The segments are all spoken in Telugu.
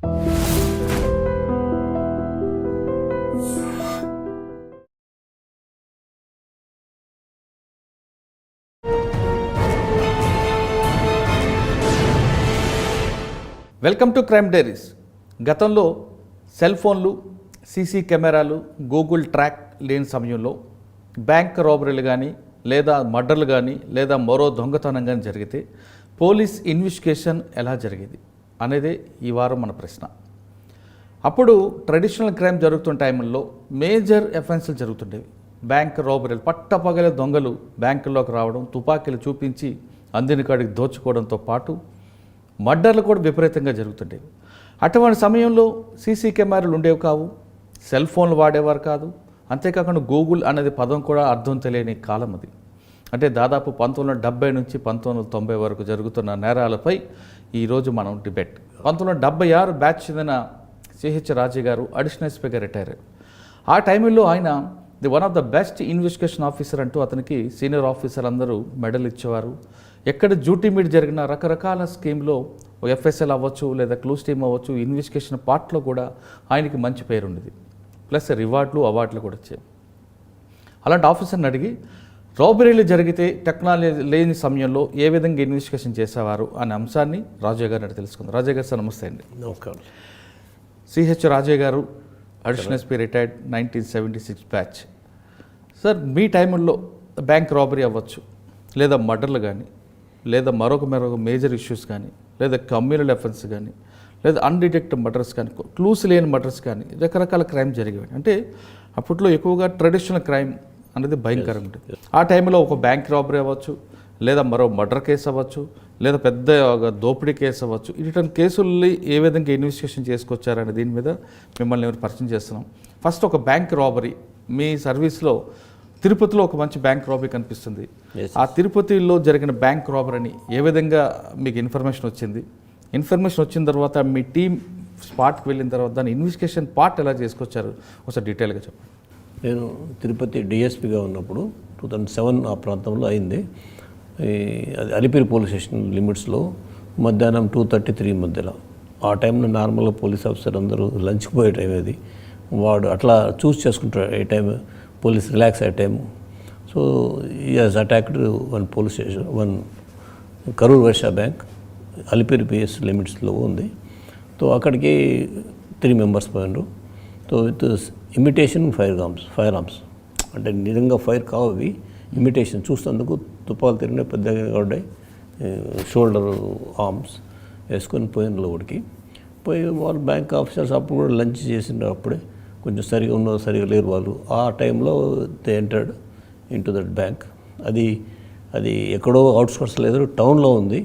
Welcome to crime diaries. గతంలో సెల్ ఫోన్లు, సీసీ కెమెరాలు, గూగుల్ ట్రాక్ లేని సమయంలో బ్యాంక్ రాబరీలు కానీ లేదా మర్డర్లు కానీ లేదా మరో దొంగతనం కానీ జరిగితే పోలీస్ ఇన్వెస్టిగేషన్ ఎలా జరిగేది అనేదే ఈ వారం మన ప్రశ్న. అప్పుడు ట్రెడిషనల్ క్రైమ్ జరుగుతున్న టైంలో మేజర్ ఎఫెన్స్లు జరుగుతుండేవి. బ్యాంక్ రాబరీలు, పట్టపగలే దొంగలు బ్యాంకుల్లోకి రావడం, తుపాకీలు చూపించి అందిన కాడికి దోచుకోవడంతో పాటు మర్డర్లు కూడా విపరీతంగా జరుగుతుండేవి. అటువంటి సమయంలో సీసీ కెమెరాలు ఉండేవి కావు, సెల్ ఫోన్లు వాడేవారు కాదు. అంతేకాకుండా గూగుల్ అనేది పదం కూడా అర్థం తెలియని కాలం అది. అంటే దాదాపు 1970 నుంచి 1990 వరకు జరుగుతున్న నేరాలపై ఈరోజు మనం డిబేట్. 1976 బ్యాచ్ చెందిన సిహెచ్ రాజయ్య గారు అడిషనల్ ఎస్పీగా రిటైర్ అయ్యారు. ఆ టైంలో ఆయన one of the best investigation officer అంటూ అతనికి సీనియర్ ఆఫీసర్ అందరూ మెడల్ ఇచ్చేవారు. ఎక్కడ డ్యూటీ మీట్ జరిగిన రకరకాల స్కీమ్లో ఎఫ్ఎస్ఎల్ అవ్వచ్చు లేదా క్లూస్ టీమ్ అవ్వచ్చు, ఇన్వెస్టిగేషన్ పార్ట్లో కూడా ఆయనకి మంచి పేరు ఉండేది. ప్లస్ రివార్డులు, అవార్డులు కూడా వచ్చాయి. అలాంటి ఆఫీసర్ని అడిగి రాబరీలు జరిగితే టెక్నాలజీ లేని సమయంలో ఏ విధంగా ఇన్వెస్టిగేషన్ చేసేవారు అనే అంశాన్ని రాజయ్య గారిని తెలుసుకుందాం. రాజయ్య గారు సార్ నమస్తే అండి. నమస్కారం. CH Rajaiah garu additional SP retired 1976 batch. Sir మీ టైంలో బ్యాంక్ రాబరీ అవ్వచ్చు, లేదా మర్డర్లు కానీ, లేదా మరొక మేజర్ ఇష్యూస్ కానీ, లేదా కమ్యూనల్ అఫెన్స్ కానీ, లేదా అన్డిటెక్టెడ్ మర్డర్స్ కానీ, క్లూస్ లేని మర్డర్స్ కానీ, రకరకాల క్రైమ్ జరిగేవి. అంటే అప్పట్లో ఎక్కువగా ట్రెడిషనల్ క్రైమ్ అనేది భయంకరంగా ఉంటుంది. ఆ టైంలో ఒక బ్యాంక్ రాబరీ అవ్వచ్చు, లేదా మరో మర్డర్ కేసు అవ్వచ్చు, లేదా పెద్ద దోపిడీ కేసు అవ్వచ్చు. ఇటువంటి కేసుల్ని ఏ విధంగా ఇన్వెస్టిగేషన్ చేసుకొచ్చారనే దీని మీద మిమ్మల్ని పరిచయం చేస్తున్నాం. ఫస్ట్ ఒక బ్యాంక్ రాబరీ మీ సర్వీస్లో తిరుపతిలో ఒక మంచి బ్యాంక్ రాబరీ కనిపిస్తుంది. ఆ తిరుపతిలో జరిగిన బ్యాంక్ రాబరీని ఏ విధంగా మీకు ఇన్ఫర్మేషన్ వచ్చింది? ఇన్ఫర్మేషన్ వచ్చిన తర్వాత మీ టీం స్పాట్కి వెళ్ళిన తర్వాత దాని ఇన్వెస్టిగేషన్ పార్ట్ ఎలా చేసుకొచ్చారు ఒకసారి డీటెయిల్గా చెప్పండి. నేను తిరుపతి డిఎస్పీగా ఉన్నప్పుడు 2007 ఆ ప్రాంతంలో అయింది. అది అలిపిరి పోలీస్ స్టేషన్ లిమిట్స్లో మధ్యాహ్నం 2:33 మధ్యలో. ఆ టైంలో నార్మల్గా పోలీస్ ఆఫీసర్ అందరూ లంచ్కి పోయే టైం అది. వాడు అట్లా చూస్ చేసుకుంటాడు ఏ టైం పోలీస్ రిలాక్స్ అయ్యే time. So he has attacked one police station, one Karur Vysya bank Alipiri PS లిమిట్స్లో ఉంది. సో అక్కడికి 3 మెంబర్స్ పోయినారు. So with imitation fire arms అంటే నిజంగా ఫైర్ కావు అవి, ఇమిటేషన్ చూసేందుకు తుపాలు తిరిగిన పెద్దగా కూడా షోల్డర్ ఆర్మ్స్ వేసుకొని పోయిన లోడికి పోయి వాళ్ళు బ్యాంక్ ఆఫీసర్స్ అప్పుడు కూడా లంచ్ చేసిండ్రు. అప్పుడే కొంచెం సరిగా ఉన్న సరిగా లేరు వాళ్ళు. ఆ టైంలో they entered in to that bank. అది ఎక్కడో అవుట్స్కట్స్ లేదు, టౌన్లో ఉంది.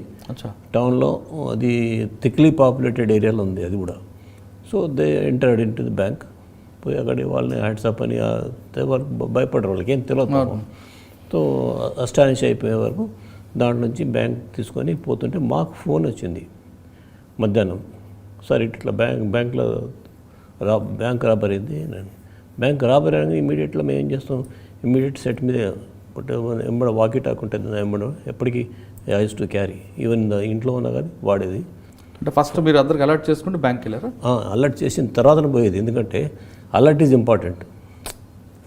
టౌన్లో అది థిక్లీ పాపులేటెడ్ ఏరియాలో ఉంది అది కూడా. So they entered in to the bank. పోయి అక్కడ వాళ్ళని హ్యాండ్సప్ అని వాళ్ళు భయపడరు, వాళ్ళకి ఏం తెలియదు. సో అస్టానిష్ అయిపోయే వరకు దాంట్లో నుంచి బ్యాంక్ తీసుకొని పోతుంటే మాకు ఫోన్ వచ్చింది మధ్యాహ్నం. సార్ ఇట్లా బ్యాంక్లో బ్యాంక్ రాబరీ అయింది. బ్యాంక్ రాబరీ అని ఇమీడియట్గా మేము ఏం చేస్తాం, ఇమీడియట్ సెట్ మీద ఎంబడ వాకీ టాక్ ఉంటుంది ఎంబడ ఎప్పటికీ యూజ్ టు క్యారీ, ఈవెన్ ఇంట్లో ఉన్నా కానీ వాడేది. అంటే ఫస్ట్ మీరు అందరికి అలర్ట్ చేసుకుంటే బ్యాంక్కి వెళ్ళారా? అలర్ట్ చేసిన తర్వాతనే పోయేది. ఎందుకంటే alert is important.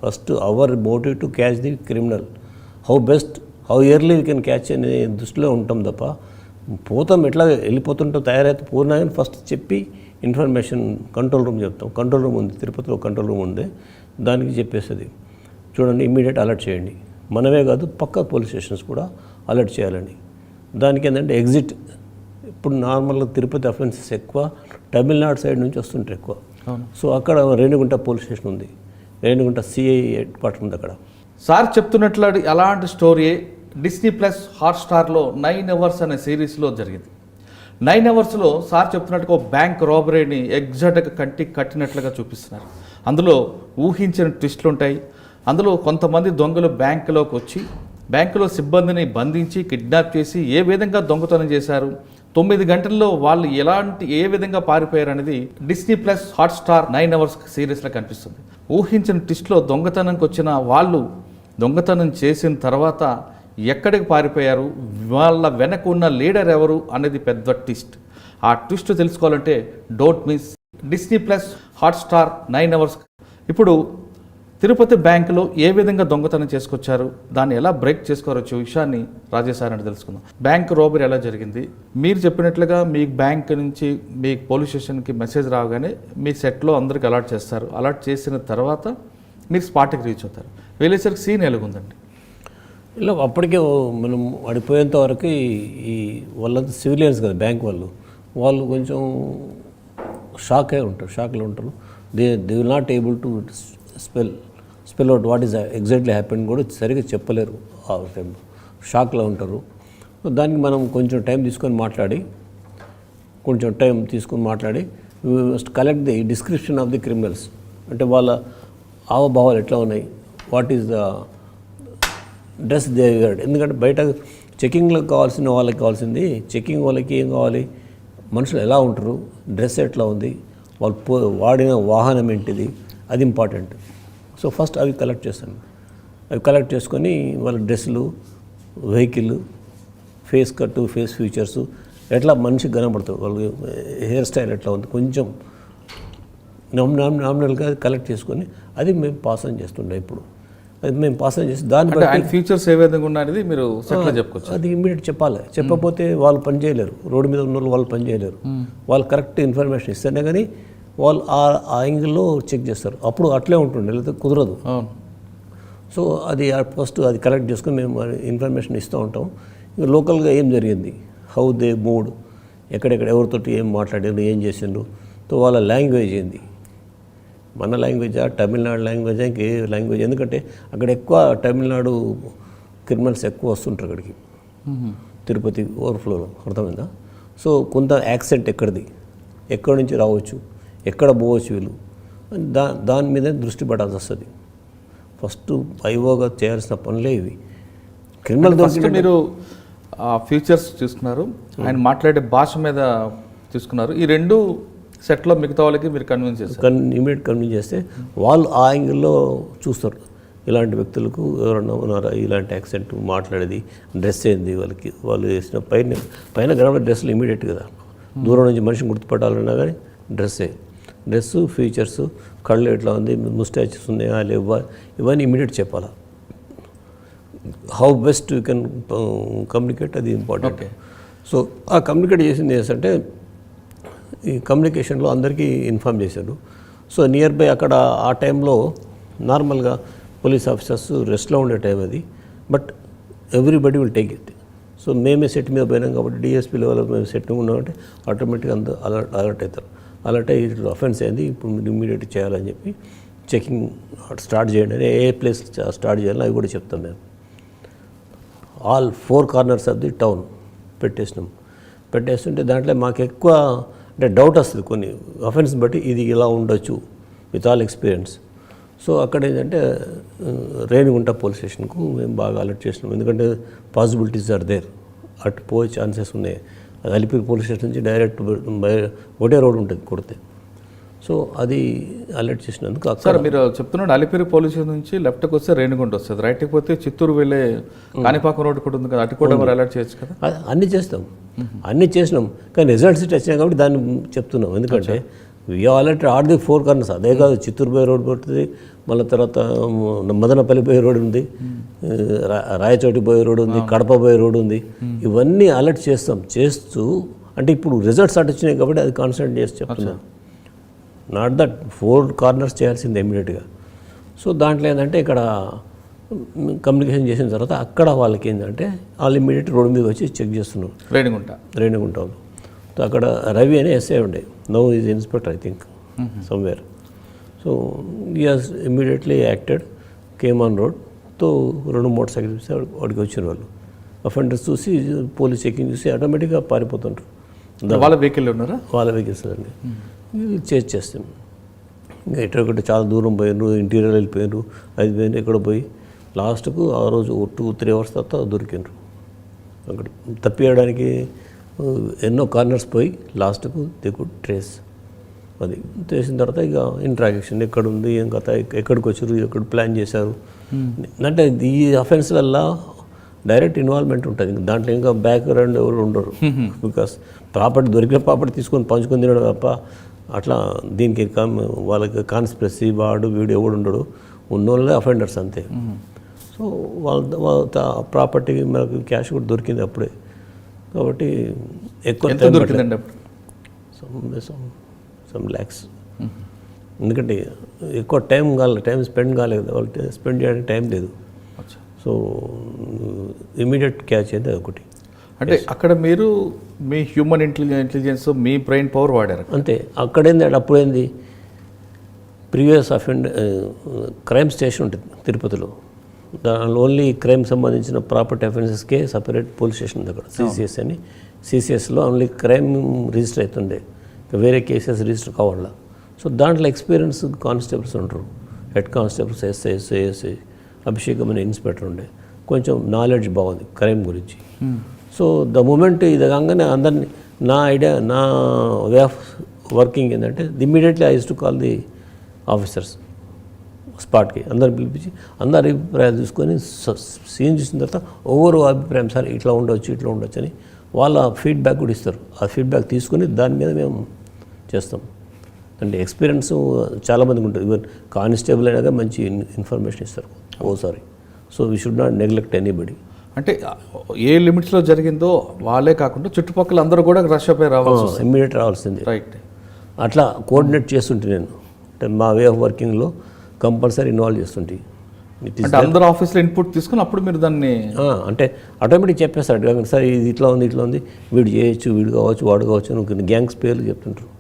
First our motive to catch the criminal, how best, how early we can catch అనే దృష్టిలో ఉంటాం తప్ప పోతాం ఎట్లా వెళ్ళిపోతుంటాం తయారైతే పోయినా కానీ ఫస్ట్ చెప్పి ఇన్ఫర్మేషన్ కంట్రోల్ రూమ్ చెప్తాం. కంట్రోల్ రూమ్ ఉంది తిరుపతిలో, కంట్రోల్ రూమ్ ఉంది, దానికి చెప్పేస్తుంది చూడండి ఇమ్మీడియట్ అలర్ట్ చేయండి. మనమే కాదు పక్క పోలీస్ స్టేషన్స్ కూడా అలర్ట్ చేయాలండి. దానికి ఏంటంటే ఎగ్జిట్, ఇప్పుడు నార్మల్గా తిరుపతి అఫెన్సెస్ ఎక్కువ తమిళనాడు సైడ్ నుంచి వస్తుంటారు ఎక్కువ. సో అక్కడ రేణిగుంట పోలీస్ స్టేషన్ ఉంది, రేణిగుంట సిఐ హెడ్ క్వార్టర్ ఉంది అక్కడ. సార్ చెప్తున్నట్లు అలాంటి స్టోరీ డిస్నీ+ హాట్స్టార్లో 9 అవర్స్ అనే సిరీస్లో జరిగింది. 9 అవర్స్లో సార్ చెప్తున్నట్టుగా బ్యాంక్ రాబరీని ఎగ్జాక్ట్గా కంటికి కట్టినట్లుగా చూపిస్తున్నారు. అందులో ఊహించిన ట్విస్టులు ఉంటాయి. అందులో కొంతమంది దొంగలు బ్యాంకులోకి వచ్చి బ్యాంకులో సిబ్బందిని బంధించి కిడ్నాప్ చేసి ఏ విధంగా దొంగతనం చేశారు, 9 గంటల్లో వాళ్ళు ఏ విధంగా పారిపోయారు అనేది డిస్నీ+ హాట్స్టార్ 9 అవర్స్ సిరీస్లో కనిపిస్తుంది. ఊహించిన ట్విస్ట్లో దొంగతనంకి వచ్చిన వాళ్ళు దొంగతనం చేసిన తర్వాత ఎక్కడికి పారిపోయారు, వాళ్ళ వెనక ఉన్న లీడర్ ఎవరు అనేది పెద్ద ట్విస్ట్. ఆ ట్విస్ట్ తెలుసుకోవాలంటే don't miss Disney plus Hotstar 9 hours. ఇప్పుడు తిరుపతి బ్యాంకులో ఏ విధంగా దొంగతనం చేసుకొచ్చారు, దాన్ని ఎలా బ్రేక్ చేసుకోవచ్చు విషయాన్ని రాజేష్ సార్ అంటే తెలుసుకుందాం. బ్యాంక్ రాబరీ ఎలా జరిగింది, మీరు చెప్పినట్లుగా మీ బ్యాంక్ నుంచి మీ పోలీస్ స్టేషన్కి మెసేజ్ రాగానే మీ సెట్లో అందరికి అలర్ట్ చేస్తారు. అలర్ట్ చేసిన తర్వాత మీరు స్పాట్కి రీచ్ అవుతారు. వెళ్ళేసరికి సీన్ ఎలాగుందండి? ఇలా అప్పటికే మనం అడిపోయేంత వరకు ఈ వాళ్ళంతా సివిలియన్స్ కదా బ్యాంక్ వాళ్ళు కొంచెం షాక్లో ఉంటారు. They will not able to spell out what is exactly happen కూడా సరిగ్గా చెప్పలేరు. ఆ టైంలో షాక్లో ఉంటారు. దానికి మనం కొంచెం టైం తీసుకొని మాట్లాడి we must collect the description of the criminals. అంటే వాళ్ళ హావభావాలు ఎట్లా ఉన్నాయి, what is the dress they weared. ఎందుకంటే బయట చెకింగ్లో కావాల్సింది చెకింగ్ వాళ్ళకి ఏం కావాలి, మనుషులు ఎలా ఉంటారు, డ్రెస్ ఎట్లా ఉంది, వాళ్ళు వాడిన వాహనం ఏంటిది, అది ఇంపార్టెంట్. సో ఫస్ట్ అవి కలెక్ట్ చేస్తాను. అవి కలెక్ట్ చేసుకొని వాళ్ళ డ్రెస్సులు, vehicle, face cut, face features, ఎట్లా మనిషికి కనబడతారు, వాళ్ళు హెయిర్ స్టైల్ ఎట్లా ఉంది, కొంచెం నామినల్గా కలెక్ట్ చేసుకొని అది మేము పాస్ ఆన్ చేస్తుండే. ఇప్పుడు అది మేము పాస్ ఆన్ చేసి దాన్ని బట్టి ఫీచర్స్ ఏ విధంగా ఉన్నది మీరు సెట్లో చెప్పుకోవచ్చు. అది ఇమ్మీడియట్ చెప్పాలి. చెప్పకపోతే వాళ్ళు పని చేయలేరు, రోడ్డు మీద ఉన్న వాళ్ళు పని చేయలేరు. వాళ్ళు కరెక్ట్ ఇన్ఫర్మేషన్ ఇస్తేనే కానీ వాళ్ళు ఆ యాంగిల్లో చెక్ చేస్తారు. అప్పుడు అట్లే ఉంటుండే, లేకపోతే కుదరదు. సో అది ఫస్ట్ అది కలెక్ట్ చేసుకొని మేము ఇన్ఫర్మేషన్ ఇస్తూ ఉంటాం. ఇంకా లోకల్గా ఏం జరిగింది, హౌ దే మూడ్, ఎక్కడెక్కడ ఎవరితోటి ఏం మాట్లాడారు, ఏం చేసిండ్రు, తో వాళ్ళ లాంగ్వేజ్ ఏంది, మన లాంగ్వేజా, తమిళనాడు లాంగ్వేజా, ఇంకే లాంగ్వేజ్. ఎందుకంటే అక్కడ ఎక్కువ తమిళనాడు క్రిమినల్స్ ఎక్కువ వస్తుంటారు అక్కడికి, తిరుపతి ఓవర్ఫ్లోలో, అర్థమైందా? సో కొంత యాక్సెంట్ ఎక్కడి నుంచి రావచ్చు, ఎక్కడ పోవచ్చు వీళ్ళు, దాని మీద దృష్టి పడాల్సి వస్తుంది. ఫస్ట్ ఐఓగా చేయాల్సిన పనులే ఇవి. క్రిమినల్ ఫస్ట్ మీరు ఫీచర్స్ చూసుకున్నారు, ఆయన మాట్లాడే భాష మీద తీసుకున్నారు. ఈ రెండు సెట్లో మిగతా వాళ్ళకి మీరు కన్విన్స్ చేస్తారు. ఇమీడియట్ కన్విన్స్ చేస్తే వాళ్ళు ఆ యాంగిల్లో చూస్తారు, ఇలాంటి వ్యక్తులకు ఎవరన్నా ఉన్నారా, ఇలాంటి యాక్సెంట్ మాట్లాడేది, డ్రెస్ ఏంది, వాళ్ళు వేసిన పైన కనబడే డ్రెస్సులు ఇమీడియట్ కదా, దూరం నుంచి మనిషిని గుర్తుపట్టాలన్నా కానీ డ్రెస్సు, ఫీచర్స్, కళ్ళు ఎట్లా ఉంది, ముస్టాచెస్ ఉన్నాయా లేవా, ఇవన్నీ ఇమీడియట్ చెప్పాలా. How best you can communicate, అది ఇంపార్టెంట్. సో ఆ కమ్యూనికేట్ చేసింది ఏంటంటే ఈ కమ్యూనికేషన్లో అందరికీ ఇన్ఫామ్ చేశారు. సో నియర్ బై అక్కడ ఆ టైంలో నార్మల్గా పోలీస్ ఆఫీసర్స్ రెస్ట్లో ఉండే టైం అది, but everybody will take it. So మేమే సెట్ మీద పోయినాం కాబట్టి డిఎస్పీ లెవెల్లో మేము సెట్ ఉన్నామంటే ఆటోమేటిక్గా అంత అలర్ట్ అవుతారు. అలర్ట్ అయ్యి ఇట్లా అఫెన్స్ అయింది, ఇప్పుడు మీరు ఇమ్మీడియట్ చేయాలని చెప్పి చెకింగ్ స్టార్ట్ చేయండి అని, ఏ ప్లేస్ స్టార్ట్ చేయాలని అవి కూడా చెప్తాం మేము. All 4 corners of the town పెట్టేస్తుంటే దాంట్లో మాకు ఎక్కువ అంటే డౌట్ వస్తుంది కొన్ని అఫెన్స్ బట్టి, ఇది ఇలా ఉండొచ్చు విత్ ఆల్ ఎక్స్పీరియన్స్. సో అక్కడ ఏంటంటే రేణిగుంట పోలీస్ స్టేషన్కు మేము బాగా అలర్ట్ చేసినాం. ఎందుకంటే పాసిబిలిటీస్ ఆర్ దేర్, అటు పోయే ఛాన్సెస్ ఉన్నాయి. అది అలిపిరి పోలీస్ స్టేషన్ నుంచి డైరెక్ట్ ఒకటే రోడ్ ఉంటుంది కొడితే. సో అది అలర్ట్ చేసినందుకు సార్ మీరు చెప్తున్నాడు అలిపిరి పోలీస్ స్టేషన్ నుంచి లెఫ్ట్కి వస్తే రేణిగుంట వస్తుంది, రైట్కి పోతే చిత్తూరు వెళ్ళే కాణిపాకం రోడ్ కూడా ఉంది కదా, అటు కూడా మరి అలర్ట్ చేయొచ్చు కదా. అన్నీ చేసినాం కానీ రిజల్ట్స్ వచ్చినాయి కాబట్టి దాన్ని చెప్తున్నాం. ఎందుకంటే వి అలర్ట్ ఆర్ ది 4 కార్నర్స్. అదే కాదు, చిత్తూరు పోయే రోడ్ పడుతుంది, మళ్ళీ తర్వాత మదనపల్లి పోయే రోడ్ ఉంది, రాయచోటి పోయే రోడ్ ఉంది, కడప పోయే రోడ్ ఉంది. ఇవన్నీ అలర్ట్ చేస్తూ అంటే ఇప్పుడు రిజల్ట్స్ అటు వచ్చినాయి కాబట్టి అది కాన్సన్ట్రేట్ చేసి చెప్తున్నాం. నాట్ దట్ 4 కార్నర్స్ చేయాల్సింది ఇమీడియట్గా. సో దాంట్లో ఏంటంటే ఇక్కడ కమ్యూనికేషన్ చేసిన తర్వాత అక్కడ వాళ్ళకి ఏంటంటే వాళ్ళు ఇమీడియట్ రోడ్ మీద వచ్చి చెక్ చేస్తున్నారు రేణిగుంట వాళ్ళు. సో అక్కడ రవి అనే ఎస్ఐ ఉండే, now is inspector I think somewhere. So he has immediately acted, came on road. తో 2 మోటార్ సైకిల్స్ వాడికి వచ్చిన వాళ్ళు అఫెండర్స్ చూసి పోలీస్ చెకింగ్ చూసి ఆటోమేటిక్గా పారిపోతుంటారు. వాళ్ళ వెహికల్ ఉన్నారా? వాళ్ళ వెహికల్స్ అండి. చేస్తాం ఇంకా ఎక్కడొకటి చాలా దూరం పోయినారు, ఇంటీరియర్ వెళ్ళిపోయినారు, అది పోయిన ఎక్కడ పోయి లాస్ట్కు ఆ రోజు 2-3 అవర్స్ తర్వాత దొరికినారు. అక్కడ తప్పియడానికి ఎన్నో కార్నర్స్ పోయి లాస్ట్కు దే కుడ్ ట్రేస్. అది చేసిన తర్వాత ఇక ఇంట్రాక్షన్ ఎక్కడుంది, ఏం కథ, ఎక్కడికి వచ్చారు, ఎక్కడ ప్లాన్ చేశారు. అంటే ఈ అఫెన్స్ వల్ల డైరెక్ట్ ఇన్వాల్వ్మెంట్ ఉంటుంది. దాంట్లో ఇంకా బ్యాక్గ్రౌండ్ ఎవరు ఉండరు. బికాస్ ప్రాపర్టీ దొరికిన ప్రాపర్టీ తీసుకొని పంచుకొని తినడం తప్ప అట్లా దీనికి వాళ్ళకి కాన్స్పిరసీ వాడు వీడు ఎవడు ఉండడు, ఉన్నోళ్ళే అఫెండర్స్ అంతే. సో వాళ్ళ ప్రాపర్టీ మనకు క్యాష్ కూడా దొరికింది అప్పుడే. కాబట్టి ఎక్కువ టైం దొరికిందండి అప్పుడు సమ్ ల్యాక్స్. ఎందుకంటే ఎక్కువ టైం స్పెండ్ కాలేదు, వాళ్ళు స్పెండ్ చేయడానికి టైం లేదు. సో ఇమీడియట్ క్యాచ్ అయితే ఒకటి. అంటే అక్కడ మీరు మీ హ్యూమన్ ఇంటెలిజెన్స్ మీ బ్రెయిన్ పవర్ వాడారు అంతే. అక్కడేంది అప్పుడేంది ప్రీవియస్ క్రైమ్ స్టేషన్ ఉంటుంది తిరుపతిలో. దానిలో ఓన్లీ క్రైమ్ సంబంధించిన ప్రాపర్టీ అఫెన్సెస్కే సపరేట్ పోలీస్ స్టేషన్ ఉంది అక్కడ, సిసిఎస్ అని. సిసిఎస్లో ఓన్లీ క్రైమ్ రిజిస్టర్ అవుతుండే, వేరే కేసెస్ రిజిస్టర్ కావాల. సో దాంట్లో ఎక్స్పీరియన్స్ కానిస్టేబుల్స్ ఉంటారు, హెడ్ కానిస్టేబుల్స్, ఎస్ఐ, అభిషేకం అనే ఇన్స్పెక్టర్ ఉండే. కొంచెం నాలెడ్జ్ బాగుంది క్రైమ్ గురించి. సో ద మూమెంట్ ఇది కాగానే అందరినీ నా వే ఆఫ్ వర్కింగ్ ఏంటంటే immediately I use to call the officers స్పాట్కి, అందరు పిలిపించి అందరి అభిప్రాయాలు చూసుకొని సీన్ చూసిన తర్వాత ఓవర్ అభిప్రాయం సార్ ఇట్లా ఉండొచ్చు అని వాళ్ళ ఫీడ్బ్యాక్ కూడా ఇస్తారు. ఆ ఫీడ్బ్యాక్ తీసుకొని దాని మీద మేము చేస్తాం. అంటే ఎక్స్పీరియన్స్ చాలామందికి ఉంటుంది. ఈవెన్ కానిస్టేబుల్ అయినాక మంచి ఇన్ఫర్మేషన్ ఇస్తారు ఓసారి. So we should not neglect anybody. అంటే ఏ లిమిట్స్లో జరిగిందో వాళ్ళే కాకుండా చుట్టుపక్కల అందరూ కూడా రష్ అయిపోయి రావాలి, ఇమ్మీడియట్ రావాల్సింది. రైట్. అట్లా కోఆర్డినేట్ చేస్తుంటే నేను అంటే మా వే ఆఫ్ వర్కింగ్లో కంపల్సరీ ఇన్వాల్వ్ చేస్తుంటే. అంటే అందరూ ఆఫీస్లో ఇన్పుట్ తీసుకుని అప్పుడు మీరు దాన్ని అంటే ఆటోమేటిక్ చెప్పేస్తాడు సార్ ఇది ఇట్లా ఉంది, వీడు చేయొచ్చు, వీడు కావచ్చు, వాడు కావచ్చు అని గ్యాంగ్స్ పేర్లు చెప్తుంటారు.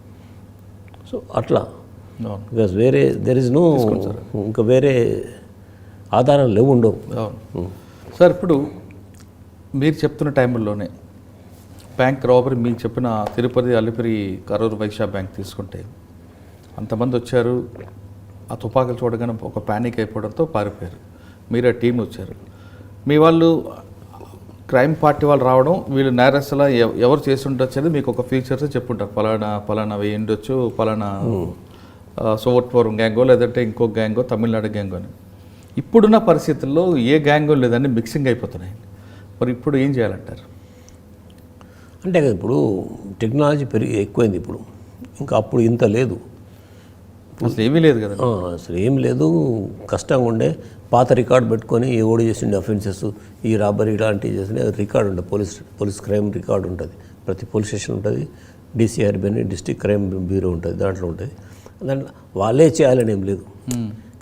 సో అట్లా బికాస్ వేరే దెర్ ఇస్ నో ఇంకా వేరే ఆధారాలు లేవు ఉండవు. సార్ ఇప్పుడు మీరు చెప్తున్న టైంలోనే బ్యాంక్ రాబరీ మీకు చెప్పిన తిరుపతి, అలిపిరి, కరూరు వైశ్య బ్యాంక్ తీసుకుంటే అంతమంది వచ్చారు, ఆ తుపాకులు చూడగానే ఒక ప్యానిక్ అయిపోవడంతో పారిపోయారు. మీరే టీం వచ్చారు, మీ వాళ్ళు క్రైమ్ పార్టీ వాళ్ళు రావడం, వీళ్ళు నేరస్తుల ఎవరు చేసి ఉండొచ్చు అనేది మీకు ఒక ఫీచర్స్ చెప్పుంటారు. పలానా వేయి ఉండొచ్చు, పలానా సోవర్ట్వరం గ్యాంగో లేదంటే ఇంకో గ్యాంగో, తమిళనాడు గ్యాంగో అని. ఇప్పుడున్న పరిస్థితుల్లో ఏ గ్యాంగో లేదని మిక్సింగ్ అయిపోతున్నాయి. మరి ఇప్పుడు ఏం చేయాలంటారు? అంటే ఇప్పుడు టెక్నాలజీ ఎక్కువైంది ఇప్పుడు, ఇంకా అప్పుడు ఇంత లేదు, అసలు ఏమీ లేదు కదా. అసలు ఏం లేదు, కష్టంగా ఉండే. పాత రికార్డు పెట్టుకొని ఎవడు చేసిండే అఫెన్సెస్, ఈ రాబరీ ఇలాంటివి చేసిన రికార్డు ఉంటుంది. పోలీస్ క్రైమ్ రికార్డు ఉంటుంది, ప్రతి పోలీస్ స్టేషన్ ఉంటుంది. డిసిఆర్బి అని డిస్ట్రిక్ట్ క్రైమ్ బ్యూరో ఉంటుంది, దాంట్లో ఉంటుంది. దాంట్లో వాళ్ళే చేయాలని ఏం లేదు.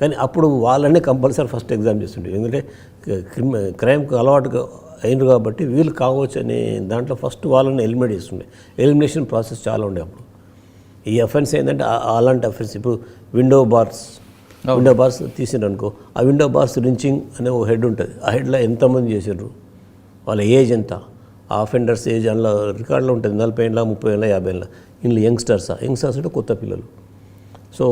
కానీ అప్పుడు వాళ్ళనే కంపల్సరీ ఫస్ట్ ఎగ్జామ్ చేస్తుండే. ఎందుకంటే క్రైమ్కి అలవాటుగా అయినరు కాబట్టి వీళ్ళు కావచ్చు అనే దాంట్లో ఫస్ట్ వాళ్ళని ఎలిమినేట్ చేస్తుండే. ఎలిమినేషన్ ప్రాసెస్ చాలా ఉండే అప్పుడు. ఈ అఫెన్స్ ఏంటంటే అలాంటి అఫెన్స్ ఇప్పుడు విండో బార్స్ తీసిండ్రు అనుకో, ఆ విండో బార్స్ రించింగ్ అనే ఒక హెడ్ ఉంటుంది. ఆ హెడ్లో ఎంతమంది చేసారు, వాళ్ళ ఏజ్ ఎంత, ఆ అఫెండర్స్ ఏజ్ అందులో రికార్డులో ఉంటుంది. 40 ఏళ్ళ, 30 ఏళ్ళ, 50 ఏళ్ళ. ఇందులో యంగ్స్టర్స్ అంటే కొత్త పిల్లలు. సో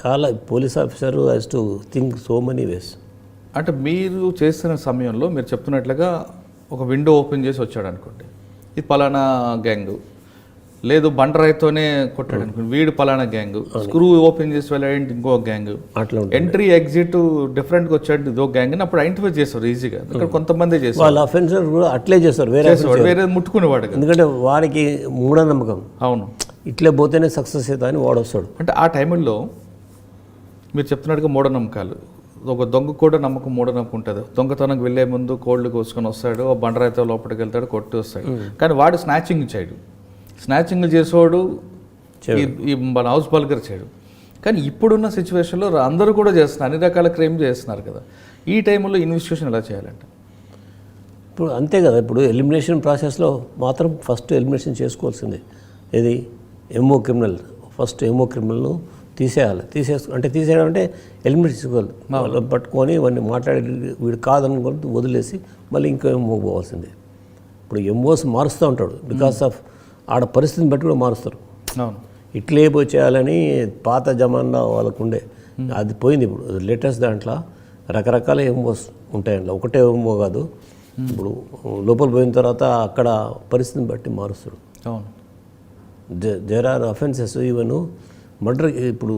చాలా police officer has to think so many ways. అంటే మీరు చేస్తున్న సమయంలో మీరు చెప్తున్నట్లుగా ఒక విండో ఓపెన్ చేసి వచ్చాడు అనుకోండి, ఇది పలానా గ్యాంగు, లేదు బండరాయితోనే కొట్టాడు అనుకోండి, వీడు పలానా గ్యాంగు, స్క్రూ ఓపెన్ చేసి వెళ్ళాడంటే ఇంకో గ్యాంగు, అట్లా ఎంట్రీ ఎగ్జిట్ డిఫరెంట్గా వచ్చాడు ఇదో గ్యాంగ్ అని అప్పుడు ఐడెంటిఫై చేస్తారు ఈజీగా. ఇక్కడ కొంతమంది చేస్తారు, వాళ్ళ అఫెన్సర్ కూడా అట్లే చేస్తారు, వేరే ముట్టుకునేవాడు. ఎందుకంటే వాడికి మూఢనమ్మకం, అవును ఇట్లే పోతేనే సక్సెస్ అవుతా అని వాడు వస్తాడు. అంటే ఆ టైంలో మీరు చెప్తున్నట్టుగా మూఢనమ్మకాలు, ఒక దొంగ కూడా నమ్మకం మూఢనమ్మకం ఉంటుంది. దొంగతనంకి వెళ్ళే ముందు కోళ్ళు కోసుకొని వస్తాడు, బండరాయితో లోపలికి వెళ్తాడు, కొట్టి వస్తాడు. కానీ వాడు స్నాచింగ్ చేయడు, స్నాచింగ్ చేసేవాడు ఈ మన హౌస్ బల్గర్ చేయడు. కానీ ఇప్పుడున్న సిచ్యువేషన్లో అందరూ కూడా చేస్తున్నారు, అన్ని రకాల క్రైమ్ చేస్తున్నారు కదా. ఈ టైంలో ఇన్వెస్టిగేషన్ ఎలా చేయాలంటే ఇప్పుడు అంతే కదా. ఇప్పుడు ఎలిమినేషన్ ప్రాసెస్లో మాత్రం ఫస్ట్ ఎలిమినేషన్ చేసుకోవాల్సిందే. ఇది ఎంఓ క్రిమినల్, ఫస్ట్ ఎంఓ క్రిమినల్ను తీసేయాలి. తీసేయడం అంటే ఎలిమినేట్ చేసుకోవాలి. వాళ్ళని పట్టుకొని వాడిని మాట్లాడి వీడు కాదనుకుంటూ వదిలేసి మళ్ళీ ఇంకో ఎంఓ పోవాల్సిందే. ఇప్పుడు ఎంఓస్ మారుస్తూ ఉంటాడు, బికాస్ ఆఫ్ ఆడ పరిస్థితిని బట్టి కూడా మారుస్తారు. ఇట్లే పోయి చేయాలని పాత జమానా వాళ్ళకు ఉండే, అది పోయింది. ఇప్పుడు లేటెస్ట్ దాంట్లో రకరకాల ఎంఓస్ ఉంటాయండి, ఒకటే ఎంఓ కాదు. ఇప్పుడు లోపల పోయిన తర్వాత అక్కడ పరిస్థితిని బట్టి మారుస్తాడు. There are offences even murder. ఇప్పుడు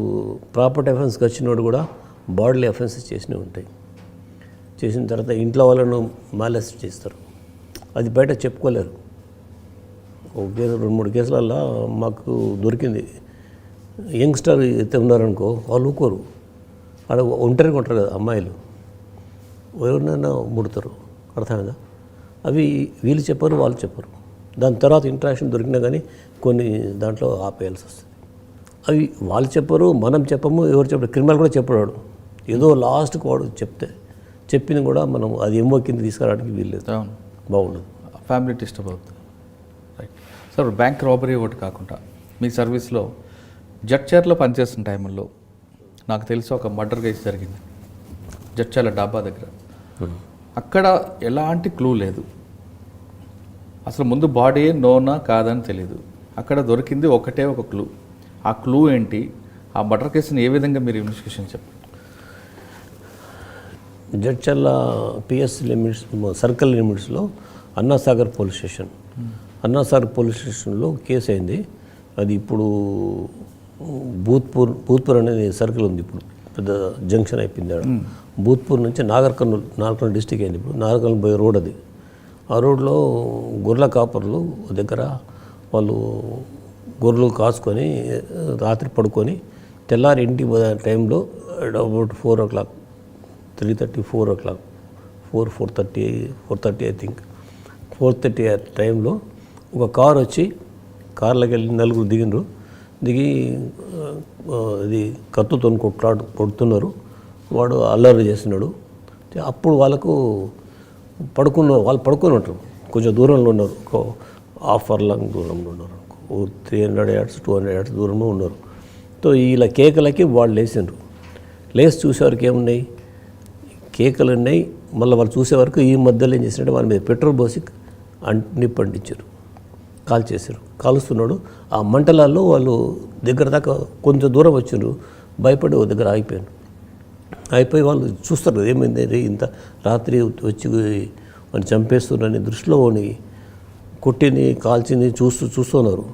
ప్రాపర్టీ అఫెన్స్కి వచ్చినోడు కూడా బాడీలీ అఫెన్సెస్ చేసినవి ఉంటాయి. చేసిన తర్వాత ఇంట్లో వాళ్ళను మాలెస్ట్ చేస్తారు. అది బయట చెప్పుకోలేరు. ఒకే 2-3 కేసులల్లో మాకు దొరికింది. యంగ్స్టర్ అయితే ఉన్నారనుకో వాళ్ళు ఊరుకోరు. అక్కడ ఒంటరిగా ఉంటారు కదా అమ్మాయిలు, ఎవరినైనా ముడతారు. అర్థమైందా? అవి వీళ్ళు చెప్పరు, వాళ్ళు చెప్పరు. దాని తర్వాత ఇంట్రాక్షన్ దొరికినా కానీ కొన్ని దాంట్లో ఆపేయాల్సి వస్తుంది. అవి వాళ్ళు చెప్పరు, మనం చెప్పము, ఎవరు చెప్పరు. క్రిమినల్ కూడా చెప్పడాడు, ఏదో లాస్ట్కి వాడు చెప్పింది కూడా మనం అది ఏమో కింద తీసుకురావడానికి వీల్లేదు. బాగుండదు, ఫ్యామిలీ డిస్టర్బ్ అవుతుంది. రైట్ సార్, బ్యాంక్ రాబరీ ఒకటి కాకుండా మీ సర్వీస్లో జడ్చర్లో పనిచేస్తున్న టైంలో నాకు తెలిసి ఒక మర్డర్ కేసు జరిగింది జడ్చర్ల డాబా దగ్గర. అక్కడ ఎలాంటి క్లూ లేదు, అసలు ముందు బాడీ నోనా కాదని తెలియదు. అక్కడ దొరికింది ఒకటే ఒక క్లూ. ఆ క్లూ ఏంటి? ఆ మర్డర్ కేసుని ఏ విధంగా మీరు ఇన్వెస్టిగేషన్ చెప్పండి. జడ్చర్ల పిఎస్ లిమిట్స్ సర్కిల్ లిమిట్స్లో అన్నాసాగర్ పోలీస్ స్టేషన్లో కేసు అయింది. అది ఇప్పుడు భూత్పూర్ అనేది సర్కిల్ ఉంది, ఇప్పుడు పెద్ద జంక్షన్ అయిపోయింది. భూత్పూర్ నుంచి నాగర్ డిస్టిక్ అయింది. ఇప్పుడు నాగర్ పోయే రోడ్ అది. ఆ రోడ్లో గొర్రెల కాపర్లు దగ్గర వాళ్ళు గొర్రెలు కాసుకొని రాత్రి పడుకొని తెల్లారి ఇంటికి పోయే టైంలో about 4 o'clock, 3:30, 4 o'clock, 4:30 I think, 4:30 ఆ టైంలో ఒక కారు వచ్చి కార్లోకి వెళ్ళి 4 దిగినారు. దిగి ఇది కత్తుతో కొడుతున్నారు. వాడు అల్లరి చేస్తున్నాడు. అప్పుడు వాళ్ళకు వాళ్ళు పడుకొని ఉంటారు, కొంచెం దూరంలో ఉన్నారు, ఒక ½ furlong దూరంలో ఉన్నారు, 300 yards 200 yards దూరంలో ఉన్నారు. సో ఇలా కేకలకి వాళ్ళు లేచిండ్రు. లేచి చూసేవారికి ఏమున్నాయి, కేకలు ఉన్నాయి. మళ్ళీ వాళ్ళు చూసే వరకు ఈ మధ్యలో ఏం చేసినట్టు వాళ్ళ మీద పెట్రోల్ పోసి నిప్పంటించారు, కాల్ చేశారు. కాలుస్తున్నాడు. ఆ మంటలాల్లో వాళ్ళు దగ్గర దాకా కొంచెం దూరం వచ్చిండ్రు. భయపడి ఓ దగ్గర అయిపోయి వాళ్ళు చూస్తారు కదా ఏమైంది, ఇంత రాత్రి వచ్చి వాళ్ళు చంపేస్తున్నారని దృష్టిలో కొట్టిని కాల్చింది చూస్తున్నారు.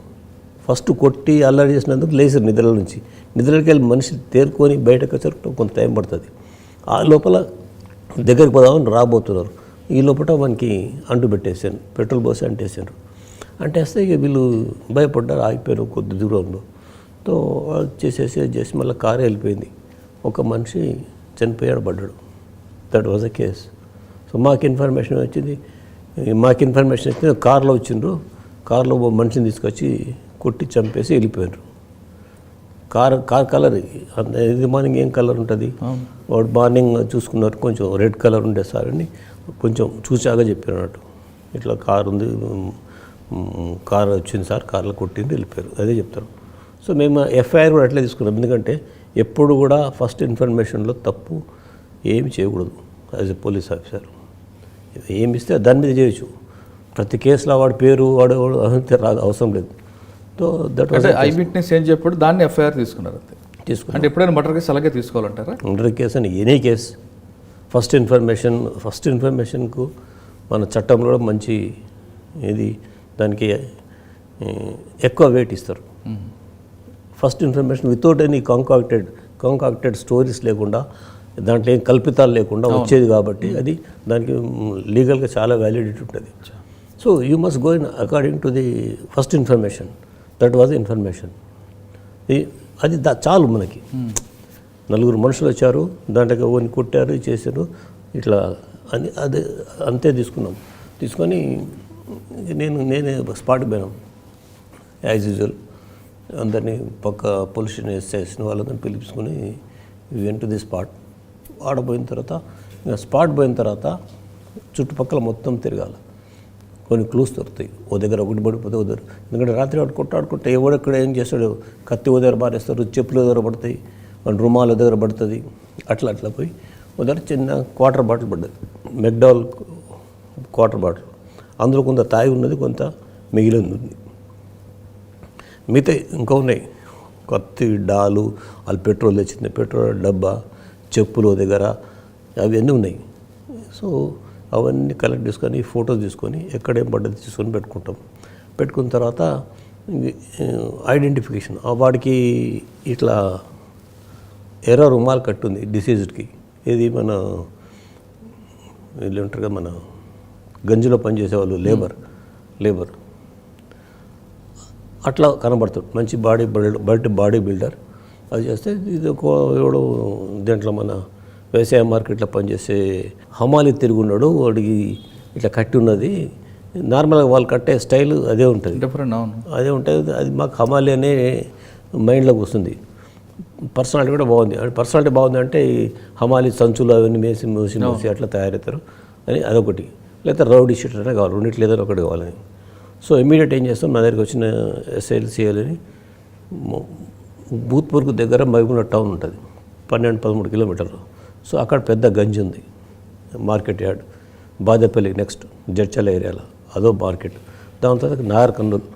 ఫస్ట్ కొట్టి అల్లరి చేసినందుకు లేచారు నిద్రల నుంచి. నిద్రకి వెళ్ళి మనిషి తేరుకొని బయటకు వచ్చారు, కొంత టైం పడుతుంది. ఆ లోపల దగ్గరికి పోదామని రాబోతున్నారు. ఈ లోపల మనకి అంటు పెట్టేశాను, పెట్రోల్ పోసి అంటేసారు. అంటేస్తే ఇక వీళ్ళు భయపడ్డారు, ఆగిపోయారు కొద్ది దూరంలో. తో చేసి మళ్ళీ కారు వెళ్ళిపోయింది. ఒక మనిషి చనిపోయాడు, పడ్డాడు. That was a case. So మాకు ఇన్ఫర్మేషన్ వచ్చింది. కార్లో వచ్చిండ్రు. కార్లో మనిషిని తీసుకొచ్చి కొట్టి చంపేసి వెళ్ళిపోయారు. కార్ కలర్ ఇది మార్నింగ్ ఏం కలర్ ఉంటుంది, వాడు మార్నింగ్ చూసుకున్నారు కొంచెం రెడ్ కలర్ ఉండే సార్ అని కొంచెం చూసాగా చెప్పారు అన్నట్టు. ఇట్లా కారు ఉంది, కారు వచ్చింది సార్, కార్లో కొట్టింది వెళ్ళిపోయారు, అదే చెప్తారు. సో మేము ఎఫ్ఐఆర్ కూడా అట్లే తీసుకున్నాం. ఎందుకంటే ఎప్పుడు కూడా ఫస్ట్ ఇన్ఫర్మేషన్లో తప్పు ఏమి చేయకూడదు. యాజ్ ఎ పోలీస్ ఆఫీసర్ ఏమి ఇస్తే దాని మీద చేయొచ్చు. ప్రతి కేసులో వాడి పేరు వాడు అవసరం లేదు. So that was I witness ఏం చెప్పాడు దాన్ని ఎఫ్ఐఆర్ తీసుకున్నారు అంతే. అంటే ఎప్పుడైనా మర్డర్ కేసు అలాగే తీసుకోవాలంటారా? మర్డర్ కేసు అని ఎనీ కేసు ఫస్ట్ ఇన్ఫర్మేషన్కు మన చట్టంలో కూడా మంచి ఇది దానికి ఎక్కువ వెయిట్ ఇస్తారు. First information without any concocted stories లేకుండా, దాంట్లో ఏం కల్పితాలు లేకుండా వచ్చేది కాబట్టి అది దానికి లీగల్గా చాలా వ్యాలిడిటీ ఉంటుంది. So you must go in according to the first information. That was information. అది చాలు మనకి. 4 మనుషులు వచ్చారు, దాంట్లోకి ఓని కొట్టారు, చేశారు, ఇట్లా అని అది అంతే తీసుకొని నేనే స్పాట్కి పోయినాం యాజ్ యూజువల్. అందరినీ పక్క పోలీస్ స్టేషన్ ఎస్ఐస్ని వాళ్ళని పిలిపించుకొని వెంట ది స్పాట్. ఆడపోయిన తర్వాత చుట్టుపక్కల మొత్తం తిరగాలి. కొన్ని క్లూస్ దొరుకుతాయి. ఓ దగ్గర ఒకటి పడిపోతే ఓ దగ్గర, ఎందుకంటే రాత్రి వాడు కొట్టాడుకుంటే ఎవడెక్కడ ఏం చేస్తాడు, కత్తి ఓ దగ్గర పారేస్తారు, చెప్పులు దగ్గర పడతాయి, వాడు రుమాల దగ్గర పడుతుంది. అట్లా పోయి ఓ దగ్గర చిన్న క్వార్టర్ బాటిల్ పడ్డది, మెక్డవల్ క్వార్టర్ బాటిల్. అందులో కొంత తాగి ఉన్నది, కొంత మిగిలింది ఉంది. మిగతా ఇంకా ఉన్నాయి, కత్తి, డాలు, వాళ్ళు పెట్రోల్ తెచ్చింది, పెట్రోల్ డబ్బా, చెప్పులు దగ్గర అవన్నీ ఉన్నాయి. సో అవన్నీ కలెక్ట్ చేసుకొని ఫొటోస్ తీసుకొని ఎక్కడేం పడ్డది తీసుకొని పెట్టుకున్న తర్వాత ఐడెంటిఫికేషన్. వాడికి ఇట్లా ఎర్ర రుమాల్ కట్టుంది డిసీజ్డ్కి, ఇది మన వీళ్ళు ఉంటారు కదా మన గంజిలో పనిచేసేవాళ్ళు లేబర్ అట్లా కనబడతాడు. మంచి బాడీ బిల్డర్. అది చేస్తే ఇది ఎవడో దీంట్లో మన వ్యవసాయ మార్కెట్లో పనిచేసే హమాలి తిరిగి ఉన్నాడు, వాడికి ఇట్లా కట్టి ఉన్నది. నార్మల్గా వాళ్ళు కట్టే స్టైల్ అదే ఉంటుంది, డిఫరెంట్. అవును, అదే ఉంటుంది. అది మాకు హమాలి అనే మైండ్లోకి వస్తుంది. పర్సనాలిటీ కూడా బాగుంది. పర్సనాలిటీ బాగుంది అంటే ఈ హమాలి సంచులు అవన్నీ మూసి అట్లా తయారవుతారు అని అదొకటి. లేకపోతే రౌడీ షీటర్ అనే కావాలి, రెండింటి లేదని ఒకటి కావాలని. సో ఇమీడియట్ ఏం చేస్తాం, నా దగ్గరికి వచ్చిన ఎస్ఐలు సిఐలని భూత్పూర్కు దగ్గర మహబూబ్నగర్ టౌన్ ఉంటుంది, 12-13 కిలోమీటర్లు. సో అక్కడ పెద్ద గంజి ఉంది, market yard. Badepalli next Jadcherla ఏరియాలో అదో మార్కెట్. దాని తర్వాత నాగర్ కర్నూలు.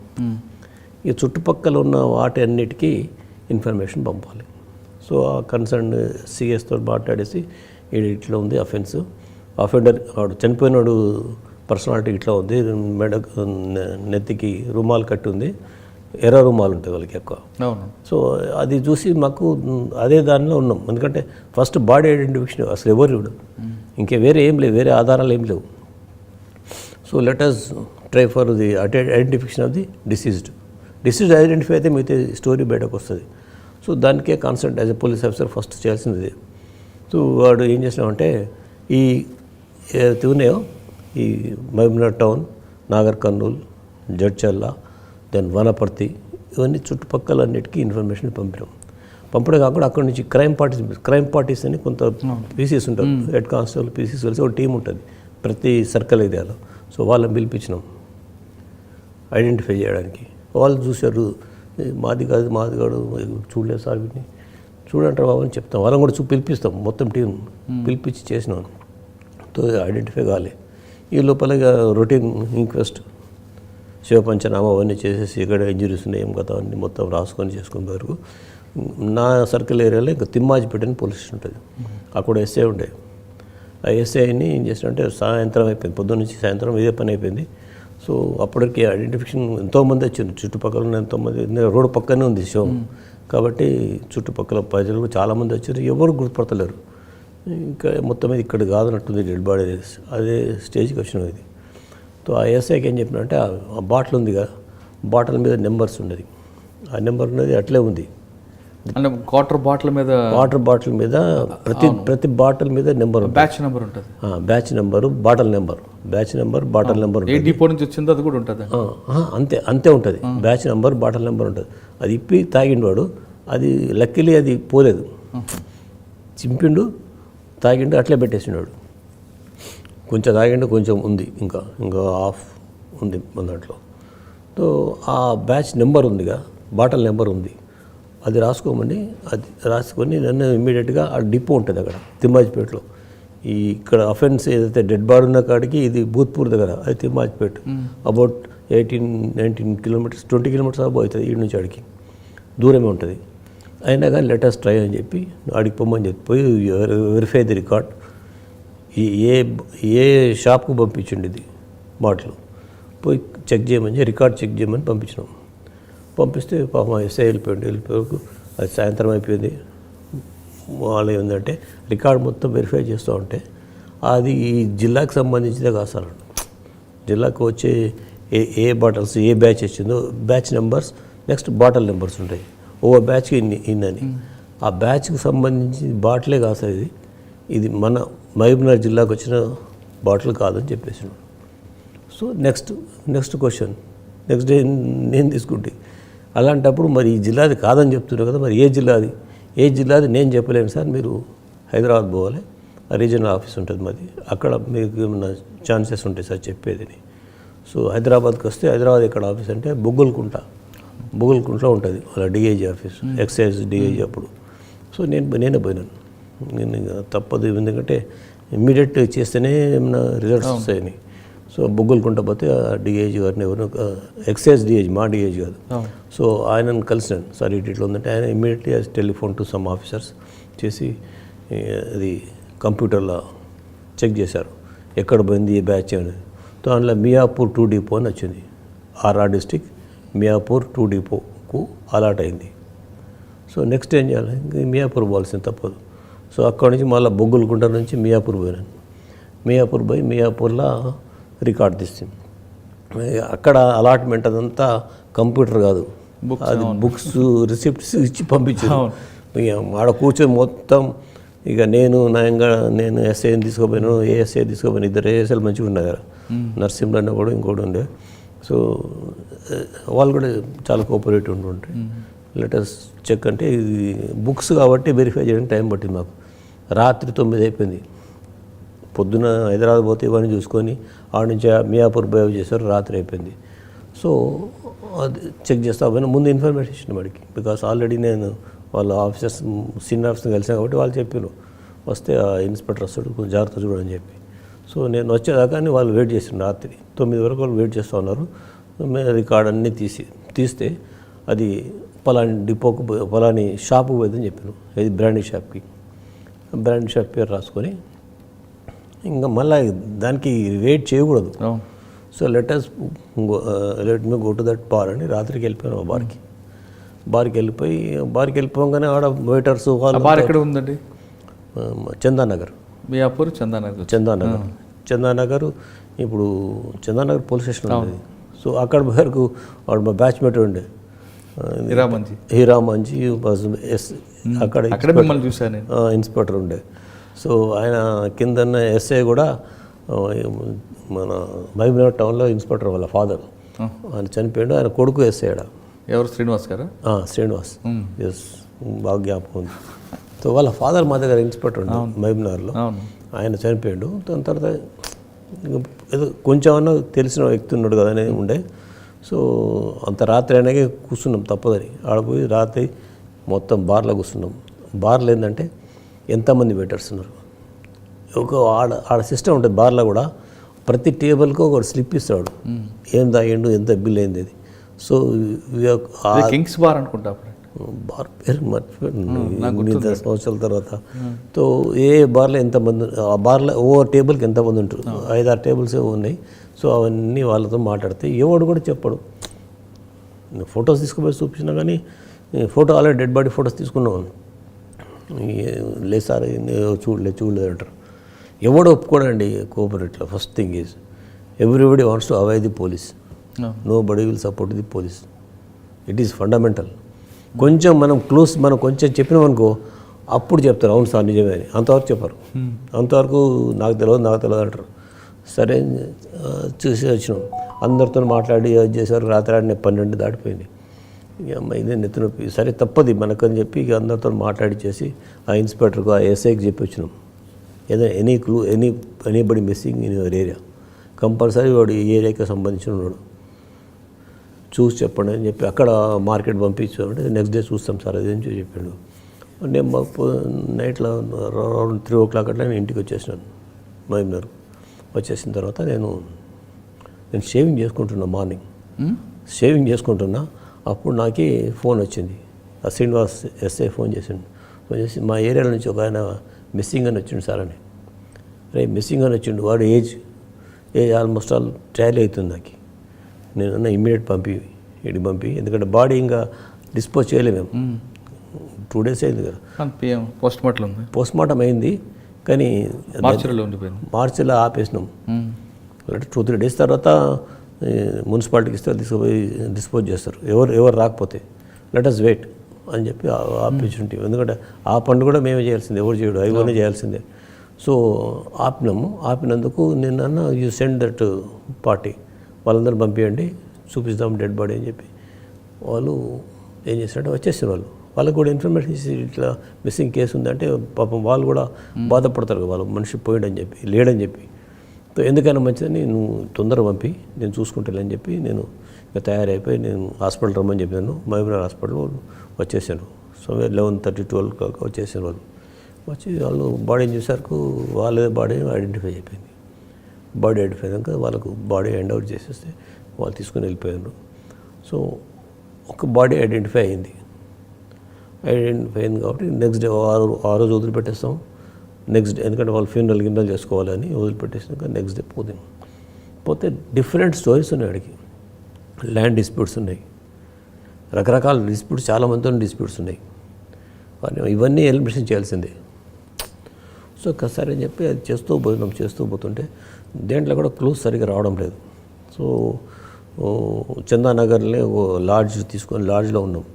ఈ చుట్టుపక్కల ఉన్న వాటి అన్నిటికీ ఇన్ఫర్మేషన్ పంపాలి. సో ఆ కన్సర్న్ సిఎస్తో మాట్లాడేసి ఇట్లా ఉంది అఫెండర్ వాడు చనిపోయినాడు, పర్సనాలిటీ ఇట్లా ఉంది, నెత్తికి రుమాలు కట్టి ఉంది, ఎర్ర రుమాలు ఉంటాయి వాళ్ళకి ఎక్కువ. సో అది చూసి మాకు అదే దానిలో ఉన్నాం. ఎందుకంటే ఫస్ట్ బాడీ ఐడెంటిఫికేషన్ అసలు ఎవరు ఇవ్వడు, ఇంకే వేరే ఏం లేవు, వేరే ఆధారాలు ఏం లేవు. So let us try for the identification of the deceased identify అయితే మిగతా స్టోరీ బయటకు వస్తుంది. సో దానికే concept as a police officer first చేయాల్సింది. సో వాడు ఏం చేసినామంటే ఈ ఏదైతే ఉన్నాయో ఈ మహబూబ్నగర్ టౌన్, నాగర్ కర్నూల్, జడ్చల్ల, దెన్ వనపర్తి, ఇవన్నీ చుట్టుపక్కల అన్నిటికీ ఇన్ఫర్మేషన్ పంపడం కాకుండా అక్కడ నుంచి క్రైమ్ పార్టీస్ అని కొంత పీసీస్ ఉంటారు, హెడ్ కానిస్టేబుల్ పీసీస్ కలిసి ఒక టీం ఉంటుంది ప్రతి సర్కిల్ ఏరియాలో. సో వాళ్ళని పిలిపించినాం ఐడెంటిఫై చేయడానికి. వాళ్ళు చూశారు, మాది కాదు చూడలేదు సార్, వీటిని చూడంటారు బాబు అని చెప్తాం. వాళ్ళని కూడా పిలిపిస్తాం, మొత్తం టీం పిలిపించి చేసినాం. తో ఐడెంటిఫై కాలే. ఈ లోపల రొటీన్ ఇంక్వెస్ట్, శివపంచనామా అవన్నీ చేసేసి ఇక్కడ ఇంజరీస్ ఉన్నాయి ఏం కదా అన్నీ మొత్తం రాసుకొని చేసుకునే వరకు నా సర్కిల్ ఏరియాలో ఇంకా తిమ్మాజిపేట అని పోలీస్ స్టేషన్ ఉంటుంది, అక్కడ ఎస్ఐ ఉండే. ఆ ఎస్ఐని ఏం చేసినంటే సాయంత్రం అయిపోయింది, పొద్దున్న నుంచి సాయంత్రం ఇదే పని అయిపోయింది. సో అప్పటికి ఐడెంటిఫికేషన్ ఎంతోమంది వచ్చింది, చుట్టుపక్కల ఉన్న ఎంతోమంది, రోడ్డు పక్కనే ఉంది శవం కాబట్టి చుట్టుపక్కల ప్రజలు చాలామంది వచ్చారు, ఎవరు గుర్తుపడతలేరు. ఇంకా మొత్తం మీద ఇక్కడ కాదన్నట్టుంది డెడ్ బాడీ, అదే స్టేజ్కి వచ్చినాం ఇది. సో ఆ ఎస్ఐకి ఏం చెప్పినంటే ఆ బాటిల్ ఉందిగా, బాటిల్ మీద నెంబర్స్ ఉన్నది, ఆ నెంబర్ ఉన్నది అట్లే ఉంది. అంటే వాటర్ బాటిల్ మీద ప్రతి బాటిల్ మీద నెంబర్ ఉంటుంది, బ్యాచ్ నెంబర్ ఉంటుంది, batch number, bottle number, bottle number ఏ డిపో నుంచి వచ్చిందో అది కూడా ఉంటుంది. అంతే ఉంటుంది, బ్యాచ్ నెంబర్, బాటిల్ నెంబర్ ఉంటుంది. అది ఇప్పి తాగిండు వాడు, అది లక్కీలీ అది పోలేదు, చింపిండు, తాగిండు, అట్లే పెట్టేసినాడు. కొంచెం తాగిండు, కొంచెం ఉంది, ఇంకా ఆఫ్ ఉంది మన దాంట్లో. సో ఆ బ్యాచ్ నెంబర్ ఉందిగా, బాటిల్ నెంబర్ ఉంది, అది రాసుకోమని, అది రాసుకొని నన్ను ఇమ్మీడియట్గా ఆ డిపో ఉంటుంది అక్కడ తిమ్మాజిపేటలో. ఇక్కడ అఫెన్స్ ఏదైతే డెడ్ బాడీ ఉన్న కాడికి ఇది భూత్పూర్ దగ్గర, అది Thimmajipet about 18-19 kilometres, 20 kilometres about అవుతుంది ఈ నుంచి ఆడికి, దూరమే ఉంటుంది. అయినా కానీ లెటర్స్ ట్రై అని చెప్పి ఆడికి పొమ్మని చెప్పి పోయి వెరిఫై ది రికార్డ్, ఏ షాప్కు పంపించండి ఇది బాటిల్, పోయి చెక్ చేయమని, రికార్డ్ చెక్ చేయమని పంపించినాం. పంపిస్తే పాపం ఎస్ఐ వెళ్ళిపోయాడు. అది సాయంత్రం అయిపోయింది. వాళ్ళు ఏంటంటే రికార్డ్ మొత్తం వెరిఫై చేస్తూ ఉంటే అది ఈ జిల్లాకు సంబంధించిందే కాదు సార్, జిల్లాకు వచ్చే ఏ బాటిల్స్ ఏ బ్యాచ్ వచ్చిందో batch numbers, next bottle numbers ఉంటాయి, ఓ బ్యాచ్కి ఇన్నని, ఆ బ్యాచ్కి సంబంధించి బాటిలే కాదు సార్ ఇది మన మహబూబ్నగర్ జిల్లాకు వచ్చిన బాటిల్ కాదని చెప్పేసాను. So next question, next day నేను తీసుకుంటే, అలాంటప్పుడు మరి ఈ జిల్లాది కాదని చెప్తున్నారు కదా, మరి ఏ జిల్లాది నేను చెప్పలేను సార్, మీరు హైదరాబాద్ పోవాలి, రీజనల్ ఆఫీస్ ఉంటుంది మాది, అక్కడ మీకు ఏమన్నా ఛాన్సెస్ ఉంటాయి సార్ చెప్పేది. సో హైదరాబాద్కి వస్తే, హైదరాబాద్ ఎక్కడ ఆఫీస్ అంటే బొగ్గులకుంటలో ఉంటుంది వాళ్ళ డిఐజీ ఆఫీస్, ఎక్సైజ్ డిఐజీ అప్పుడు. సో నేనే పోయినాను, నేను తప్పదు, ఎందుకంటే ఇమ్మీడియట్ చేస్తేనే ఏమైనా రిజల్ట్స్ వస్తాయని. సో బొగ్గులకుంట పోతే ఆ డిఐజీ గారిని ఎవరు, ఎక్సైజ్ డిఐజీ, మా డిఐజీ కాదు. సో ఆయనను కలిసినాను, సార్ ఇట్లా ఉందంటే ఆయన immediately telephone to some officers చేసి అది కంప్యూటర్లో చెక్ చేశారు ఎక్కడ పోయింది ఏ బ్యాచ్ అనేది. సో అందులో మియాపూర్ 2 డిపో అని వచ్చింది, ఆర్ఆర్ డిస్టిక్ మియాపూర్ 2 డిపోకు అలాట్ అయింది. సో నెక్స్ట్ ఏం చేయాలి, మియాపూర్ పోవాల్సింది తప్పదు. సో అక్కడి నుంచి మళ్ళీ బొగ్గులకుంట నుంచి మియాపూర్ పోయినాను. మియాపూర్ పోయి మియాపూర్లో రికార్డ్ తీస్తాం. అక్కడ అలాట్మెంట్ అదంతా కంప్యూటర్ కాదు, అది బుక్స్ రిసిప్ట్స్ ఇచ్చి పంపించారు. ఇక ఆడ కూర్చొని మొత్తం ఇక నేను ఎస్ఐని తీసుకోపోయాను, ఏఎస్ఐ తీసుకోపోయాను. ఇద్దరు ఏఎస్ఐలు మంచిగా ఉన్నాయి కదా, నర్సింహులు అన్న కూడా ఇంకోటి ఉండే. సో వాళ్ళు కూడా చాలా కోఆపరేటివ్ ఉంటుంటాయి. లెటర్స్ చెక్ అంటే ఇది బుక్స్ కాబట్టి వెరిఫై చేయడానికి టైం పట్టింది మాకు. రాత్రి 9 అయిపోయింది. పొద్దున హైదరాబాద్ పోతే ఇవన్నీ చూసుకొని ఆడ నుంచి మియాపూర్ బయో చేశారు, రాత్రి అయిపోయింది. సో అది చెక్ చేస్తా పోయినా ముందు ఇన్ఫర్మేషన్ ఇచ్చిన వాడికి, బికాస్ ఆల్రెడీ నేను వాళ్ళ ఆఫీసర్స్ సీనియర్ ఆఫీసర్ని కలిసాను కాబట్టి వాళ్ళు చెప్పారు వస్తే ఆ ఇన్స్పెక్టర్ వస్తాడు కొంచెం జాగ్రత్త చూడని చెప్పి. సో నేను వచ్చేదాకా వాళ్ళు వెయిట్ చేసిండు. రాత్రి 9 వరకు వాళ్ళు వెయిట్ చేస్తూ ఉన్నారు. రికార్డ్ అన్నీ తీస్తే అది పలాని డిపోకు పలాని షాపుకు పోయిందని చెప్పాను. ఇది బ్రాండీ షాప్కి. బ్రాండీ షాప్ పేరు రాసుకొని ఇంకా మళ్ళీ దానికి వెయిట్ చేయకూడదు. So let me go to that bar అని రాత్రికి వెళ్ళిపోయాను. ఆ బార్కి వెళ్ళిపోగానే ఆడ వెయిటర్స్ బార్ ఎక్కడ ఉందండి? చందానగర్, మియాపూర్ చందానగర్. ఇప్పుడు చందానగర్ పోలీస్ స్టేషన్ ఉంది. సో అక్కడ వరకు వాడు మా బ్యాచ్మేట్ ఉండే హీరామంజీ అక్కడ మిమ్మల్ని చూశాను, ఇన్స్పెక్టర్ ఉండే. సో ఆయన కింద ఎస్ఐ కూడా మన మహబూబ్నగర్ టౌన్లో ఇన్స్పెక్టర్ వాళ్ళ ఫాదర్ ఆయన చనిపోయాడు. ఆయన కొడుకు ఎస్ఐ. ఎవరు? శ్రీనివాస్ గారా? శ్రీనివాస్, ఎస్, బాగా జ్ఞాపకం ఉంది. సో వాళ్ళ ఫాదర్ మా దగ్గర ఇన్స్పెక్టర్ ఉండే మహబూబ్నగర్లో. ఆయన చనిపోయాడు. దాని తర్వాత ఏదో కొంచెం అన్నా తెలిసిన వ్యక్తి ఉన్నాడు కదా అని ఉండే. సో అంత రాత్రి అయినాకే కూర్చున్నాం తప్పదని. ఆడపోయి రాత్రి మొత్తం బార్లో కూర్చున్నాం. బార్లో ఏంటంటే ఎంతమంది వెయిటర్స్ ఉన్నారు, ఒక ఆడ సిస్టమ్ ఉంటుంది బార్లో కూడా. ప్రతి టేబుల్కి ఒక స్లిప్ ఇస్తాడు, ఏం తాగిండు, ఎంత బిల్ అయింది అది. సో కింగ్స్ బార్ అనుకుంటా, బార్ పేరు మర్చిపోయాను సంవత్సరాల తర్వాత. సో ఏ బార్లో ఎంతమంది, ఆ బార్లో ఓ టేబుల్కి ఎంతమంది ఉంటారు, 5-6 టేబుల్స్ ఉన్నాయి. సో అవన్నీ వాళ్ళతో మాట్లాడితే ఎవడు కూడా చెప్పడు. ఫొటోస్ తీసుకుపోయి చూపించినా కానీ photo already dead body photos తీసుకున్నాను. లేదు సార్ చూడలేదు అంటారు. ఎవడు ఒప్పుకోడండి కోఆపరేట్లో. First thing is everybody wants to avoid the police. Nobody will support the police. It is fundamental. కొంచెం మనం క్లూస్ మనం కొంచెం చెప్పినామనుకో అప్పుడు చెప్తారు అవును సార్ నిజమే అని. అంతవరకు చెప్పరు. అంతవరకు నాకు తెలియదు అంటారు. సరే చూసి వచ్చినాం, అందరితో మాట్లాడి అది చేశారు. రాత్రి 12 దాటిపోయింది. ఇక అమ్మ ఇదే నెత్తి నొప్పి. సరే తప్పది మనకని చెప్పి ఇక అందరితో మాట్లాడి చేసి ఆ ఇన్స్పెక్టర్కు ఆ ఎస్ఐకి చెప్పి వచ్చినాం. ఏదైనా anybody missing in your area, compulsory వాడు ఈ ఏరియాకి సంబంధించిన వాడు చూసి చెప్పండి అని చెప్పి అక్కడ మార్కెట్ పంపించామంటే నెక్స్ట్ డే చూస్తాం సార్ అది అని చెప్పాడు. నేను నైట్లో అరౌండ్ 3 o'clock అట్లా నేను ఇంటికి వచ్చేసినాను మహబూబ్నగర్. వచ్చేసిన తర్వాత నేను షేవింగ్ చేసుకుంటున్నా. మార్నింగ్ షేవింగ్ చేసుకుంటున్నా. అప్పుడు నాకు ఫోన్ వచ్చింది. ఆ శ్రీనివాస్ ఎస్ఐ ఫోన్ చేసి మా ఏరియాలో నుంచి ఒక ఆయన మిస్సింగ్ అని వచ్చిండు సార్ అని. మిస్సింగ్ అని వచ్చిండు. వాడు ఏజ్ ఆల్మోస్ట్ ఆల్ ట్రయల్ అవుతుంది నాకు. నేను అన్న ఇమ్మీడియట్ ఇడికి పంపి, ఎందుకంటే బాడీ ఇంకా డిస్పోజ్ చేయలేము. 2 days అయింది కదా. పోస్ట్ మార్టం అయింది కానీ మార్చిలో ఆపేసినాం. 2-3 days తర్వాత మున్సిపాలిటీకి ఇస్తే తీసుకుపోయి డిస్పోజ్ చేస్తారు ఎవరు రాకపోతే. లెట్ అస్ వెయిట్ అని చెప్పి ఆపర్చునిటీ. ఎందుకంటే ఆ పనులు కూడా మేమే చేయాల్సిందే, ఎవరు చేయడు, అయిపోయినా చేయాల్సిందే. సో ఆపినందుకు నిన్న యూ సెండ్ దట్ పార్టీ వాళ్ళందరూ పంపించండి చూపిస్తాం డెడ్ బాడీ అని చెప్పి. వాళ్ళు ఏం చేస్తారంటే వచ్చేసారు. వాళ్ళకు కూడా ఇన్ఫర్మేషన్ ఇచ్చి ఇట్లా మిస్సింగ్ కేసు ఉందంటే పాపం వాళ్ళు కూడా బాధపడతారు. వాళ్ళు మనిషి పోయాడని చెప్పి లేడని చెప్పి. ఎందుకైనా మంచిదని నువ్వు తొందరగా పంపి నేను చూసుకుంటానని చెప్పి నేను ఇక తయారైపోయి నేను హాస్పిటల్ రమ్మని చెప్పాను. మహబూబ్నగర్ హాస్పిటల్ వచ్చేసాను. సో 11:30-12 వచ్చేసాను. వాళ్ళు వచ్చి వాళ్ళు బాడీని చూసారు. వాళ్ళే బాడీ ఐడెంటిఫై అయిపోయింది. బాడీ ఐడెంటిఫై అయ్యాక వాళ్ళకు బాడీ హ్యాండ్ ఓవర్ చేసేస్తే వాళ్ళు తీసుకుని వెళ్ళిపోయారు. సో ఒక బాడీ ఐడెంటిఫై అయింది కాబట్టి నెక్స్ట్ డే ఆ రోజు వదిలిపెట్టేస్తాం. నెక్స్ట్ డే ఎందుకంటే వాళ్ళు ఫ్యూనరల్ చేసుకోవాలని వదిలిపెట్టేసినాక నెక్స్ట్ డే పోతే డిఫరెంట్ స్టోరీస్ ఉన్నాయి. అడిగి ల్యాండ్ డిస్ప్యూట్స్ ఉన్నాయి, రకరకాల డిస్ప్యూట్స్, చాలామందితో డిస్ప్యూట్స్ ఉన్నాయి. ఇవన్నీ ఎలిమినేషన్ చేయాల్సిందే. సో సరే అని చెప్పి అది చేస్తూ పోతుంటే దేంట్లో కూడా క్లూస్ సరిగ్గా రావడం లేదు. సో చందానగర్లో లాడ్జ్ తీసుకొని లాడ్జ్లో ఉన్నాం.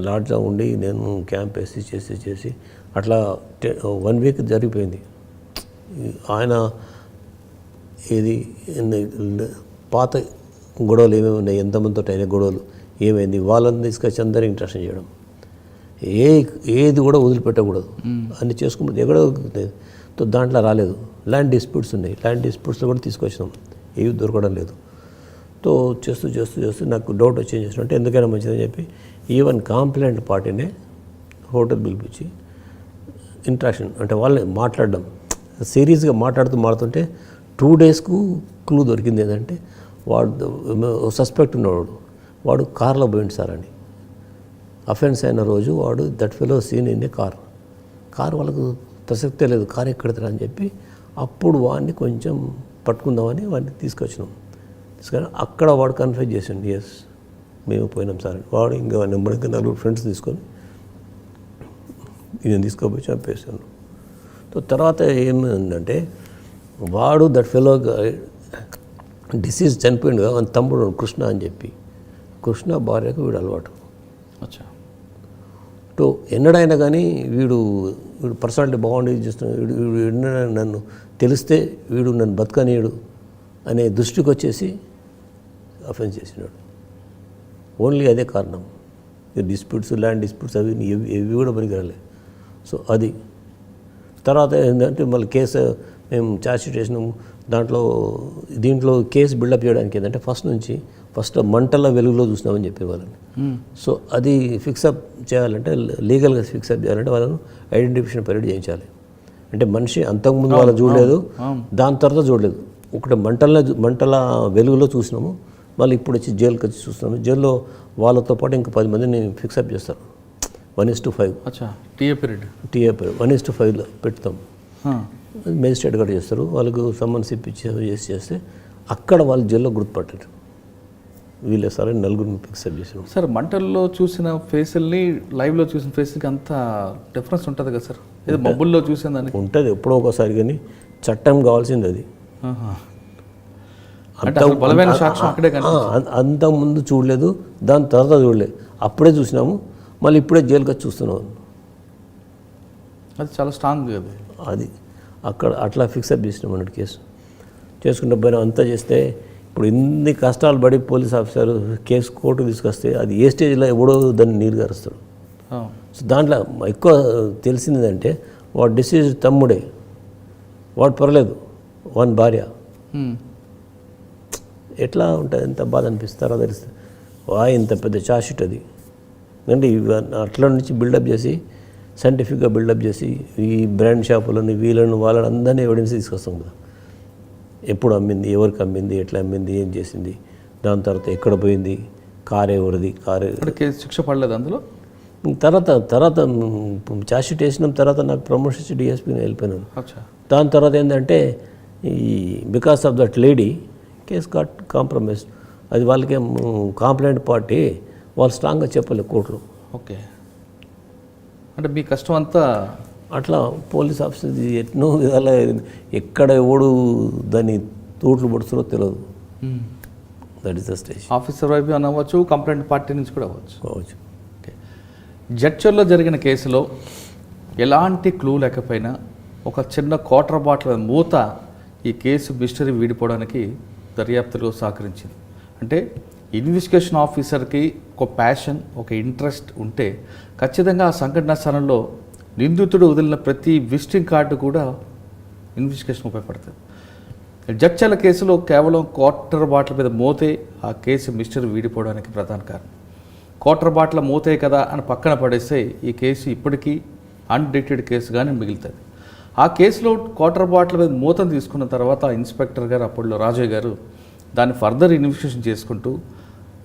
లాడ్జ్లో ఉండి నేను క్యాంప్ వేసి చేసి అట్లా 1 వీక్ జరిగిపోయింది. ఆయన ఏది పాత గొడవలు ఏమేమి ఉన్నాయి, ఎంతమందితో అయిన గొడవలు ఏమైంది, వాళ్ళని తీసుకొచ్చి అందరూ ఇంట్రెస్ట్ చేయడం, ఏది కూడా వదిలిపెట్టకూడదు అన్ని చేసుకుంటే ఎక్కడో దాంట్లో రాలేదు. ల్యాండ్ డిస్ప్యూట్స్ ఉన్నాయి, ల్యాండ్ డిస్ప్యూట్స్లో కూడా తీసుకొచ్చినాం, ఏవి దొరకడం లేదు. తో చేస్తూ నాకు డౌట్ వచ్చి ఏం చేసినట్టే ఎందుకైనా మంచిదని చెప్పి ఈవెన్ కాంప్లైంట్ పార్టీనే హోటల్ పిలిపించి ఇంట్రాక్షన్ అంటే వాళ్ళని మాట్లాడడం, సీరియస్గా మాట్లాడుతుంటే 2 డేస్కు క్లూ దొరికింది. ఏంటంటే వాడు సస్పెక్ట్ ఉన్నవాడు వాడు కార్లో పోయింది సార్ అని. అఫెన్స్ అయిన రోజు వాడు that fellow seen in a car వాళ్ళకు ప్రసక్తే లేదు, కార్ ఎక్కడతారా అని చెప్పి అప్పుడు వాడిని కొంచెం పట్టుకుందామని వాడిని తీసుకొచ్చినాం. తీసుకొని అక్కడ వాడు కన్ఫ్యూజ్ చేసిండు, ఎస్ మేము పోయినాం సార్ అని. వాడు ఇంకా నెంబర్కి 4 ఫ్రెండ్స్ తీసుకొని ఈయన తీసుకుపోయి చంపేశాను. సో తర్వాత ఏమైందంటే వాడు దట్ ఫెలో డిసీజ్ చనిపోయిండు కదా, మన తమ్ముడు కృష్ణ అని చెప్పి, కృష్ణ భార్యకు వీడు అలవాటు. తో ఎన్నడైనా కానీ వీడు పర్సనాలిటీ బాగుండి చేస్తున్నాడు, వీడు ఎన్నడైనా నన్ను తెలిస్తే వీడు నన్ను బతకనీయుడు అనే దృష్టికి వచ్చేసి అఫెన్స్ చేసినాడు. ఓన్లీ అదే కారణం. డిస్ప్యూట్స్, ల్యాండ్ డిస్ప్యూట్స్ అవి ఏవి కూడా పనికిరాలే. సో అది తర్వాత ఏంటంటే మళ్ళీ కేసు మేము ఛార్జ్షీట్ వేసినాము. దీంట్లో కేసు బిల్డప్ చేయడానికి ఏంటంటే ఫస్ట్ మంటల వెలుగులో చూసినామని చెప్పే వాళ్ళని. సో అది ఫిక్సప్ చేయాలంటే లీగల్గా ఫిక్సప్ చేయాలంటే వాళ్ళను ఐడెంటిఫికేషన్ పీరియడ్ చేయించాలి. అంటే మనిషి అంతకుముందు వాళ్ళు చూడలేదు, దాని తర్వాత చూడలేదు, ఒకటి మంటల వెలుగులో చూసినాము. మళ్ళీ ఇప్పుడు వచ్చి జైలుకి వచ్చి చూస్తున్నాము. జైల్లో వాళ్ళతో పాటు ఇంకా 10 మందిని ఫిక్సప్ చేస్తారు. 1:5 టీఏ పీరియడ్ 1:5లో పెడతాం. మేజిస్ట్రేట్ కూడా చేస్తారు. వాళ్ళకు సమ్మన్స్ ఇప్పించి చేస్తే అక్కడ వాళ్ళు జైల్లో గుర్తుపట్టారు. వీళ్ళే సార్ 4 ఫిక్సప్ చేసినాం. సార్ మంటల్లో చూసిన ఫేసుల్ని లైవ్లో చూసిన ఫేస్కి అంత డిఫరెన్స్ ఉంటుంది కదా సార్? ఏదో మబ్బుల్లో చూసిన దానికి ఉంటుంది ఎప్పుడో ఒకసారి, కానీ చట్టం కావాల్సింది అది. బలమైన సాక్ష్యం అక్కడే అంత ముందు చూడలేదు, దాని తర్వాత చూడలేదు, అప్పుడే చూసినాము. మళ్ళీ ఇప్పుడే జైలుకి వచ్చి చూస్తున్నాం. అది చాలా స్ట్రాంగ్ అది అక్కడ అట్లా ఫిక్సప్ చేసినాం అన్నట్టు కేసు. చేసుకుంటే పోయినా అంతా చేస్తే ఇప్పుడు ఇన్ని కష్టాలు పడి పోలీస్ ఆఫీసర్ కేసు కోర్టుకు తీసుకొస్తే అది ఏ స్టేజ్లో ఎవడో దాన్ని నీరు గారుస్తాడు. సో దాంట్లో ఎక్కువ తెలిసిందంటే వాడు డిసీజ్ తమ్ముడే, వాడు పర్లేదు, వాని భార్య. ఎట్లా ఉంటుంది, ఎంత బాధ అనిపిస్తారో తెలుస్తుంది. ఇంత పెద్ద ఛార్జ్షీట్ అది. అంటే అట్లా నుంచి బిల్డప్ చేసి సైంటిఫిక్గా బిల్డప్ చేసి ఈ బ్రాండ్ షాపులను వీళ్ళను వాళ్ళని అందరినీ ఎవిడెన్స్ తీసుకొస్తాం కదా. ఎప్పుడు అమ్మింది, ఎవరికి అమ్మింది, ఎట్లా అమ్మింది, ఏం చేసింది, దాని తర్వాత ఎక్కడ పోయింది, కారు ఎవరిది, శిక్ష పడలేదు అందులో. తర్వాత ఛార్జ్షీట్ వేసిన తర్వాత నాకు ప్రమోషన్ ఇచ్చి డిఎస్పీని వెళ్ళిపోయినాను. దాని తర్వాత ఏంటంటే because of that lady case got compromise. అది వాళ్ళకి కాంప్లైంట్ పార్టీ వాళ్ళు స్ట్రాంగ్గా చెప్పలేదు కోర్టులో. ఓకే, అంటే మీ కష్టం అంతా అట్లా పోలీస్ ఆఫీసర్ ఎన్నో విధాల ఎక్కడ ఎవడు దాన్ని తూట్లు పడుతుందో తెలియదు. That is the stage. Officer వైపు అనవచ్చు, కంప్లైంట్ పార్టీ నుంచి కూడా అవ్వచ్చు. ఓకే, జడ్చర్లో జరిగిన కేసులో ఎలాంటి క్లూ లేకపోయినా ఒక చిన్న క్వార్టర్ బాటిల్ మూత ఈ కేసు మిస్టరీ వీడిపోవడానికి దర్యాప్తులో సహకరించింది. అంటే ఇన్వెస్టిగేషన్ ఆఫీసర్కి ఒక ప్యాషన్, ఒక ఇంట్రెస్ట్ ఉంటే ఖచ్చితంగా ఆ సంఘటన స్థలంలో నిందితుడు వదిలిన ప్రతి విజిటింగ్ కార్డు కూడా ఇన్వెస్టిగేషన్ ఉపయోగపడుతుంది. జడ్చర్ల కేసులో కేవలం క్వార్టర్ బాటిల్ మీద మోతే ఆ కేసు మిస్టరీ వీడిపోవడానికి ప్రధాన కారణం. క్వార్టర్ బాటిల్ మోతే కదా అని పక్కన పడేస్తే ఈ కేసు ఇప్పటికీ అన్డిటెక్టెడ్ కేసుగానే మిగులుతుంది. ఆ కేసులో క్వార్టర్ బాటిల్ మీద మూతను తీసుకున్న తర్వాత ఇన్స్పెక్టర్ గారు అప్పట్లో రాజయ్య గారు దాన్ని ఫర్దర్ ఇన్వెస్టిగేషన్ చేసుకుంటూ,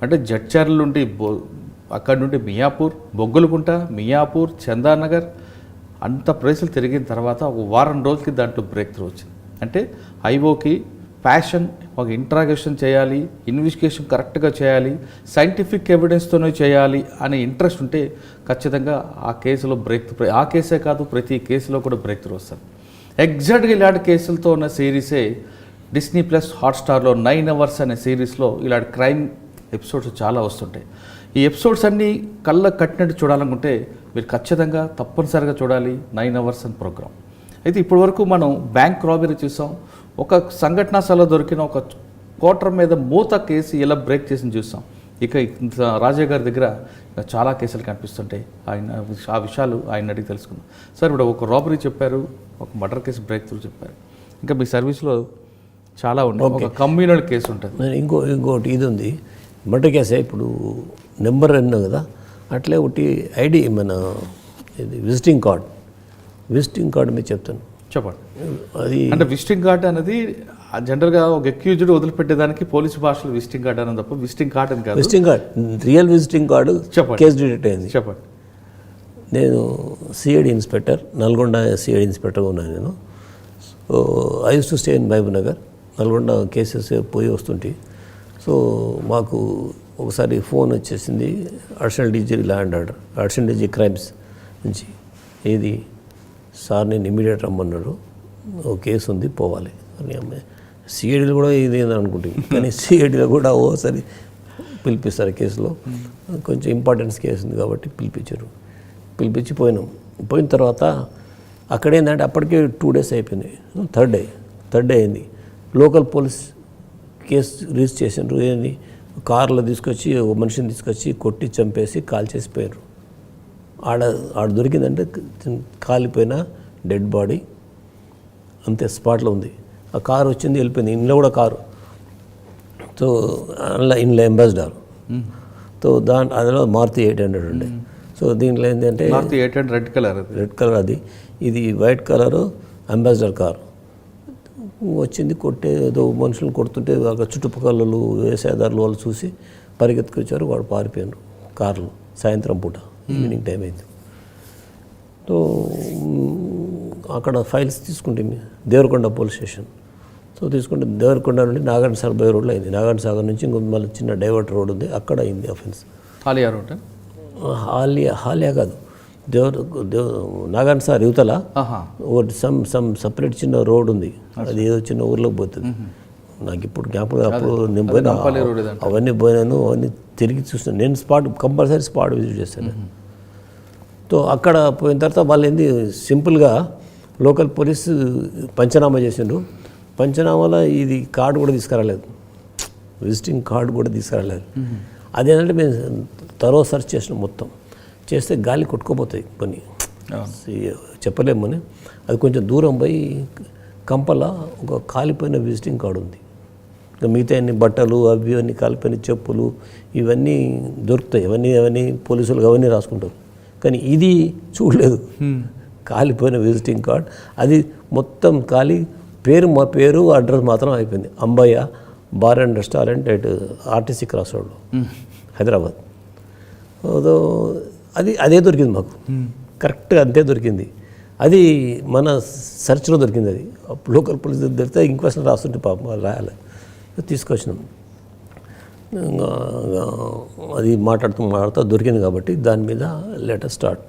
అంటే జడ్చర్ల నుండి అక్కడి నుండి మియాపూర్, బొగ్గులకుంట, మియాపూర్, చందానగర్ అంత ప్లేసులు తిరిగిన తర్వాత ఒక వారం రోజులకి దాంట్లో బ్రేక్ త్రూ వచ్చింది. అంటే ఐఓకి ప్యాషన్, ఒక ఇంట్రాగేషన్ చేయాలి, ఇన్వెస్టిగేషన్ కరెక్ట్గా చేయాలి, సైంటిఫిక్ ఎవిడెన్స్తోనే చేయాలి అనే ఇంట్రెస్ట్ ఉంటే ఖచ్చితంగా ఆ కేసులో ఆ కేసే కాదు ప్రతి కేసులో కూడా బ్రేక్ త్రూ వస్తుంది. ఎగ్జాక్ట్గా ఇలాంటి కేసులతో ఉన్న సిరీసే డిస్నీ ప్లస్ హాట్స్టార్లో 9 Hours అనే సిరీస్లో ఇలాంటి క్రైమ్ ఎపిసోడ్స్ చాలా వస్తుంటాయి. ఈ ఎపిసోడ్స్ అన్నీ కళ్ళ కట్టినట్టు చూడాలనుకుంటే మీరు ఖచ్చితంగా తప్పనిసరిగా చూడాలి 9 Hours అని ప్రోగ్రామ్. అయితే ఇప్పటివరకు మనం బ్యాంక్ రాబరీ చూసాం, ఒక సంఘటనా స్థలంలో దొరికిన ఒక కోటర్ మీద మూత కేసు ఎలా బ్రేక్ చేసి చూసాం. ఇక రాజయ్య గారి దగ్గర చాలా కేసులు కనిపిస్తుంటాయి. ఆ విషయాలు ఆయన అడిగి తెలుసుకుందాం. సార్, ఇప్పుడు ఒక రాబరీ చెప్పారు, ఒక మర్డర్ కేసు బ్రేక్ త్రూ చెప్పారు, ఇంకా మీ సర్వీస్లో చాలా ఉన్నాయి. ఒక కమ్యూనల్ కేసు ఉంటుంది, ఇంకోటి ఇది ఉంది మర్డర్ కేసే. ఇప్పుడు నెంబర్ అన్నావు కదా, అట్లే ఒకటి ఐడి మన ఇది విజిటింగ్ కార్డ్ మీరు చెప్తాను చెప్పండి. అది అంటే విజిటింగ్ కార్డ్ అనేది జనరల్గా ఒక అక్యూజ్డ్ వదిలిపెట్టేదానికి పోలీసు భాషలో విజిటింగ్ కార్డ్ అని తప్ప విజిటింగ్ కార్డ్ అని కాదు. Visiting card, real visiting card. చెప్పండి. కేసు డిటెక్ట్ అయింది. చెప్పండి. నేను సిఐడి ఇన్స్పెక్టర్, నల్గొండ సిఐడి ఇన్స్పెక్టర్గా ఉన్నాను నేను. So I use to stay in Mahabubnagar. Nalgonda cases పోయి వస్తుంటే సో మాకు ఒకసారి ఫోన్ వచ్చేసింది additional DG land order, additional DG crimes నుంచి. ఏది సార్ నేను ఇమీడియట్ రమ్మన్నాడు, ఓ కేసు ఉంది పోవాలి అని. అమ్మాయి సిఐడీలో కూడా ఇది అనుకుంటుంది, కానీ సిఐడీలో కూడా ఓసారి పిలిపిస్తారు కేసులో. కొంచెం ఇంపార్టెన్స్ కేసు ఉంది కాబట్టి పిలిపించి పోయినాం. పోయిన తర్వాత అక్కడేందంటే అప్పటికే 2 days అయిపోయింది. థర్డ్ డే అయింది. లోకల్ పోలీస్ కేసు రిజిస్టర్ చేసిండ్రు. ఏంది కార్లో తీసుకొచ్చి ఒక మనిషిని తీసుకొచ్చి కొట్టి చంపేసి కాల్ చేసిపోయారు. ఆడ దొరికిందంటే కాలిపోయిన డెడ్ బాడీ అంతే స్పాట్లో ఉంది. ఆ కారు వచ్చింది వెళ్ళిపోయింది. ఇంట్లో కూడా కారు. సో ఇంట్లో అంబాసిడర్. సో అందులో మారుతి 800 ఉండే. సో దీంట్లో ఏంటంటే రెడ్ కలర్ అది, ఇది వైట్ కలరు అంబాసిడర్ కారు. వచ్చింది ఏదో మనుషులను కొడుతుంటే చుట్టుపక్కల వ్యవసాయదారులు వాళ్ళు చూసి పరిగెత్తుకొచ్చారు. వాడు పారిపోయారు కార్లు. సాయంత్రం పూట ఈవినింగ్ టైం అయింది. సో అక్కడ ఫైల్స్ తీసుకుంటే దేవరకొండ పోలీస్ స్టేషన్. సో తీసుకుంటే దేవరకొండ నుండి నాగార్జున సాగర్ బై రోడ్లో అయింది. నాగార్జున సాగర్ నుంచి ఇంకో మళ్ళీ చిన్న డైవర్ట్ రోడ్ ఉంది, అక్కడ అయింది అఫెన్స్. హాలియా రోడ్? హాలియా కాదు, నాగార్జున సాగర్ యువతల ఒకటి సపరేట్ చిన్న రోడ్ ఉంది. అది ఏదో చిన్న ఊర్లోకి పోతుంది. నాకు ఇప్పుడు జ్ఞాపకం. అప్పుడు నేను పోయినా, అవన్నీ పోయినాను, అవన్నీ తిరిగి చూస్తాను. నేను కంపల్సరీ స్పాట్ విజిట్ చేస్తాను. సో అక్కడ పోయిన తర్వాత వాళ్ళు ఏంది సింపుల్గా లోకల్ పోలీసు పంచనామా చేసిండ్రు. పంచనామాలో ఇది కార్డు కూడా తీసుకురాలేదు, విజిటింగ్ కార్డు కూడా తీసుకురాలేదు. అదేంటంటే మేము తరో సర్చ్ చేసినాం. మొత్తం చేస్తే గాలి కొట్టుకోపోతాయి కొన్ని, చెప్పలేమని. అది కొంచెం దూరం పోయి కంపల ఒక కాలిపోయిన విజిటింగ్ కార్డు ఉంది. ఇంకా మిగతా అన్ని బట్టలు అవి అన్నీ కాలిపోయిన చెప్పులు ఇవన్నీ దొరుకుతాయి. అవన్నీ పోలీసులు అవన్నీ రాసుకుంటారు. కానీ ఇది చూడలేదు, కాలిపోయిన విజిటింగ్ కార్డ్. అది మొత్తం మా పేరు అడ్రస్ మాత్రం అయిపోయింది. Ambaiah bar and restaurant at RTC cross రోడ్లో హైదరాబాద్. అదే దొరికింది మాకు, కరెక్ట్గా అంతే దొరికింది. అది మన సెర్చ్లో దొరికింది. అది లోకల్ పోలీస్ దొరికితే ఇంక్వెస్ట్ రాస్తుంటే పాపం వాళ్ళు రాయాలి. తీసుకొచ్చినాం. అది మాట్లాడుతూ దొరికింది కాబట్టి దాని మీద లెటర్ స్టార్ట్.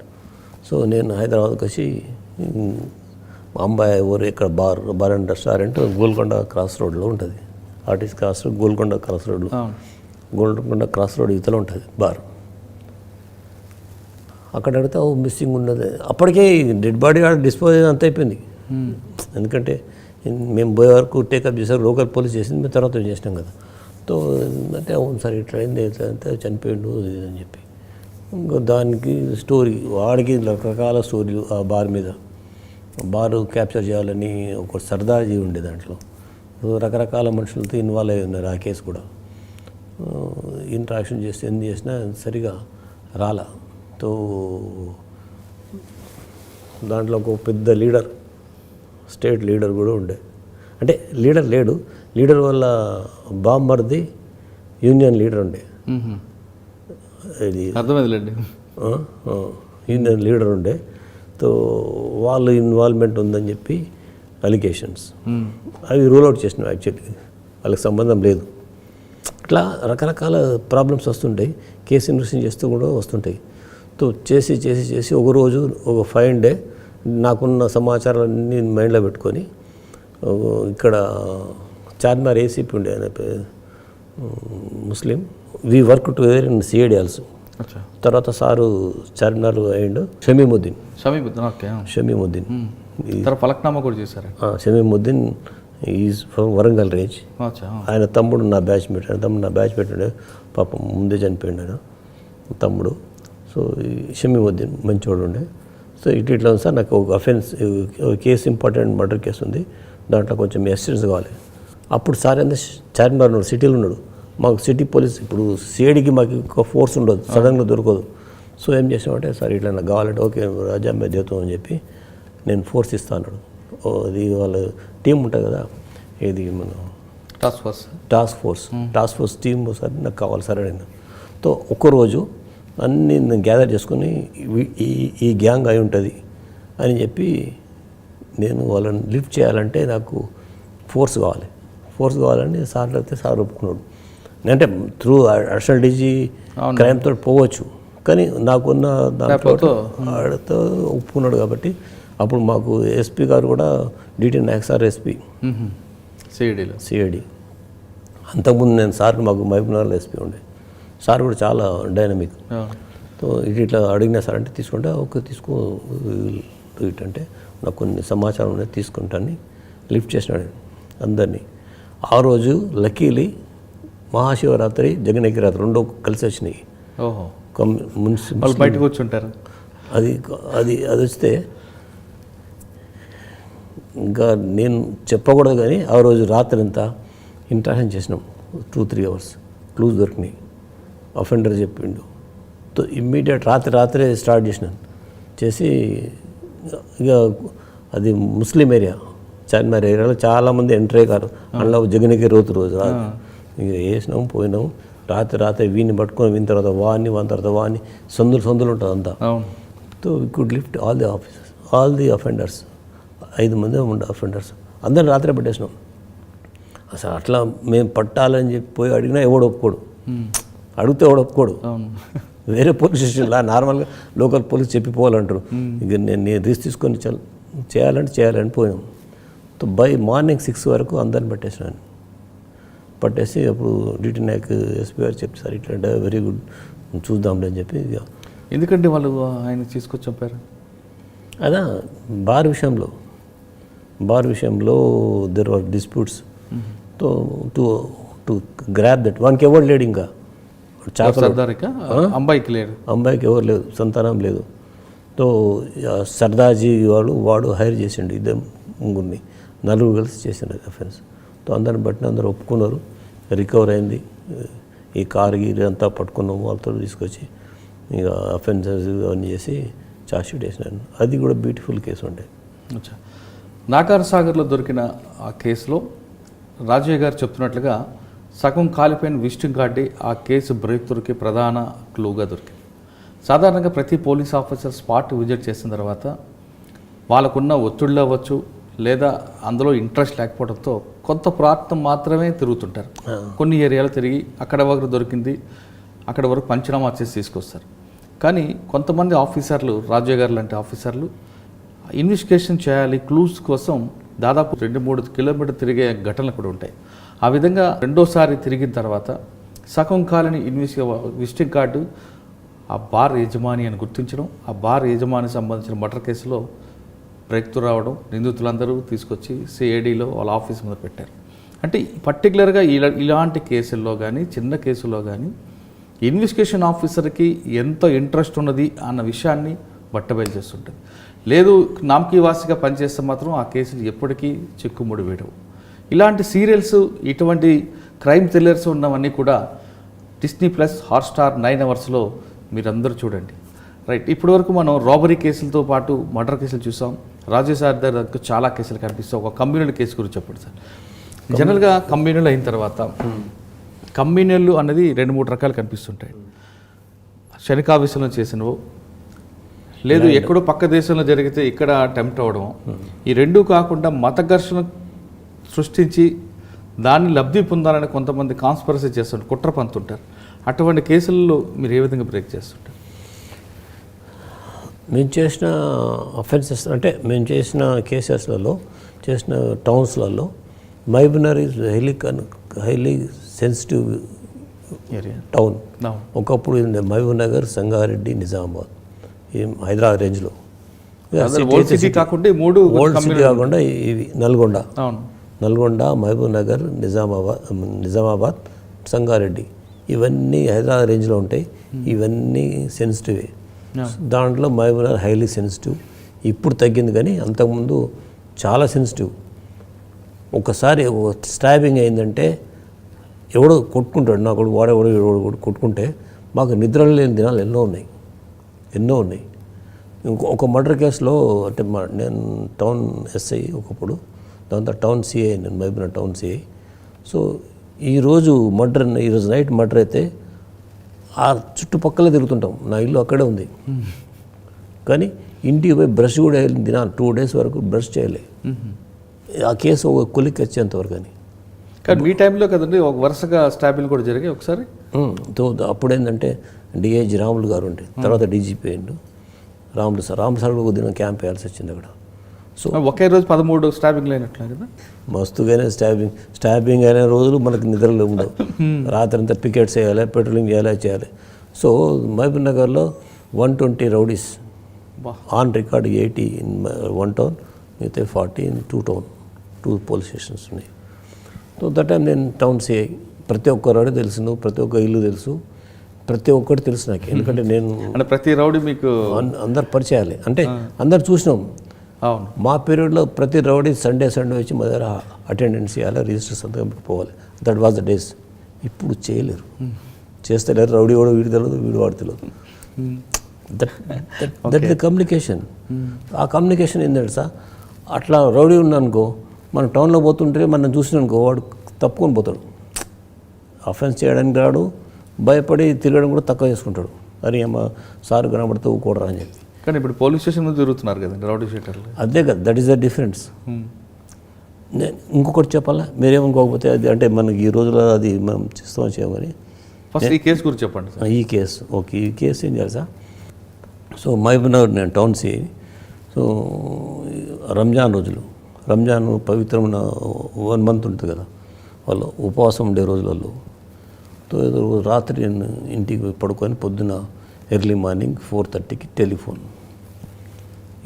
సో నేను హైదరాబాద్కి వచ్చి అంబాయి ఊరు ఇక్కడ bar and restaurant Golconda cross రోడ్లో ఉంటుంది. RTC cross road, Golconda cross road ఇవతల ఉంటుంది బార్. అక్కడ అడిగితే మిస్సింగ్ ఉన్నది. అప్పటికే డెడ్ బాడీ డిస్పోజ్ అంత అయిపోయింది. ఎందుకంటే మేము పోయే వరకు టేకప్ చేశారు, లోకల్ పోలీస్ చేసింది, మేము తర్వాత చేసినాం కదా. సో అంటే అవును సార్ ఇట్లా అయింది, అంతే చనిపోయిండు అని చెప్పి. ఇంకా దానికి స్టోరీ, వాడికి రకరకాల స్టోరీలు. ఆ బారు క్యాప్చర్ చేయాలని ఒక సర్దార్జీ ఉండే దాంట్లో. రకరకాల మనుషులతో ఇన్వాల్వ్ అయి ఉన్నారు. ఆ కేసు కూడా ఇంట్రాక్షన్ చేస్తే ఎన్ని చేసినా సరిగా రాలా. తో దాంట్లో ఒక పెద్ద లీడర్, స్టేట్ లీడర్ కూడా ఉండే. అంటే లీడర్ లేడు, లీడర్ వల్ల బామ్మర్ది యూనియన్ లీడర్ ఉండే. ఇది అర్థమైందిలేండి. యూనియన్ లీడర్ ఉండే. తో వాళ్ళు ఇన్వాల్వ్మెంట్ ఉందని చెప్పి అలిగేషన్స్ అవి రూల్ అవుట్ చేసినాం. యాక్చువల్లీ వాళ్ళకి సంబంధం లేదు. అట్లా రకరకాల ప్రాబ్లమ్స్ వస్తుంటాయి. కేసు ఇన్వెస్టిగేషన్ చేస్తూ కూడా వస్తుంటాయి. తో చేసి ఒకరోజు ఒక 5 డే నాకున్న సమాచారాన్ని మైండ్లో పెట్టుకొని ఇక్కడ చార్మినార్ ఏసీపీ ఉండే ఆయన Muslim, we work together in CID also. తర్వాత సారు చార్మినార్ అయ్యిండు షమీముద్దీన్. ఫలక్నామా కూడా చేశారు. Shamimuddin is from Warangal range. ఆయన తమ్ముడు నా బ్యాచ్మేట్. ఉండే పాపం ముందే చనిపోయిండు ఆయన తమ్ముడు. సో షమీముద్దీన్ మంచివాడు ఉండే. సో ఇట్లా ఉంది సార్, నాకు ఒక offence case, important murder case ఉంది, దాంట్లో కొంచెం అసిస్టెన్స్ కావాలి. అప్పుడు సార్ ఎంత చార్మినార్ ఉన్నాడు, సిటీలో ఉన్నాడు. మాకు సిటీ పోలీస్ ఇప్పుడు సిఐడికి మాకు ఒక ఫోర్స్ ఉండదు, సడన్గా దొరకదు. సో ఏం చేసామంటే సార్ ఇట్లా నాకు కావాలంటే ఓకే రాజా మీద చేద్దాం అని చెప్పి నేను ఫోర్స్ ఇస్తా అన్నాడు. అది వాళ్ళ టీం ఉంటుంది కదా, ఏది మన టాస్క్ ఫోర్స్ టీమ్ సార్ నాకు కావాలి సార్ అడిగిన. సో ఒక్కరోజు అన్నీ నేను గ్యాదర్ చేసుకుని ఈ గ్యాంగ్ అయి ఉంటుంది అని చెప్పి నేను వాళ్ళని లిఫ్ట్ చేయాలంటే నాకు ఫోర్స్ కావాలని సార్ అయితే సార్ ఒప్పుకున్నాడు. అంటే త్రూ అడిషనల్ డీజీ క్రైమ్ తోటి పోవచ్చు, కానీ నాకున్న దాంట్లో ఆడితో ఒప్పుకున్నాడు. కాబట్టి అప్పుడు మాకు ఎస్పీ గారు కూడా DT Naik sir SP CID. అంతకుముందు నేను సార్కి మాకు మహబూబ్నగర్లో ఎస్పీ ఉండే. సార్ కూడా చాలా డైనమిక్. సో ఇట్లా అడిగినా సార్ అంటే తీసుకుంటే ఓకే తీసుకో ఇటంటే నాకు కొన్ని సమాచారం అనేది తీసుకుంటాను లిఫ్ట్ చేసినాడు అందరినీ. ఆ రోజు లక్కీలీ మహాశివరాత్రి జగన్కి రాత్రి రెండో కలిసి వచ్చినాయి. బయటకు వచ్చుంటారు. అది వస్తే ఇంకా నేను చెప్పకూడదు, కానీ ఆ రోజు రాత్రి అంతా ఇంట్రాక్షన్ చేసినాం 2-3 hours. క్లూజ్ దొరికినాయి, అఫెండర్ చెప్పిండు. సో ఇమ్మీడియట్ రాత్రే స్టార్ట్ చేసి ఇక అది ముస్లిం ఏరియా, చార్మినార్ ఏరియాలో చాలామంది ఎంట్రీ కారు. అందులో జగన్కి రోజు ఇక వేసినాము పోయినాము. రాత్రి వీని పట్టుకొని వీని తర్వాత వాని తర్వాత వాని సందులు ఉంటుంది అంతా. So we could lift all the offenders 5 మంది ఉండే అఫెండర్స్ అందరిని రాత్రే పట్టేసినాం. అసలు అట్లా మేము పట్టాలని చెప్పి పోయి అడిగినా ఎవడు ఒప్పుకోడు, అడిగితే ఎవడు ఒప్పుకోడు. వేరే పోలీస్ స్టేషన్లో నార్మల్గా లోకల్ పోలీస్ చెప్పిపోవాలంటారు. ఇక నేను రిస్క్ తీసుకొని చేయాలని పోయినాం. సో బై మార్నింగ్ 6 వరకు అందరిని పట్టేసి అప్పుడు డిటి నాయక్ ఎస్పీ గారు చెప్పి సార్ ఇట్లా వెరీ గుడ్ చూద్దాంలే అని చెప్పి. ఎందుకంటే వాళ్ళు ఆయన తీసుకొచ్చి చెప్పారు అదా బార్ విషయంలో there are disputes. So to grab that వానికి ఎవరు లేడు, ఇంకా అమ్మాయికి ఎవరు లేదు, సంతానం లేదు. సో సర్దార్జీ వాడు హైర్ చేసిండు 2 నలుగురు కలిసి చేసిండు అఫెన్స్. సో అందరిని బట్టి అందరూ ఒప్పుకున్నారు, రికవర్ అయింది. ఈ కారు అంతా పట్టుకున్నాము, వాళ్ళతో తీసుకొచ్చి ఇక అఫెన్సెస్ అవన్నీ చేసి ఛార్జ్షీట్ వేసినాను. అది కూడా బ్యూటిఫుల్ కేసు ఉండే. నాగార్ సాగర్లో దొరికిన ఆ కేసులో రాజయ్య గారు చెప్తున్నట్లుగా సగం కాలిపోయిన విజిటింగ్ కార్డే ఆ కేసు బ్రేక్ త్రూకి ప్రధాన క్లూగా దొరికింది. సాధారణంగా ప్రతి పోలీస్ ఆఫీసర్ స్పాట్ విజిట్ చేసిన తర్వాత వాళ్ళకున్న ఒత్తిళ్ళు అవ్వచ్చు, లేదా అందులో ఇంట్రెస్ట్ లేకపోవడంతో కొంత ప్రాంతం మాత్రమే తిరుగుతుంటారు. కొన్ని ఏరియాలు తిరిగి అక్కడ వరకు దొరికింది అక్కడ వరకు పంచనామా చేసి తీసుకొస్తారు. కానీ కొంతమంది ఆఫీసర్లు, రాజయ్య గారు లాంటి ఆఫీసర్లు ఇన్వెస్టిగేషన్ చేయాలి, క్లూస్ కోసం దాదాపు 2-3 కిలోమీటర్లు తిరిగే ఘటనలు కూడా ఉంటాయి. ఆ విధంగా రెండోసారి తిరిగిన తర్వాత సగం కాలని విజిటింగ్ కార్డు ఆ బార్ యజమాని అని గుర్తించడం, ఆ బార్ యజమాని సంబంధించిన మర్డర్ కేసులో బ్రేక్ త్రూ రావడం, నిందితులందరూ తీసుకొచ్చి సిఐడిలో వాళ్ళ ఆఫీస్ మీద పెట్టారు. అంటే పర్టికులర్గా ఇలాంటి కేసుల్లో కానీ చిన్న కేసుల్లో కానీ ఇన్వెస్టిగేషన్ ఆఫీసర్కి ఎంత ఇంట్రెస్ట్ ఉన్నది అన్న విషయాన్ని బట్టబయలు చేస్తుంటుంది. లేదు నామకీ వాసిగా పనిచేస్తే మాత్రం ఆ కేసులు ఎప్పటికీ చిక్కుముడి వేయడం. ఇలాంటి సీరియల్స్, ఇటువంటి క్రైమ్ థ్రిల్లర్స్ ఉన్నవన్నీ కూడా డిస్నీ ప్లస్ హాట్స్టార్ 9 Hoursలో మీరందరూ చూడండి. రైట్, ఇప్పటివరకు మనం రాబరీ కేసులతో పాటు మర్డర్ కేసులు చూసాం. రాజు సార్ దగ్గర చాలా కేసులు కనిపిస్తాయి. ఒక కమ్యూనల్ కేసు గురించి చెప్పండి సార్. జనరల్గా కమ్యూనల్ అయిన తర్వాత కమ్యూనల్ అనేది 2-3 రకాలు కనిపిస్తుంటాయి. శనికావేశంలో చేసినవో, లేదు ఎక్కడో పక్క దేశంలో జరిగితే ఇక్కడ అటెంప్ట్ అవ్వడం, ఈ రెండూ కాకుండా మత ఘర్షణ సృష్టించి దాన్ని లబ్ధి పొందాలని కొంతమంది కాన్స్పరసీ చేస్తుంటారు, కుట్ర పంతుంటారు. అటువంటి కేసుల్లో మీరు ఏ విధంగా బ్రేక్ చేస్తుంటారు? మేము చేసిన అఫెన్సెస్ అంటే మేము చేసిన కేసెస్లలో, చేసిన టౌన్స్లలో Mahabubnagar is highly sensitive town. ఒకప్పుడు మహబూబ్నగర్, సంగారెడ్డి, నిజామాబాద్, హైదరాబాద్ రేంజ్లో ఓల్డ్ సిటీ కాకుండా ఇవి నల్గొండ, మహబూబ్నగర్, నిజామాబాద్, సంగారెడ్డి ఇవన్నీ హైదరాబాద్ రేంజ్లో ఉంటాయి. ఇవన్నీ సెన్సిటివే. దాంట్లో మహబూబ్నగర్ హైలీ సెన్సిటివ్. ఇప్పుడు తగ్గింది కానీ అంతకుముందు చాలా సెన్సిటివ్. ఒకసారి స్టాబింగ్ అయిందంటే ఎవడో కొట్టుకుంటాడు, నా కొడుకు వాడెవడో కొట్టుకుంటే మాకు నిద్రలు లేని దినాలు ఎన్నో ఉన్నాయి. ఒక మర్డర్ కేసులో అంటే నేను టౌన్ ఎస్ఐ ఒకప్పుడు, దాంతో టౌన్ సిఐ, నేను మహబూబ్నగర్ టౌన్ సిఐ. సో ఈరోజు నైట్ మర్డర్ అయితే ఆ చుట్టుపక్కల తిరుగుతుంటాం. నా ఇల్లు అక్కడే ఉంది, కానీ ఇంటికి పోయి బ్రష్ కూడా వెళ్ళిన దినాలు 2 days వరకు బ్రష్ చేయలే. ఆ కేసు ఒక కొలిక్కి వచ్చేంతవరకు. కానీ మీ టైంలో కదండి ఒక వరుసగా స్టాబిల్ కూడా జరిగాయి ఒకసారి. అప్పుడు ఏంటంటే డిఐజీ రాములు గారు ఉంటే, తర్వాత డీజీపీ అయ్యిండు రాములు సార్ కూడా కొద్దిగా క్యాంప్ వేయాల్సి వచ్చింది అక్కడ. సో ఒకే రోజు 13 స్టాబింగ్లు అయినట్లు కదా. మస్తుగానే స్టాబింగ్ అయిన రోజులు మనకు నిద్రలో ఉండవు. రాత్రి అంతా పికెట్స్ వేయాలి, పెట్రోలింగ్ చేయాలి. సో మహబూబ్నగర్లో 120 rowdies on record, 80 in 1 town, మిగతా 40 ఇన్ 2 town, 2 police stations ఉన్నాయి. సో దట్ టైం నేను టౌన్ సిఐ. ప్రతి ఒక్క రౌడీ తెలుసు, ప్రతి ఒక్క ఇల్లు తెలుసు, ప్రతి ఒక్కటి తెలుసు నాకు. ఎందుకంటే నేను ప్రతి రౌడీ మీకు అందరు పరిచయాలి, అంటే అందరు చూసినాం. అవును, మా పీరియడ్లో ప్రతి రౌడీ సండే వచ్చి మా దగ్గర అటెండెన్స్ చేయాలి, రిజిస్టర్ సంతకం పెట్టుకోవాలి. That was the days. ఇప్పుడు చేయలేరు, చేస్తలేరు. రౌడీ వాడు వీడు తెలియదు, వీడు వాడు తెలియదు. That the communication. ఆ కమ్యూనికేషన్ ఏంటంటే సార్, అట్లా రౌడీ ఉన్నానుకో, మన టౌన్లో పోతుంటే మనం చూసినానుకో వాడు తప్పుకొని పోతాడు. అఫెన్స్ చేయడానికి రాడు, భయపడి తిరగడం కూడా తక్కువ చేసుకుంటాడు. అరే అమ్మ సార్ కనబడితే ఊకోడరా అని చెప్పి. కానీ ఇప్పుడు పోలీస్ స్టేషన్ ముందు తిరుగుతున్నారు కదండి రౌడీ షీటర్లు. అదే కదా, దట్ ఈస్ ద డిఫరెన్స్. నేను ఇంకొకటి చెప్పాలా, మీరేమనుకోకపోతే అది అంటే మనకి ఈ రోజులో అది మనం చేయమని. ఫస్ట్ ఈ కేసు గురించి చెప్పండి. ఈ కేసు ఓకే, ఈ కేసు ఏం చేయాలి సార్. సో మహబూబ్నగర్ నేను టౌన్ సిఐ. సో రంజాన్ పవిత్రమైన 1 month ఉంటుంది కదా, వాళ్ళు ఉపవాసం ఉండే రోజులలో. సో రాత్రి నేను ఇంటికి పడుకొని పొద్దున ఎర్లీ మార్నింగ్ 4:30కి టెలిఫోన్.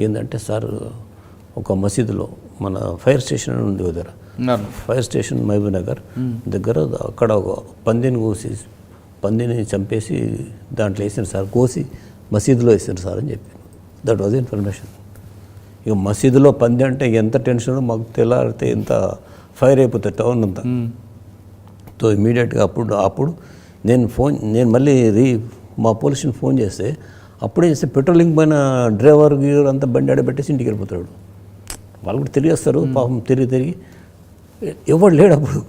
ఏంటంటే సార్, ఒక మసీదులో మన ఫైర్ స్టేషన్ అని ఉంది దగ్గర, ఫైర్ స్టేషన్ మహబూబ్నగర్ దగ్గర, అక్కడ ఒక పందిని చంపేసి దాంట్లో వేసారు సార్, కోసి మసీదులో వేసారు సార్ అని చెప్పి. That was information. ఇక మసీదులో పంది అంటే ఎంత టెన్షన్, మాకు తెల్లారితే ఎంత ఫైర్ అయిపోతుంది టౌన్ అంతా. సో ఇమీడియట్గా అప్పుడు నేను మళ్ళీ మా పోలీసుని ఫోన్ చేస్తే, అప్పుడే చేస్తే పెట్రోలింగ్ పైన డ్రైవర్ అంతా బండి ఆడబెట్టేసి ఇంటికి వెళ్ళిపోతాడు. వాళ్ళు కూడా తిరిగేస్తారు పాపం, తిరిగి ఎవడు లేడు. అప్పుడు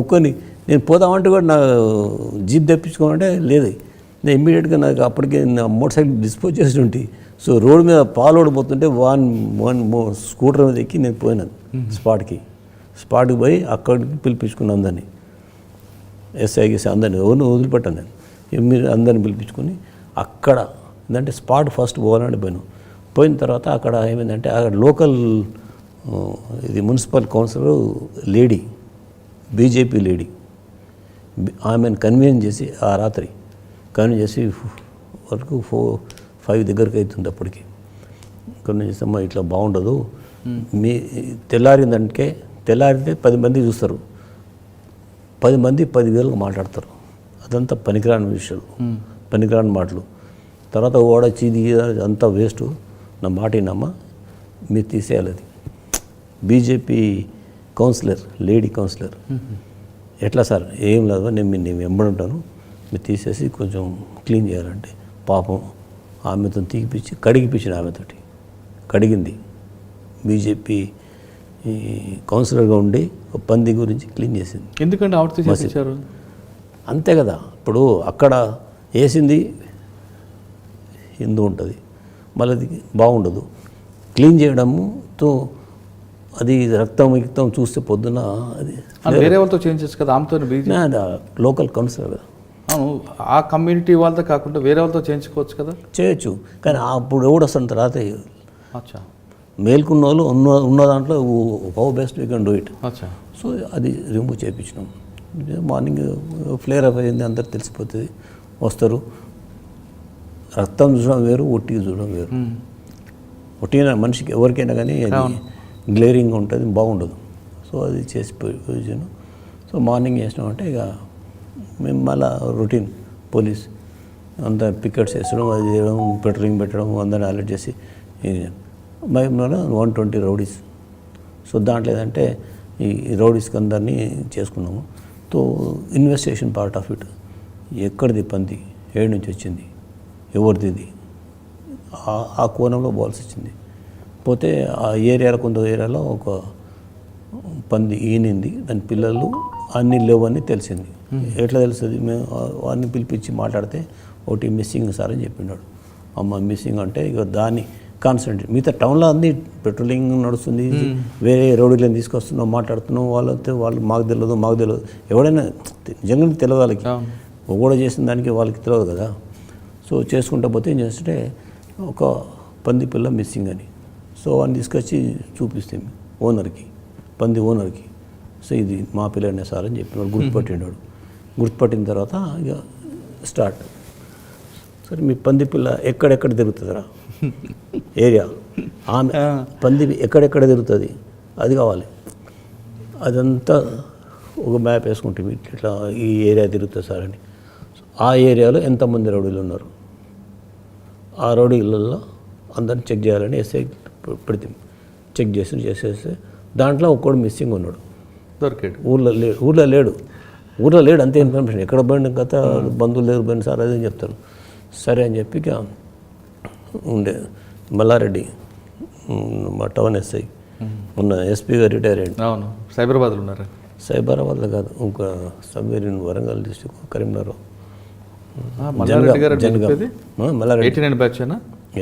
ఒక్కని నేను పోదామంటే కూడా నా జీప్ తెప్పించుకోమంటే లేదు. నేను ఇమ్మీడియట్గా నాకు అప్పటికే నా మోటార్ సైకిల్ డిస్పోజ్ చేసి ఉంటే, సో రోడ్డు మీద పాలోడిపోతుంటే వన్ స్కూటర్ మీద ఎక్కి నేను పోయినాను స్పాట్కి పోయి అక్కడికి పిలిపించుకున్నాను అందరినీ, ఎస్ఐకి అందరినీ, ఎవరిని వదిలిపెట్టాను నేను. మీరు అందరిని పిలిపించుకొని అక్కడ ఏంటంటే స్పాట్ ఫస్ట్ పోవాలని పోయిన తర్వాత అక్కడ ఏమైందంటే, అక్కడ లోకల్ ఇది municipal councillor lady, BJP lady, ఆమెను కన్వీన్స్ చేసి ఆ రాత్రి కన్వీన్స్ చేసి వరకు 4-5 దగ్గరికి అవుతుంది. అప్పటికి కన్వీన్స్ చేస్తామా, ఇట్లా బాగుండదు, మీ తెల్లారితే 10 మంది చూస్తారు, 10 మంది 10,000 మాట్లాడతారు. అదంతా పనికిరాని విషయాలు, పనికిరాని మాటలు. తర్వాత ఓడ చీది అంతా వేస్ట్. నా మాట వినమ్మా, మీరు తీసేయాలి. అది బీజేపీ కౌన్సిలర్, లేడీ కౌన్సిలర్. ఎట్లా సార్, ఏం లేదు, నేను వెంబడుంటాను, మీరు తీసేసి కొంచెం క్లీన్ చేయాలంటే పాపం ఆమెతో తీపిచ్చి కడిగిపించిన, ఆమెతోటి కడిగింది. బీజేపీ కౌన్సిలర్గా ఉండి పంది గురించి క్లీన్ చేసింది. ఎందుకంటే ఆవిడతో చేయించారు అంతే కదా. ఇప్పుడు అక్కడ వేసింది హిందూ ఉంటుంది, మళ్ళీ అది బాగుండదు. క్లీన్ చేయడంతో అది రక్తం చూస్తే పొద్దున అది వేరే వాళ్ళతో చేంజ్ చేయొచ్చు కదా, ఆమెతో బీజీ లోకల్ కౌన్సిలర్ కదా. అవును, ఆ కమ్యూనిటీ వాళ్ళతో కాకుండా వేరే వాళ్ళతో చేయించుకోవచ్చు కదా. చేయొచ్చు, కానీ అప్పుడు ఎవడు వస్తాను తర్వాత అచ్చా మేల్కున్న వాళ్ళు ఉన్న దాంట్లో how best we can do it. అచ్చా. సో అది రిమూవ్ చేయించినాం. మార్నింగ్ ఫ్లేర్ అప్ అయింది, అందరికి తెలిసిపోతుంది, వస్తారు. రక్తం చూడడం వేరు, ఒట్టిగా చూడడం వేరు. ఒట్టిగా మనిషికి ఎవరికైనా కానీ అది గ్లేరింగ్ ఉంటుంది, బాగుండదు. సో అది చేసి పోయాను. సో మార్నింగ్ చేసినామంటే ఇక మేము మళ్ళీ రొటీన్ పోలీస్ అంతా పికెట్స్ వేసడం, అది చేయడం, పెట్రోలింగ్ పెట్టడం, అందరిని అలర్ట్ చేసి మేము 120 రౌడీస్. సో దాంట్లో ఏదంటే ఈ రౌడీస్కి అందరినీ చేసుకున్నాము. So investigation part of it, ఎక్కడిది పంది, ఏడు నుంచి వచ్చింది, ఎవరిది ఇది, ఆ కోణంలో పోవాల్సి వచ్చింది. పోతే ఆ ఏరియాలో కొంత ఏరియాలో ఒక పంది ఈనింది, దాని పిల్లలు అన్నీ లేవని తెలిసింది. ఎట్లా తెలుస్తుంది? మేము వాడిని పిలిపించి మాట్లాడితే ఒకటి మిస్సింగ్ సార్ అని చెప్పినాడు. అమ్మ మిస్సింగ్ అంటే ఇక దాన్ని కాన్సన్ట్రేట్, మిగతా టౌన్లో అన్ని పెట్రోలింగ్ నడుస్తుంది, వేరే రోడ్లను తీసుకొస్తున్నాం, మాట్లాడుతున్నాం, వాళ్ళు మాకు తెలియదు. ఎవడైనా నిజంగా తెలియదు వాళ్ళకి, కూడా చేసిన దానికి వాళ్ళకి తెలియదు కదా. సో చేసుకుంటా పోతే ఏం చేస్తుంటే ఒక పంది పిల్ల మిస్సింగ్ అని. సో వాడిని తీసుకొచ్చి చూపిస్తాం ఓనర్కి, పంది ఓనర్కి. సో ఇది మా పిల్లనే సార్ అని చెప్పినాడు. గుర్తుపట్టినాడు. గుర్తుపట్టిన తర్వాత ఇక స్టార్ట్. సరే మీ పంది పిల్ల ఎక్కడెక్కడ తిరుగుతుందిరా ఏరియా, ఆమె పంది ఎక్కడెక్కడ తిరుగుతుంది అది కావాలి. అదంతా ఒక మ్యాప్ వేసుకుంటే ఇట్లా ఈ ఏరియా తిరుగుతుంది సార్ అని. ఆ ఏరియాలో ఎంతమంది రౌడీలు ఉన్నారు, ఆ రౌడీలలో అందరిని చెక్ చేయాలని ఎస్ఐ పెడితే చెక్ చేసేస్తే దాంట్లో ఒక్కడు మిస్సింగ్ ఉన్నాడు, దొరికాడు. ఊళ్ళో లేడు అంతే ఇన్ఫర్మేషన్. ఎక్కడ పోయిన కథ బంధువులు లేరు పోయిన సార్ అదే చెప్తారు. సరే అని చెప్పి ఇక ఉండే మల్లారెడ్డి మా టౌన్ ఎస్ఐ ఉన్న ఎస్పీగా రిటైర్ అయ్యాడు. అవును, సైబరాబాద్లో ఉన్నారు. సైబరాబాద్లో కాదు, ఇంకా సబ్వేర్ వరంగల్ డిస్టిక్ కరీంనగర్. మల్లారెడ్డి గారు Mallareddy 89 batch,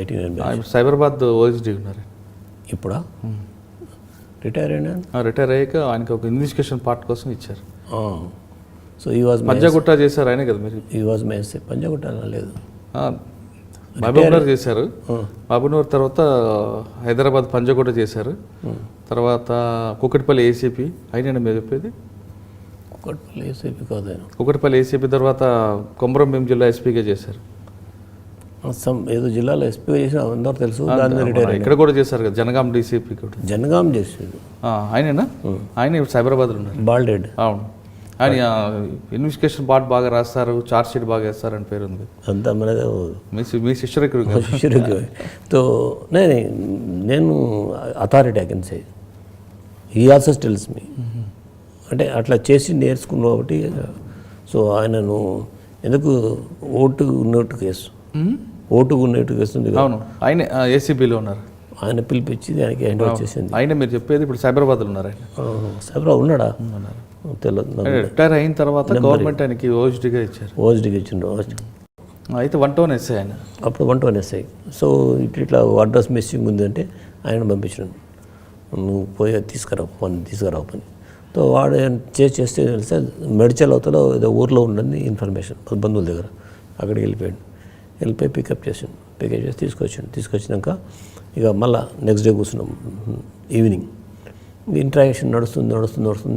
89 batch. Cyberabad OSD ఉన్నారు. ఇప్పుడా రిటైర్ అయినా? రిటైర్ అయ్యాక ఆయనకి ఒక ఇన్వెస్టిగేషన్ పార్ట్ కోసం ఇచ్చారు. సో ఈ వాజ్ పంజాగుట్ట చేశారు ఆయన కదా మీరు? ఈ వాజ్ మై ఎస్ఐ. పంజాగుట్ట లేదు, మహబూబ్నగర్ చేశారు. మహబూబ్నగర్ తర్వాత హైదరాబాద్ పంజాగుట్ట చేశారు. తర్వాత కుకట్పల్లి ఏసీపీ అయినా మీరు చెప్పేది? కుకట్పల్లి ఏసీపీ కాదు ఆయన. కుకట్పల్లి ఏసీపీ తర్వాత కొమరంభీం జిల్లా ఎస్పీగా చేశారు. ఏదో జిల్లాలో ఎస్పీగా చేసిన అందరూ తెలుసు. ఇక్కడ కూడా చేశారు కదా, జనగాం డీసీపీ కూడా. జనగాం చేసాడు ఆయనేనా? ఆయన ఇప్పుడు సైబరాబాద్లో ఉన్నారు. బాల్డెడ్. అవును, ఆయన ఇన్వెస్టిగేషన్ పార్ట్ బాగా రాస్తారు, చార్జ్ షీట్ బాగా వేస్తారు అని పేరు ఉంది. అంతా మనదే మీ శిష్యుడితో నేను authority I can say. He also tells me, అంటే అట్లా చేసి నేర్చుకున్నావు కాబట్టి. సో ఆయనను ఎందుకు ఓటుకు కేసు ఉంది. అవును, ఆయన ఏసీబీలో ఉన్నారు. ఆయన పిలిపించి దానికి హ్యాండ్ ఓవర్ చేసింది. ఆయన మీరు చెప్పేది ఇప్పుడు సైబరాబాద్లో ఉన్నారు. సైబరాబాద్ ఉన్నాడా? తెలియదు. రిటైర్ అయిన తర్వాత గవర్నమెంట్ ఆయనకి ఓఎస్డీగా ఇచ్చారు. ఓఎస్డీగా ఇచ్చిండ్రు. అయితే 1 ఎస్ఐ ఆయన. అప్పుడు 1 ఎస్ఐ. సో ఇట్లా అడ్రస్ మిస్సింగ్ ఉంది అంటే ఆయన పంపించినాను, నువ్వు పోయి తీసుకురా పని. సో వాడు చేస్తే తెలిస్తే మెడిచల్ అవతల ఏదో ఊర్లో ఉండని ఇన్ఫర్మేషన్ బంధువుల దగ్గర. అక్కడికి వెళ్ళిపోయి పికప్ చేసి తీసుకొచ్చినాక ఇక మళ్ళీ నెక్స్ట్ డే కూర్చున్నాం. ఈవినింగ్ ఇంట్రాక్షన్ నడుస్తుంది.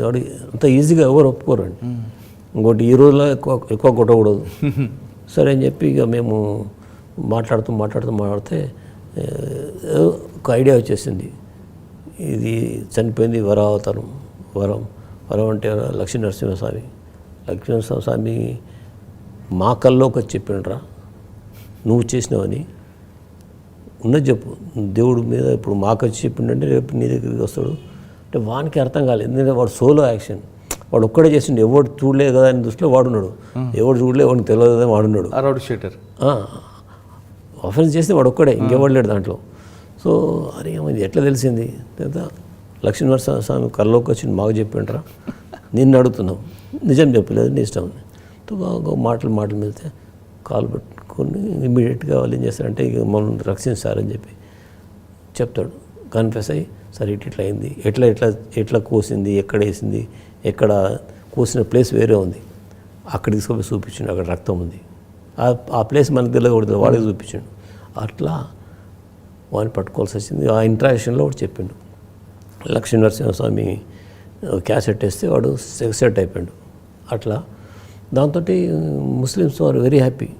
వాడు అంత ఈజీగా ఎవరు ఒప్పుకోరండి. ఇంకోటి ఈ రోజులో ఎక్కువ కొట్టకూడదు. సరే అని చెప్పి ఇక మేము మాట్లాడితే ఒక ఐడియా వచ్చేసింది. ఇది చనిపోయింది వరం అంటే లక్ష్మీ నరసింహస్వామి మా కల్లోకి వచ్చి చెప్పిండ్రా నువ్వు చేసినావని. ఉన్నది చెప్పు, దేవుడి మీద ఇప్పుడు మాకు వచ్చి చెప్పిండంటే రేపు నీ దగ్గరికి వస్తాడు అంటే వానికి అర్థం కాలేదు. ఎందుకంటే వాడు సోలో యాక్షన్, వాడు ఒక్కడే చేసిండు, ఎవడు చూడలేదు కదా అని దృష్టిలో వాడున్నాడు. ఎవడు చూడలేదు, వాడికి తెలియదు కదా వాడున్నాడు. ఆఫెన్స్ చేస్తే వాడు ఒక్కడే, ఇంకెవడు లేడు దాంట్లో. సో అరే ఇది ఎట్లా తెలిసింది? లక్ష్మీనరసింహస్వామి కల్లోకి వచ్చి మాకు చెప్పిండ్రా, నిన్ను అడుగుతున్నావు, నిజం చెప్పలేదు, నీ ఇష్టం. మాటలు వెళ్తే కాలు పట్టుకుని ఇమ్మీడియట్గా వాళ్ళు ఏం చేస్తారంటే ఇక మమ్మల్ని రక్షించారని చెప్పి చెప్తాడు. కన్ఫెస్ అయ్యి సరే ఇట్లా అయింది, ఎట్లా ఎట్లా ఎట్లా కోసింది, ఎక్కడ వేసింది, ఎక్కడ కోసిన ప్లేస్ వేరే ఉంది, అక్కడ తీసుకొని చూపించాడు, అక్కడ రక్తం ఉంది, ఆ ప్లేస్ మనకు తెలియకూడదు, వాడికి చూపించాడు. అట్లా వాడిని పట్టుకోవాల్సి వచ్చింది. ఆ ఇంట్రాక్షన్లో వాడు చెప్పిండు. లక్ష్మీ నరసింహస్వామి క్యాసెట్ వేస్తే వాడు సెట్ అయిపోయాడు. అట్లా దాంతో ముస్లిమ్స్ ఆర్ వెరీ హ్యాపీ.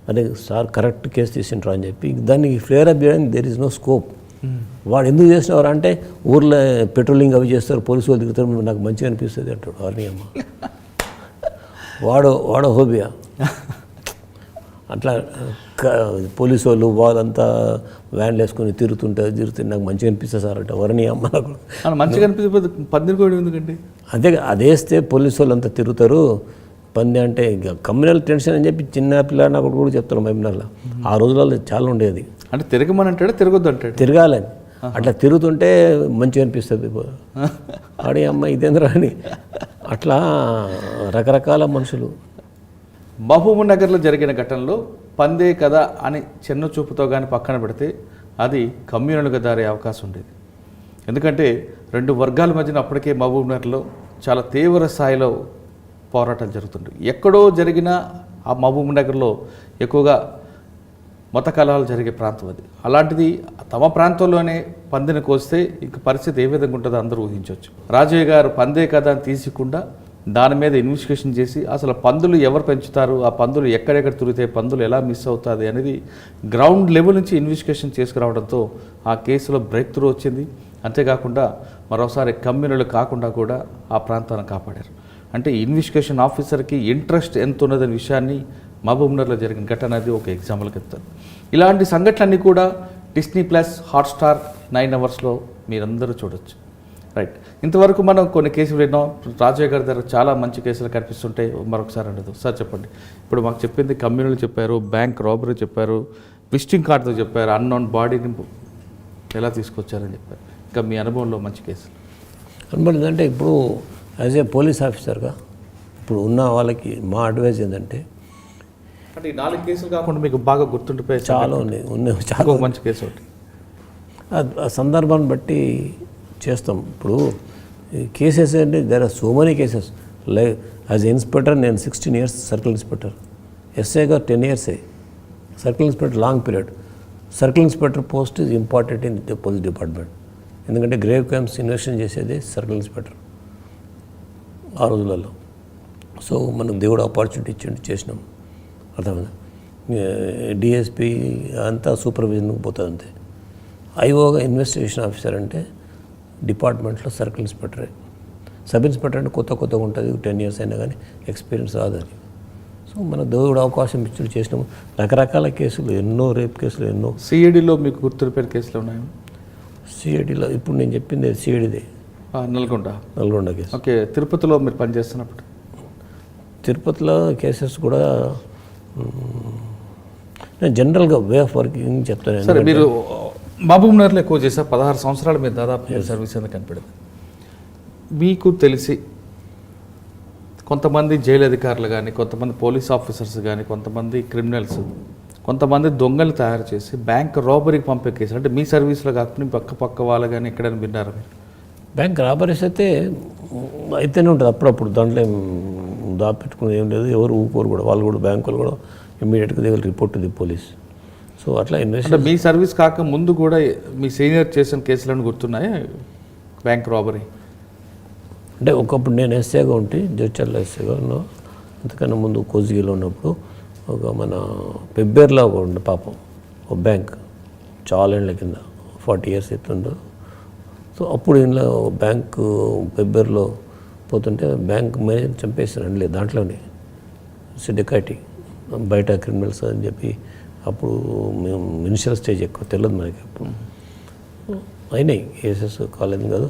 అదే సార్ కరెక్ట్ కేసు తీసిండ్రా అని చెప్పి దానికి ఫ్లేర్ అప్ చేయడానికి దేర్ ఇస్ నో స్కోప్. వాడు ఎందుకు చేసినవారు అంటే ఊర్లో పెట్రోలింగ్ అవి చేస్తారు, పోలీసు వాళ్ళు దిగుతారు, నాకు మంచిగా అనిపిస్తుంది అంటాడు. వారిని అమ్మ వాడో హోబియా. అట్లా పోలీసు వాళ్ళు వాళ్ళంతా వ్యాన్లు వేసుకొని తిరుగుతుంటే నాకు మంచిగా అనిపిస్తుంది సార్ అంటే వరణి అమ్మ నాకు మంచిగా అనిపిస్తుంది. పందిరి కూడా ఎందుకండి అదే వేస్తే పోలీసు వాళ్ళు అంతా తిరుగుతారు. పంది అంటే ఇక కమ్యూనల్ టెన్షన్ అని చెప్పి చిన్న పిల్లాడిన అక్కడ కూడా చెప్తాను మైమినార్లో. ఆ రోజులలో చాలా ఉండేది. అంటే తిరగమని అంటాడు, తిరగొద్దు అంటాడు, తిరగాలని. అట్లా తిరుగుతుంటే మంచిగా అనిపిస్తుంది. ఆడి అమ్మ ఇదేంద్రా అని అట్లా రకరకాల మనుషులు. మహబూబ్ నగర్లో జరిగిన ఘటనలో పందే కదా అని చిన్న చూపుతో కానీ పక్కన పెడితే అది కమ్యూనల్గా దారే అవకాశం ఉండేది. ఎందుకంటే రెండు వర్గాల మధ్యన అప్పటికే మహబూబ్ నగర్లో చాలా తీవ్ర స్థాయిలో పోరాటం జరుగుతుంది. ఎక్కడో జరిగిన ఆ మహబూబ్ నగర్లో ఎక్కువగా మత కలహాలు జరిగే ప్రాంతం అది. అలాంటిది తమ ప్రాంతంలోనే పందిని కోస్తే ఇంక పరిస్థితి ఏ విధంగా ఉంటుందో అందరూ ఊహించవచ్చు. రాజయ్య గారు పందే కదా అని తీసికుండా దాని మీద ఇన్వెస్టిగేషన్ చేసి అసలు పందులు ఎవరు పెంచుతారు, ఆ పందులు ఎక్కడెక్కడ తిరుగుతాయి, పందులు ఎలా మిస్ అవుతుంది అనేది గ్రౌండ్ లెవెల్ నుంచి ఇన్వెస్టిగేషన్ చేసుకురావడంతో ఆ కేసులో బ్రేక్ త్రూ వచ్చింది. అంతేకాకుండా మరోసారి కమ్యూనల్ కాకుండా కూడా ఆ ప్రాంతాన్ని కాపాడారు. అంటే ఇన్వెస్టిగేషన్ ఆఫీసర్కి ఇంట్రెస్ట్ ఎంత ఉన్నదనే విషయాన్ని మహబూబ్నగర్లో జరిగిన ఘటన అది ఒక ఎగ్జాంపుల్కి చెప్తారు. ఇలాంటి సంఘటనలన్నీ కూడా Disney+ హాట్స్టార్ 9 అవర్స్లో మీరందరూ చూడొచ్చు. రైట్, ఇంతవరకు మనం కొన్ని కేసులు విన్నాం. రాజయ్య గారి దగ్గర చాలా మంచి కేసులు కనిపిస్తుంటాయి. మరొకసారి ఉండదు సార్ చెప్పండి. ఇప్పుడు మాకు చెప్పింది కమ్యూనల్ చెప్పారు, బ్యాంక్ రాబరీ చెప్పారు, విజిటింగ్ కార్డుతో చెప్పారు, అన్నోన్ బాడీని ఎలా తీసుకొచ్చారని చెప్పారు. ఇంకా మీ అనుభవంలో మంచి కేసులు అనుభవం అంటే ఇప్పుడు యాజ్ ఏ పోలీస్ ఆఫీసర్గా ఇప్పుడు ఉన్న వాళ్ళకి మా అడ్వైజ్ ఏంటంటే అంటే ఈ 4 కేసులు కాకుండా మీకు బాగా గుర్తుండిపోయి చాలా ఉన్నాయి చాలా మంచి కేసు ఒకటి ఆ సందర్భాన్ని బట్టి చేస్తాం. ఇప్పుడు కేసెస్ అంటే there are so many cases. Like as inspector నేను 16 years సర్కిల్ ఇన్స్పెక్టర్, ఎస్ఐగా 10 years, circle inspector long period. Circle inspector post is important in the police department. ఎందుకంటే గ్రేవ్ క్రైమ్స్ ఇన్వెస్టిగేషన్ చేసేది సర్కిల్ ఇన్స్పెక్టర్ ఆ రోజులలో. సో మనకు దేవుడు ఆపర్చునిటీ ఇచ్చిండు, చేసినాం. అర్థమైందా? డిఎస్పీ అంతా సూపర్విజన్కి పోతుంది అంతే. ఐఓగా ఇన్వెస్టిగేషన్ ఆఫీసర్ అంటే డిపార్ట్మెంట్లో సర్కిల్ ఇన్స్పెక్టరే. సబ్ ఇన్స్పెక్టర్ అంటే కొత్తగా ఉంటుంది, 10 years అయినా కానీ ఎక్స్పీరియన్స్ రాదని. సో మన దేవుడు అవకాశం ఇచ్చి చేసినాము. రకరకాల కేసులు, ఎన్నో రేప్ కేసులు, ఎన్నో. సిఐడిలో మీకు గుర్తుపెట్టిన కేసులు ఉన్నాయి? సిఐడిలో ఇప్పుడు నేను చెప్పింది సిఐడిదే, నల్గొండ కేసు. ఓకే, తిరుపతిలో మీరు పనిచేస్తున్నప్పుడు? తిరుపతిలో కేసెస్ కూడా నేను జనరల్గా వే ఆఫ్ వర్కింగ్ చెప్తాను. సరే, మీరు మహబూబ్నగర్లో ఎక్కువ చేశారు, 16 సంవత్సరాలు మీరు దాదాపు సర్వీస్ ఎందుకు కనిపెడదు. మీకు తెలిసి కొంతమంది జైలు అధికారులు కానీ, కొంతమంది పోలీస్ ఆఫీసర్స్ కానీ, కొంతమంది క్రిమినల్స్, కొంతమంది దొంగలు తయారు చేసి బ్యాంక్ రాబరీకి పంపే కేసులు అంటే మీ సర్వీస్లో కాకుండా పక్క వాళ్ళు కానీ ఎక్కడైనా విన్నారా మీరు? బ్యాంక్ రాబరీస్ అయితేనే ఉంటుంది అప్పుడప్పుడు. దాంట్లో దాపెట్టుకుని ఏం లేదు, ఎవరు ఊరుకోరు కూడా. వాళ్ళు కూడా బ్యాంకులు కూడా ఇమ్మీడియట్గా they will report to the police. So అట్లా ఇన్వెస్ట్. మీ సర్వీస్ కాక ముందు కూడా మీ సీనియర్ చేసిన కేసులను గుర్తున్నాయి బ్యాంక్ రాబరీ? అంటే ఒకప్పుడు నేను ఎస్ఏగా ఉంటే జడ్చర్ల ఎస్ఏగా ఉన్నా. అంతకన్నా ముందు కోజిగిలో ఉన్నప్పుడు ఒక మన పెబ్బేర్లో ఒక ఉండే పాపం ఒక బ్యాంక్ చాలా ఏళ్ళ కింద 40 years అవుతుందో. సో అప్పుడు ఇంట్లో బ్యాంకు పెబ్బేర్లో పోతుంటే బ్యాంక్ మేనేజర్ చంపేస్తారండి లేదు దాంట్లోనే సిడికాటి బయట క్రిమినల్స్ అని చెప్పి. అప్పుడు మేము ఇనిషియల్ స్టేజ్ ఎక్కువ తెలియదు మనకి. అప్పుడు అయినాయి కేసెస్, కాలేదు కాదు.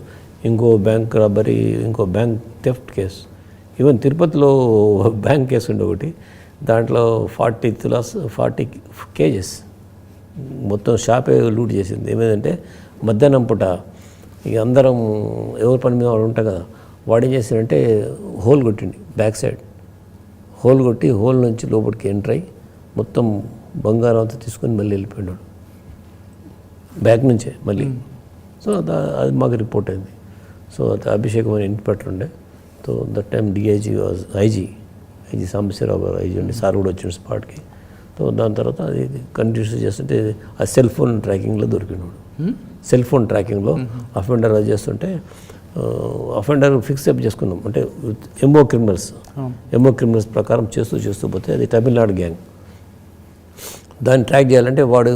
ఇంకో బ్యాంక్ రాబరీ, ఇంకో బ్యాంక్ థెఫ్ట్ కేసు. ఈవెన్ తిరుపతిలో బ్యాంక్ కేసు ఉండే ఒకటి. దాంట్లో 40 kgs మొత్తం షాపే లూట్ చేసింది. ఏమైందంటే మధ్యాహ్నం పూట ఇక అందరం ఎవరి పని మీద వాడు ఉంటాం కదా, వాడు ఏం చేసిందంటే హోల్ కొట్టిండి, బ్యాక్ సైడ్ హోల్ కొట్టి హోల్ నుంచి లోపలికి ఎంటర్ అయ్యి మొత్తం బంగారం అంతా తీసుకొని మళ్ళీ వెళ్ళిపోయినాడు బ్యాక్ నుంచే మళ్ళీ. సో అది మాకు రిపోర్ట్ అయింది. సో అది అభిషేకం అని ఇన్స్పెక్టర్ ఉండే. So that time DIG was IG Sambasivarao గారు ఐజీ ఉండి, సార్ కూడా వచ్చిన స్పాట్కి. సో దాని తర్వాత అది కంటిన్యూస్ చేస్తుంటే ఆ సెల్ ఫోన్ ట్రాకింగ్లో దొరికినాడు. సెల్ ఫోన్ ట్రాకింగ్లో అఫెండర్ అది చేస్తుంటే అఫెండర్ ఫిక్స్ అప్ చేసుకున్నాం. అంటే ఎంఓ క్రిమినల్స్ ప్రకారం చేస్తూ పోతే అది తమిళనాడు గ్యాంగ్. దాన్ని ట్రాక్ చేయాలంటే వాడు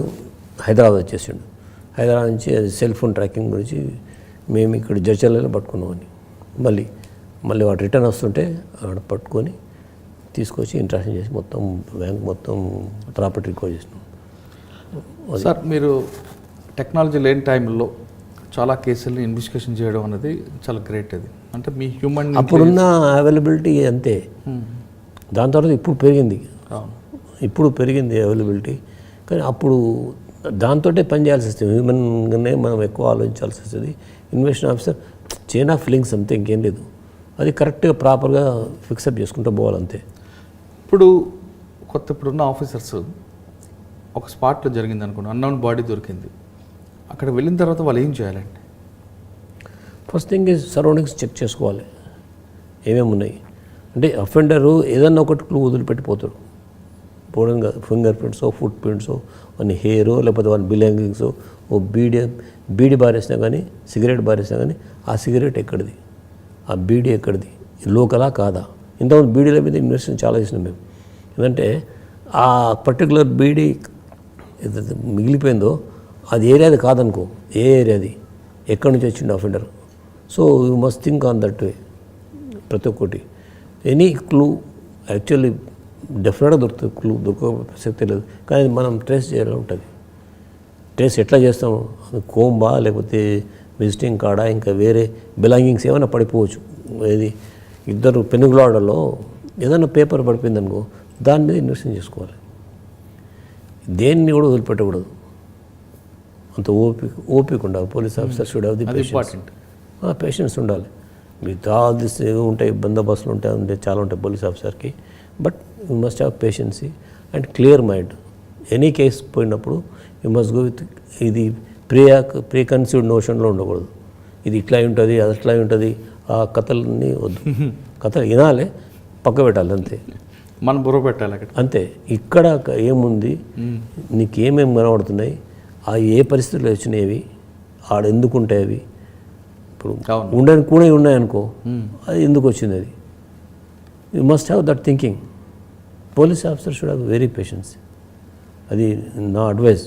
హైదరాబాద్ వచ్చేసిండు. హైదరాబాద్ నుంచి అది సెల్ ఫోన్ ట్రాకింగ్ గురించి మేము ఇక్కడ జడ్చర్లలో పట్టుకున్నామని మళ్ళీ వాడు రిటర్న్ వస్తుంటే ఆడ పట్టుకొని తీసుకొచ్చి ఇంట్రాక్షన్ చేసి మొత్తం బ్యాంక్ మొత్తం ప్రాపర్టీ రికవర్ చేసినాం. సార్, మీరు టెక్నాలజీ లేని టైంలో చాలా కేసుల్ని ఇన్వెస్టిగేషన్ చేయడం అనేది చాలా గ్రేట్. అది అంటే మీ హ్యూమన్ అప్పుడున్న అవైలబిలిటీ అంతే. దాని తర్వాత ఇప్పుడు పెరిగింది అవైలబిలిటీ. కానీ అప్పుడు దాంతో పని చేయాల్సి వస్తుంది. హ్యూమన్గానే మనం ఎక్కువ ఆలోచించాల్సి వస్తుంది. Investigation officer chain of links అంతే, ఇంకేం లేదు. అది కరెక్ట్గా ప్రాపర్గా ఫిక్సప్ చేసుకుంటూ పోవాలంతే. ఇప్పుడున్న ఆఫీసర్స్ ఒక స్పాట్లో జరిగింది అనుకోండి, అన్నౌన్ బాడీ దొరికింది, అక్కడ వెళ్ళిన తర్వాత వాళ్ళు ఏం చేయాలండి? First thing is surroundings check చేసుకోవాలి ఏమేమి ఉన్నాయి. అంటే అఫెండరు ఏదన్నా ఒకటి క్లూ వదిలిపెట్టిపోతాడు. పోవడం కాదు, ఫింగర్ ప్రింట్సో ఫుట్ ప్రింట్సో వాని హెయిరో లేకపోతే వాని బిలాంగింగ్సో, ఓ బీడి బారేసినా కానీ సిగరెట్ బారేసినా కానీ ఆ సిగరెట్ ఎక్కడిది, ఆ బీడీ ఎక్కడిది, లోకలా కాదా. ఇంతకుముందు బీడీల మీద ఇన్వెస్టిగేషన్ చాలా చేసినాం మేము. ఎందుకంటే ఆ పర్టికులర్ బీడీ ఏదైతే మిగిలిపోయిందో అది ఏరియాది కాదనుకో, ఏ ఏరియాది, ఎక్కడి నుంచి వచ్చిండు offender. So you must think on that way. ప్రతి ఒక్కటి ఎనీ క్లూ యాక్చువల్లీ డెఫినెట్గా దొరుకుతుంది. క్లూ దొరకశక్తి లేదు, కానీ మనం ట్రేస్ చేయాలి ఉంటుంది. ట్రేస్ ఎట్లా చేస్తాము? కోంబా లేకపోతే విజిటింగ్ కార్డా, ఇంకా వేరే బిలాంగింగ్స్ ఏమైనా పడిపోవచ్చు. ఏది ఇద్దరు పెనుగులాడలో ఏదైనా పేపర్ పడిపోయింది అనుకో, దాని మీద ఇన్వెస్టిగేషన్ చేసుకోవాలి. దేన్ని కూడా వదిలిపెట్టకూడదు. అంత ఓపిక ఉండాలి. Police officer should have the patience ఉండాలి. మిగతా దిస్ ఉంటాయి, బందోబస్తులు ఉంటాయి, చాలా ఉంటాయి పోలీస్ ఆఫీసర్కి. But you must have patiency and clear mind. Any case పోయినప్పుడు యూ మస్ట్ గో విత్ ఇది ప్రీ కన్సీవ్డ్ నోషన్లో ఉండకూడదు. ఇది ఇట్లా ఉంటుంది, అది అట్లా ఉంటుంది, ఆ కథలన్నీ వద్దు. కథలు వినాలి, పక్క పెట్టాలి అంతే. మనం బుర్ర పెట్టాలి అక్కడ అంతే. ఇక్కడ ఏముంది, నీకు ఏమేమి కనబడుతున్నాయి, ఆ ఏ పరిస్థితులు వచ్చినాయి, ఆడ ఎందుకు ఉంటాయి అవి. ఇప్పుడు ఉండడానికి కూడా ఉన్నాయనుకో, అది ఎందుకు వచ్చింది, అది you must have that thinking. Police officer should have very patience. అది నా అడ్వైస్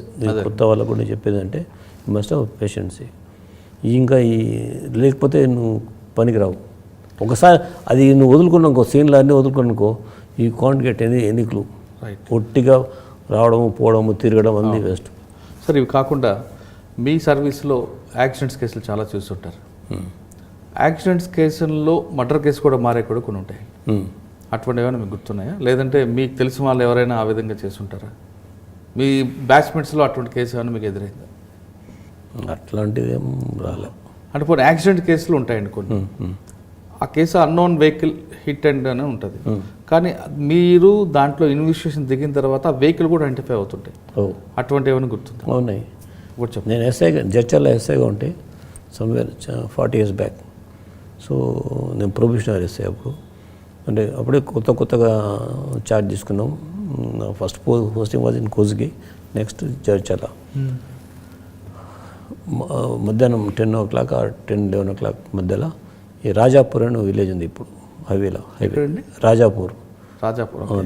కొత్త వాళ్ళకు కూడా చెప్పేది. అంటే యూ మస్ట్ హ్యావ్ పేషెన్సీ. ఇంకా లేకపోతే నువ్వు పనికిరావు. ఒకసారి అది నువ్వు వదులుకున్నాకో, సీన్లు అన్నీ వదులుకున్నాకో, you can't get any clue. ఒట్టిగా రావడము, పోవడము, తిరగడం అన్నీ వేస్ట్. సార్, ఇవి కాకుండా మీ సర్వీస్లో యాక్సిడెంట్స్ కేసులు చాలా చూస్తుంటారు. యాక్సిడెంట్స్ కేసుల్లో మర్డర్ కేసు కూడా మారే కూడా కొన్ని ఉంటాయి. అటువంటి ఏమైనా మీకు గుర్తున్నాయా? లేదంటే మీకు తెలిసిన వాళ్ళు ఎవరైనా ఆ విధంగా చేస్తుంటారా? మీ బ్యాచ్మెంట్స్లో అటువంటి కేసు ఏమైనా మీకు ఎదురైందా? అట్లాంటిది ఏం రాలే. అంటే కొన్ని యాక్సిడెంట్ కేసులు ఉంటాయండి కొన్ని. ఆ case unknown vehicle hit and అని ఉంటుంది. కానీ మీరు దాంట్లో ఇన్వెస్టిగేషన్ దిగిన తర్వాత ఆ వెహికల్ కూడా ఐడెంటిఫై అవుతుంటాయి. అటువంటి ఏమైనా గుర్తుంది? అవునాయి. నేను ఎస్ఐగా జడ్చర్లో ఎస్ఐగా ఉంటే సమ్వేర్ 40 years బ్యాక్. సో నేను ప్రొబేషనరీ ఎస్ఐ అప్పుడు. అంటే అప్పుడే కొత్తగా ఛార్జ్ తీసుకున్నాం. First posting was in Kosgi, next Jadcherla. మధ్యాహ్నం 10 o'clock or 10-11 o'clock మధ్యలో ఈ రాజాపూర్ అని విలేజ్ ఉంది ఇప్పుడు హైవేలో. రాజాపూర్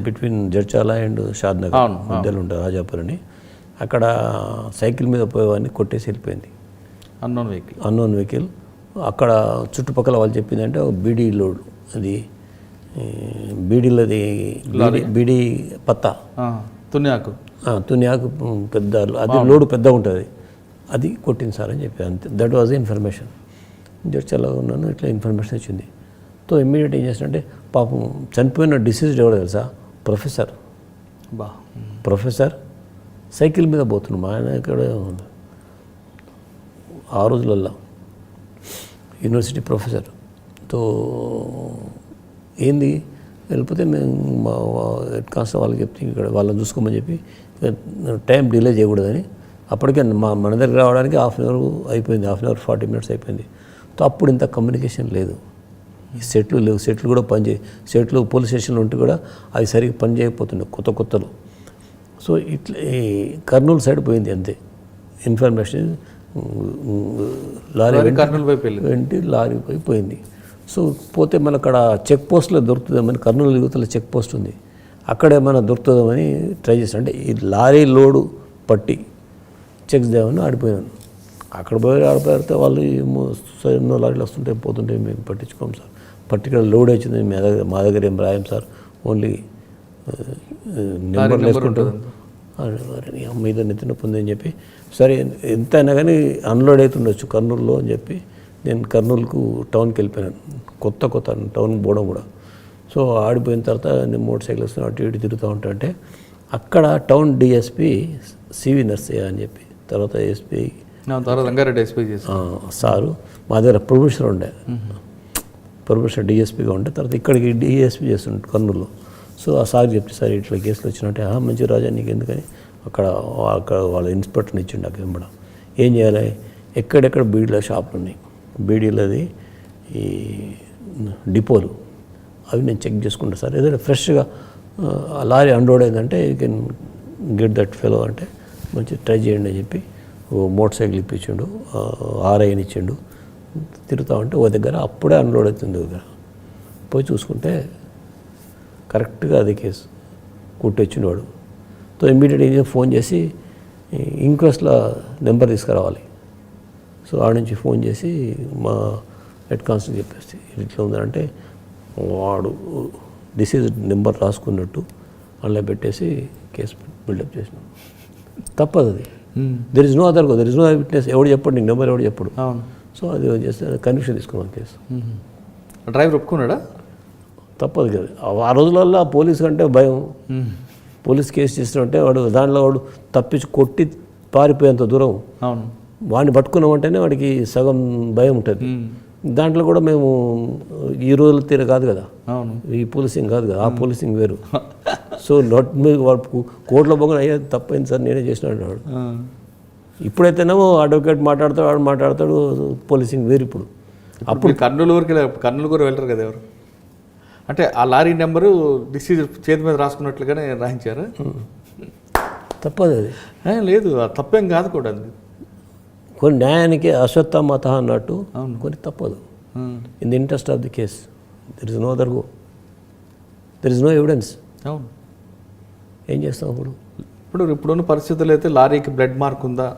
బిట్వీన్ జడ్చాల అండ్ షాద్నగర్ మధ్యలో ఉంటుంది రాజాపూర్ అని. అక్కడ సైకిల్ మీద పోయేవాడిని కొట్టేసి వెళ్ళిపోయింది అన్నోన్ వెహికల్. అక్కడ చుట్టుపక్కల వాళ్ళు చెప్పిందంటే బీడీ లోడ్, అది బీడీలది బీడీ పత్తా, తునియాకు పెద్ద, అది లోడు పెద్ద ఉంటుంది, అది కొట్టింది సార్ అని చెప్పి. అంతే, దట్ వాజ్ ఇన్ఫర్మేషన్. జడ్చర్లో ఉన్నాను, ఇట్లా ఇన్ఫర్మేషన్ వచ్చింది. సో ఇమ్మీడియట్ ఏం చేసినంటే, పాపం చనిపోయిన డిసీజ్డ్ ఎవరు తెలుసా? ప్రొఫెసర్ సైకిల్ మీద పోతున్నాం. ఆయన ఇక్కడ ఆ రోజులల్లో యూనివర్సిటీ ప్రొఫెసర్. తో ఏంది వెళ్ళిపోతే మేము మా హెడ్ కానిస్టేబుల్ వాళ్ళకి చెప్తే ఇక్కడ వాళ్ళని చూసుకోమని చెప్పి టైం డిలే చేయకూడదని అప్పటికే మన దగ్గర రావడానికి హాఫ్ అన్ అవర్ అయిపోయింది, 40 minutes అయిపోయింది. సో అప్పుడు ఇంత కమ్యూనికేషన్ లేదు, ఈ సెట్లు లేవు, సెట్లు కూడా సెట్లు పోలీస్ స్టేషన్లో ఉంటే కూడా అవి సరిగ్గా పని చేయకపోతుండే కొత్తలో. సో ఇట్లా కర్నూలు సైడ్ పోయింది అంతే ఇన్ఫర్మేషన్, లారీ కర్నూలు వైపు వెంటి లారీ పోయింది. సో పోతే మన అక్కడ చెక్ పోస్ట్లో దొరుకుతుందేమని, కర్నూలు యువతల చెక్ పోస్ట్ ఉంది, అక్కడే మన దొరుకుతుందేమని ట్రై చేస్తాను. అంటే ఈ లారీ లోడు పట్టి చెక్స్ దేమని ఆడిపోయాను. అక్కడ ఆడిపోతే వాళ్ళు ఎన్నో లారీలు వస్తుంటే పోతుంటే మేము పట్టించుకోం సార్, పర్టికులర్ లోడ్ వచ్చింది మా దగ్గర ఏం రాయం సార్, ఓన్లీ నెంబర్ వేసుకుంటాం. అమ్మ ఇదో నెత్తిన పొందని చెప్పి సరే ఎంత అయినా కానీ అన్లోడ్ అవుతుండొచ్చు కర్నూలులో అని చెప్పి నేను కర్నూలుకు టౌన్కి వెళ్ళిపోయాను, కొత్త టౌన్ పోవడం కూడా. సో ఆడిపోయిన తర్వాత నేను మోటార్ సైకిల్ వస్తున్నా అటు ఇటు తిరుగుతూ ఉంటే అక్కడ టౌన్ డిఎస్పి సివి నర్సయ్య అని చెప్పి, తర్వాత ఎస్పీ రంగారెడ్డి ఎస్పీ సారు మా దగ్గర ప్రొఫెసర్ ఉండే, ప్రొఫెసర్ డిఎస్పీగా ఉండే, తర్వాత ఇక్కడికి డిఎస్పీ చేస్తుండే కర్నూలులో. సో ఆ సార్ చెప్తే సార్ ఇట్లా కేసులు వచ్చినట్టే, మంచి రాజా నీకు ఎందుకని అక్కడ వాళ్ళ ఇన్స్పెక్టర్ని ఇచ్చిండు నాకు ఇవ్వడం. ఏం చేయాలి, ఎక్కడెక్కడ బీడీల షాపులు ఉన్నాయి, బీడీలది ఈ డిపోలు అవి నేను చెక్ చేసుకుంటా సార్, ఏదైనా ఫ్రెష్గా లారీ అన్లోడ్ అయిందంటే you can get that fellow అంటే మంచి ట్రై చేయండి అని చెప్పి మోటార్ సైకిల్ ఇప్పించిండు, ఆర్ఐని ఇచ్చిండు. తిరుగుతూ ఉంటే ఓ దగ్గర అప్పుడే అన్లోడ్ అవుతుంది దగ్గర పోయి చూసుకుంటే కరెక్ట్గా అది కేసు కుట్టొచ్చిండు వాడు. సో ఇమ్మీడియట్గా ఫోన్ చేసి ఇంక్వెస్ట్లో నెంబర్ తీసుకురావాలి. సో ఆడ నుంచి ఫోన్ చేసి మా హెడ్ కానిస్టేబుల్ చెప్పేసి ఇట్లా ఉందంటే వాడు డిసీజ్ నెంబర్ రాసుకున్నట్టు అందులో పెట్టేసి కేసు బిల్డప్ చేసినాం. తప్పదు అది, there is no other there is no witness, ఎవడు చెప్పండి నీకు నెంబర్ ఎవడు చెప్పడు. సో అది చేస్తే కన్విక్షన్ తీసుకున్నాం కేసు. డ్రైవర్ ఒప్పుకున్నాడా? తప్పదు కదా, ఆ రోజులలో పోలీసు కంటే భయం, పోలీస్ కేసు చేస్తుంటే వాడు దాంట్లో వాడు తప్పించి కొట్టి పారిపోయేంత దూరం, వాడిని పట్టుకున్నామంటేనే వాడికి సగం భయం ఉంటుంది. దాంట్లో కూడా మేము ఈ రోజుల తీర కాదు కదా, ఈ పోలీసింగ్ కాదు కదా, ఆ పోలీసింగ్ వేరు. సో నాట్ వాడు కోర్టులో పోగా అయ్యా తప్పైంది సార్ నేనే చేసినాడు వాడు. ఇప్పుడైతేనేమో అడ్వకేట్ మాట్లాడతాడు, వాడు మాట్లాడతాడు, పోలీసింగ్ వేరు. అప్పుడు కర్నూలు కూడా వెళ్తారు కదా ఎవరు, అంటే ఆ లారీ నెంబరు డిసీజ్ చేతి మీద రాసుకున్నట్లుగానే రాయించారా? తప్పదు అది, లేదు తప్పేం కాదు కూడా. అది కొన్ని న్యాయానికి అశ్వత్థామత అన్నట్టు కొన్ని తప్పదు. In the interest of the case there is no other go, there is no evidence. అవును, ఏం చేస్తాం ఇప్పుడున్న పరిస్థితుల్లో అయితే లారీకి బ్లడ్ మార్క్ ఉందా,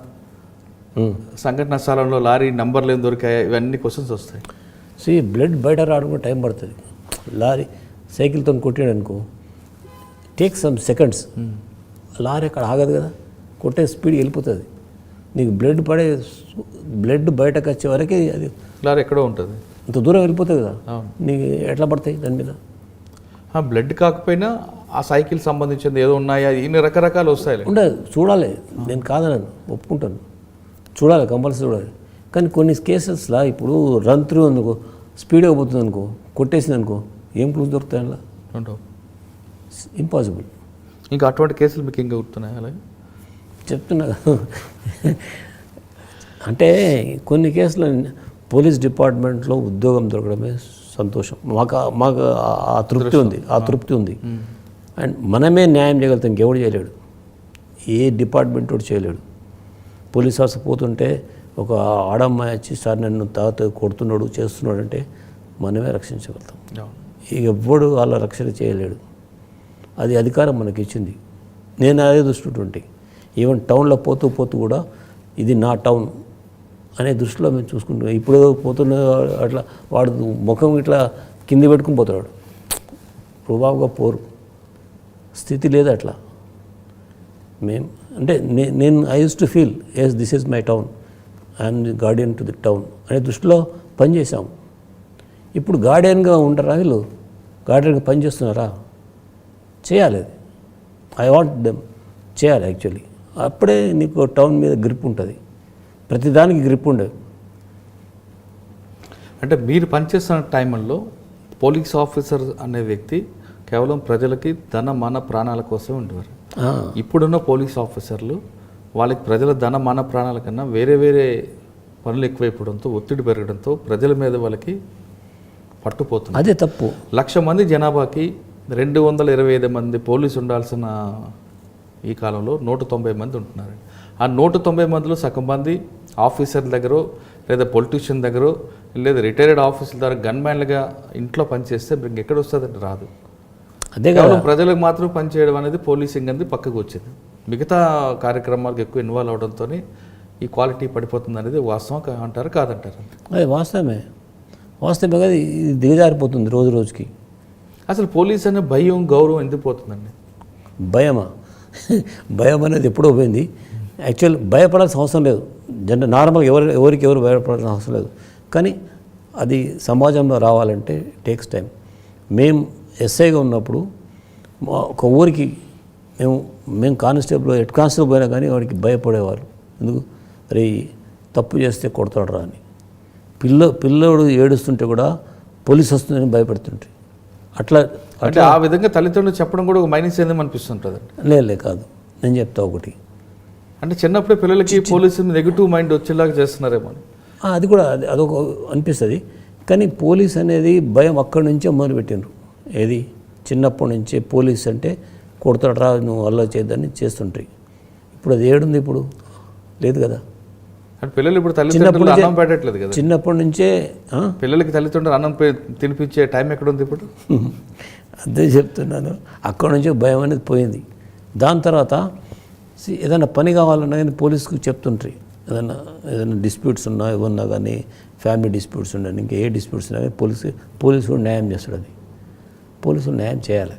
సంఘటన స్థలంలో లారీ నంబర్లు ఏం దొరికాయా, ఇవన్నీ క్వశ్చన్స్ వస్తాయి. సో ఈ బ్లడ్ బయట రావడం కూడా టైం పడుతుంది. లారీ సైకిల్తో కొట్టాడు అనుకో, టేక్ సమ్ సెకండ్స్, లారీ అక్కడ ఆగదు కదా, కొట్టే స్పీడ్ వెళ్ళిపోతుంది. నీకు బ్లడ్ బయటకు వచ్చే వరకే అది లారీ ఎక్కడో ఉంటుంది, ఇంత దూరం వెళ్ళిపోతుంది కదా, నీకు ఎట్లా పడతాయి దాని మీద. బ్లడ్ కాకపోయినా ఆ సైకిల్ సంబంధించింది ఏదో ఉన్నాయా, ఇన్ని రకరకాలు వస్తాయి. ఉండదు, చూడాలి, నేను కాదనను, ఒప్పుకుంటాను, చూడాలి, కంపల్సరీ చూడాలి. కానీ కొన్ని కేసెస్లా ఇప్పుడు రన్ త్రూ అనుకో, స్పీడ్గా పోతుంది అనుకో, కొట్టేసింది అనుకో, ఏం ప్రూఫ్ దొరుకుతాయి అలా? ఇంపాసిబుల్. ఇంకా అటువంటి కేసులు మీకు ఇంకా గుర్తున్నాయి అలాగే చెప్తున్నా. అంటే కొన్ని కేసులు పోలీస్ డిపార్ట్మెంట్లో ఉద్యోగం దొరకడమే సంతోషం, మాకు ఆ తృప్తి ఉంది. అండ్ మనమే న్యాయం చేయగలుగుతాం, ఇంకెవడు చేయలేడు, ఏ డిపార్ట్మెంట్ వాడు చేయలేడు. పోలీస్ ఆఫీసర్ పోతుంటే ఒక ఆడమ్మాయి వచ్చి సార్ నన్ను తాత కొడుతున్నాడు చేస్తున్నాడు అంటే మనమే రక్షించగలుగుతాం. ఎవ్వడు అలా రక్షణ చేయలేడు, అది అధికారం మనకి ఇచ్చింది. నేను అదే దృష్టి ఈవెన్ టౌన్లో పోతూ కూడా ఇది నా టౌన్ అనే దృష్టిలో మేము చూసుకుంటాం. ఇప్పుడు పోతున్న అట్లా వాడు ముఖం ఇట్లా కింది పెట్టుకుని పోతాడు, రుబాబుగా పోరు స్థితి లేదు అట్లా. మేము అంటే నేను I use to feel as this is my town, I'm the guardian to the town అనే దృష్టిలో పనిచేసాము. ఇప్పుడు గార్డియన్గా ఉంటారా వీళ్ళు, గార్డియన్గా పనిచేస్తున్నారా? చేయాలి, అది ఐ వాంట్ దెమ్ చేయాలి యాక్చువల్లీ. అప్పుడే నీకు టౌన్ మీద గ్రిప్ ఉంటుంది, ప్రతిదానికి గ్రిప్ ఉండదు. అంటే మీరు పనిచేస్తున్న టైంలో పోలీస్ ఆఫీసర్ అనే వ్యక్తి కేవలం ప్రజలకి ధన మన ప్రాణాల కోసం ఉండేవారు. ఇప్పుడున్న పోలీస్ ఆఫీసర్లు వాళ్ళకి ప్రజల ధన మన ప్రాణాల కన్నా వేరే వేరే పనులు ఎక్కువైపోవడంతో, ఒత్తిడి పెరగడంతో ప్రజల మీద వాళ్ళకి పట్టుపోతుంది. అదే తప్పు. 1,00,000 మంది జనాభాకి 225 మంది పోలీసు ఉండాల్సిన ఈ కాలంలో 190 మంది ఉంటున్నారు. ఆ 190 మందిలో సగం మంది ఆఫీసర్ల దగ్గర లేదా పొలిటీషియన్ దగ్గర లేదా రిటైర్డ్ ఆఫీసర్ల దగ్గర గన్మ్యాన్లుగా ఇంట్లో పనిచేస్తే మీకు ఎక్కడ వస్తుందంటే రాదు. అదే కేవలం ప్రజలకు మాత్రం పనిచేయడం అనేది పోలీసింగ్ అనేది పక్కకు వచ్చింది. మిగతా కార్యక్రమాలకు ఎక్కువ ఇన్వాల్వ్ అవడంతో ఈ క్వాలిటీ పడిపోతుంది అనేది వాస్తవం అంటారు కాదంటారు? అదే వాస్తవమే కదా. ఇది దిగజారిపోతుంది రోజు రోజుకి. అసలు పోలీస్ అనే భయం గౌరవం ఎందుకు పోతుందండి? భయమా? భయం అనేది ఎప్పుడో పోయింది. యాక్చువల్ భయపడాల్సిన అవసరం లేదు. నార్మల్గా ఎవరికి భయపడాల్సిన అవసరం లేదు. కానీ అది సమాజంలో రావాలంటే టేక్స్ టైం. మేము ఎస్ఐగా ఉన్నప్పుడు ఒక ఊరికి మేము కానిస్టేబుల్ హెడ్ కానిస్టేబుల్ పోయినా కానీ వాడికి భయపడేవారు. ఎందుకు? అరే తప్పు చేస్తే కొడతాడు రా అని. పిల్లోడు ఏడుస్తుంటే కూడా పోలీస్ వస్తుందని భయపడుతుంటే అట్లా అంటే ఆ విధంగా తల్లిదండ్రులు చెప్పడం కూడా ఒక మైనస్ ఏందని అనిపిస్తుంటుంది. లే కాదు, నేను చెప్తా ఒకటి. అంటే చిన్నప్పుడే పిల్లలకి పోలీసు నెగిటివ్ మైండ్ వచ్చేలాగా చేస్తున్నారేమో అని. అది కూడా అదొక అనిపిస్తుంది. కానీ పోలీస్ అనేది భయం అక్కడి నుంచే మొదలుపెట్టిండ్రు. ఏది చిన్నప్పటి నుంచే పోలీస్ అంటే కొడతాడు రా నువ్వు అలా చేద్దని చేస్తుంటాయి. ఇప్పుడు అది ఏడుంది? ఇప్పుడు లేదు కదా. అంటే పిల్లలు ఇప్పుడు తల్లిదండ్రులు అన్నం పెట్టట్లేదు కదా. చిన్నప్పటి నుంచే పిల్లలకి తల్లిదండ్రులు అన్నం తినిపించే టైం ఎక్కడుంది ఇప్పుడు? అదే చెప్తున్నాను. అక్కడి నుంచే భయం అనేది పోయింది. దాని తర్వాత ఏదైనా పని కావాలన్నా కానీ పోలీసుకు చెప్తుంటాయి. ఏదైనా డిస్ప్యూట్స్ ఉన్నా ఏమన్నా కానీ ఫ్యామిలీ డిస్ప్యూట్స్ ఉన్నాయి, ఇంకా ఏ డిస్ప్యూట్స్ ఉన్నా కానీ పోలీసు కూడా న్యాయం చేస్తాడు. అది పోలీసులు న్యాయం చేయాలి,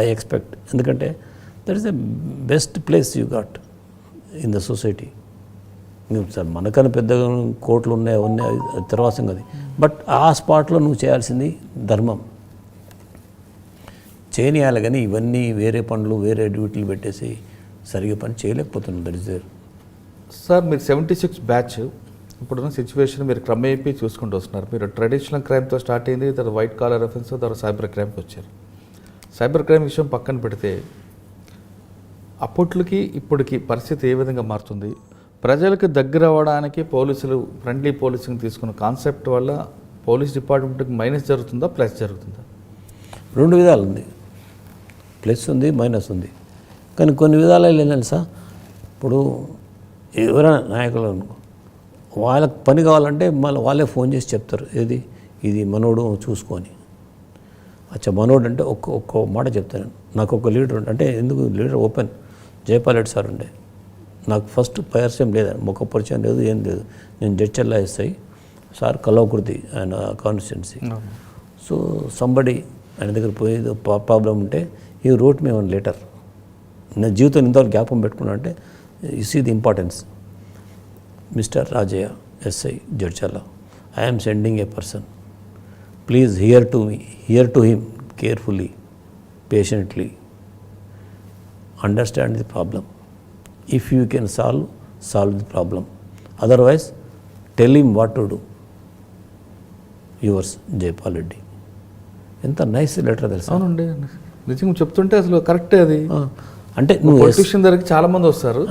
ఐ ఎక్స్పెక్ట్. ఎందుకంటే that is the best place you got in the society. Sir మనకన్నా పెద్దగా కోర్టులు ఉన్నాయి తర్వాత సంగతి. బట్ ఆ స్పాట్లో నువ్వు చేయాల్సింది ధర్మం చేయనియాలి. కానీ ఇవన్నీ వేరే పనులు వేరే డ్యూటీలు పెట్టేసి సరిగ్గా పని చేయలేకపోతున్నాం. That is there. సార్ మీరు 76 బ్యాచ్ ఇప్పుడున్న సిచ్యువేషన్ మీరు క్రమేపీ చూసుకుంటూ వస్తున్నారు. మీరు ట్రెడిషనల్ క్రైమ్తో స్టార్ట్ అయింది, తర్వాత వైట్ కాలర్ అఫెన్స్, తర్వాత సైబర్ క్రైమ్కి వచ్చారు. సైబర్ క్రైమ్ విషయం పక్కన పెడితే అప్పట్లకి ఇప్పటికి పరిస్థితి ఏ విధంగా మారుతుంది? ప్రజలకు దగ్గర అవ్వడానికి పోలీసులు ఫ్రెండ్లీ పోలీసింగ్ తీసుకున్న కాన్సెప్ట్ వల్ల పోలీస్ డిపార్ట్మెంట్కి మైనస్ జరుగుతుందా ప్లస్ జరుగుతుందా? రెండు విధాలు ఉంది, ప్లస్ ఉంది మైనస్ ఉంది. కానీ కొన్ని విధాలు ఏంటంటే సార్, ఇప్పుడు ఎవరైనా నాయకులు వాళ్ళకి పని కావాలంటే మళ్ళీ వాళ్ళే ఫోన్ చేసి చెప్తారు, ఇది మనోడు చూసుకొని. అచ్చా మనోడు అంటే ఒక్క మాట చెప్తాను. నాకు ఒక లీడర్ అంటే ఎందుకు leader open Jaipal Reddy sir ఉండే. నాకు ఫస్ట్ పరిచయం లేదు, ముఖ పరిచయం లేదు, ఏం లేదు. నేను జడ్చర్లా ఎస్ఐ సార్ కలవకుర్తి ఆయన కాన్స్టిట్యున్సీ. సో సంబడి ఆయన దగ్గర పోయేది ప్రాబ్లం ఉంటే ఈ రోట్ మీ వన్ లెటర్. నా జీవితం ఇంతవరకు జ్ఞాపకం పెట్టుకున్నా అంటే you see the importance. Mr Rajaiah SI Jadcherla, I'm sending a person, please hear to him carefully, patiently, understand the problem. If you can solve the problem, otherwise tell him what to do. Yours Jaipal Reddy. ఎంత నైస్ లెటర్ తెలుసా? అవునండి, నిజంగా చెప్తుంటే అసలు కరెక్టే. అది అంటే నువ్వు పొలిటీషియన్ దగ్గరికి చాలా మంది వస్తారు,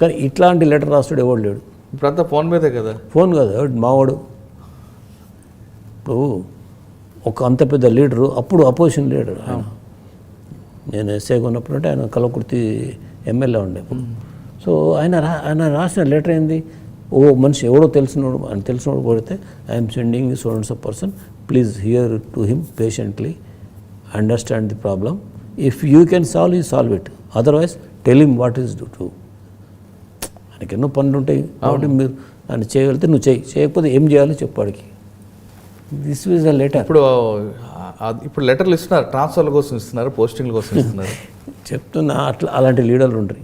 కానీ ఇట్లాంటి లెటర్ రాస్తుడు ఎవడు లేడు. ఇప్పుడంతా ఫోన్ మీదే కదా. ఫోన్ కదా మావాడు. ఇప్పుడు ఒక అంత పెద్ద లీడరు, అప్పుడు అపోజిషన్ లీడర్ ఆయన. నేను ఎస్ఐగా ఉన్నప్పుడు అంటే ఆయన కలకుర్తి ఎమ్మెల్యే ఉండే. సో ఆయన రాసిన లెటర్ ఏంది, ఓ మనిషి ఎవడో తెలిసినోడు కొడితే I'm sending so and so person, please hear to him patiently, understand the problem, if you can solve it, otherwise tell him what is to. ఆయనకి ఎన్నో పనులు ఉంటాయి కాబట్టి మీరు ఆయన చేయగలిగితే నువ్వు చేయకపోతే ఏం చేయాలో చెప్పాడికి. This is a letter. ఇప్పుడు లెటర్లు ఇస్తున్నారు, ట్రాన్స్ఫర్ల కోసం ఇస్తున్నారు, పోస్టింగ్ల కోసం ఇస్తున్నారు. చెప్తున్నా అలాంటి లీడర్లు ఉంటాయి.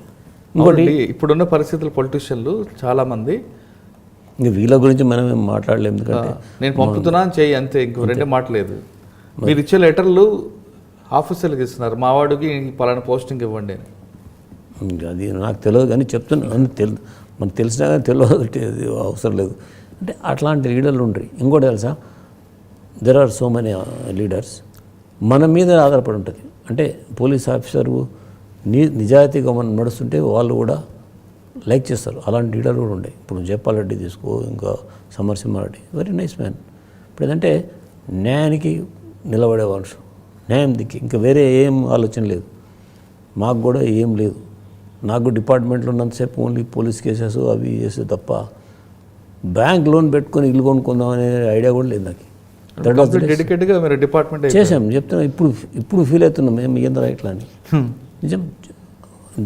ఇంకోటి ఇప్పుడున్న పరిస్థితులు పొలిటీషియన్లు చాలామంది, ఇంకా వీళ్ళ గురించి మనం ఏం మాట్లాడలేము, ఎందుకంటే నేను పంపుతున్నా చేయి అంతే, ఇంకో రెండే మాటలేదు. మీరు ఇచ్చే లెటర్లు ఆఫీసర్లకు ఇస్తున్నారు, మా వాడికి పలానా పోస్టింగ్ ఇవ్వండి అని. అది నాకు తెలియదు కానీ చెప్తున్నా, మనకు తెలిసినా కానీ తెలియదు, అవసరం లేదు. అంటే అట్లాంటి లీడర్లు ఉంటాయి. ఇంకోటి తెలుసా, there are so many leaders మన మీద ఆధారపడి ఉంటుంది. అంటే పోలీస్ ఆఫీసరు నిజాయితీగా మనం నడుస్తుంటే వాళ్ళు కూడా లైక్ చేస్తారు. అలాంటి లీడర్ కూడా ఉండే. ఇప్పుడు జయపాల్ రెడ్డి తీసుకో, ఇంకా సమరసింహారెడ్డి, వెరీ నైస్ మ్యాన్. ఇప్పుడు ఏంటంటే న్యాయానికి నిలబడే వాళ్ళు, న్యాయం దిక్కి ఇంకా వేరే ఏం ఆలోచన లేదు. మాకు కూడా ఏం లేదు. నాకు డిపార్ట్మెంట్లో ఉన్నంతసేపు ఓన్లీ పోలీస్ కేసెస్ అవి చేస్తే తప్ప బ్యాంక్ లోన్ పెట్టుకొని ఇల్లు కొనుక్కుందాం అనే ఐడియా కూడా లేదు నాకు. డెడికేటెడ్గా మీరు డిపార్ట్మెంట్ చేసాం చెప్తున్నా. ఇప్పుడు ఫీల్ అవుతున్నాం మేము ఏందో ఇట్లా అని. నిజం,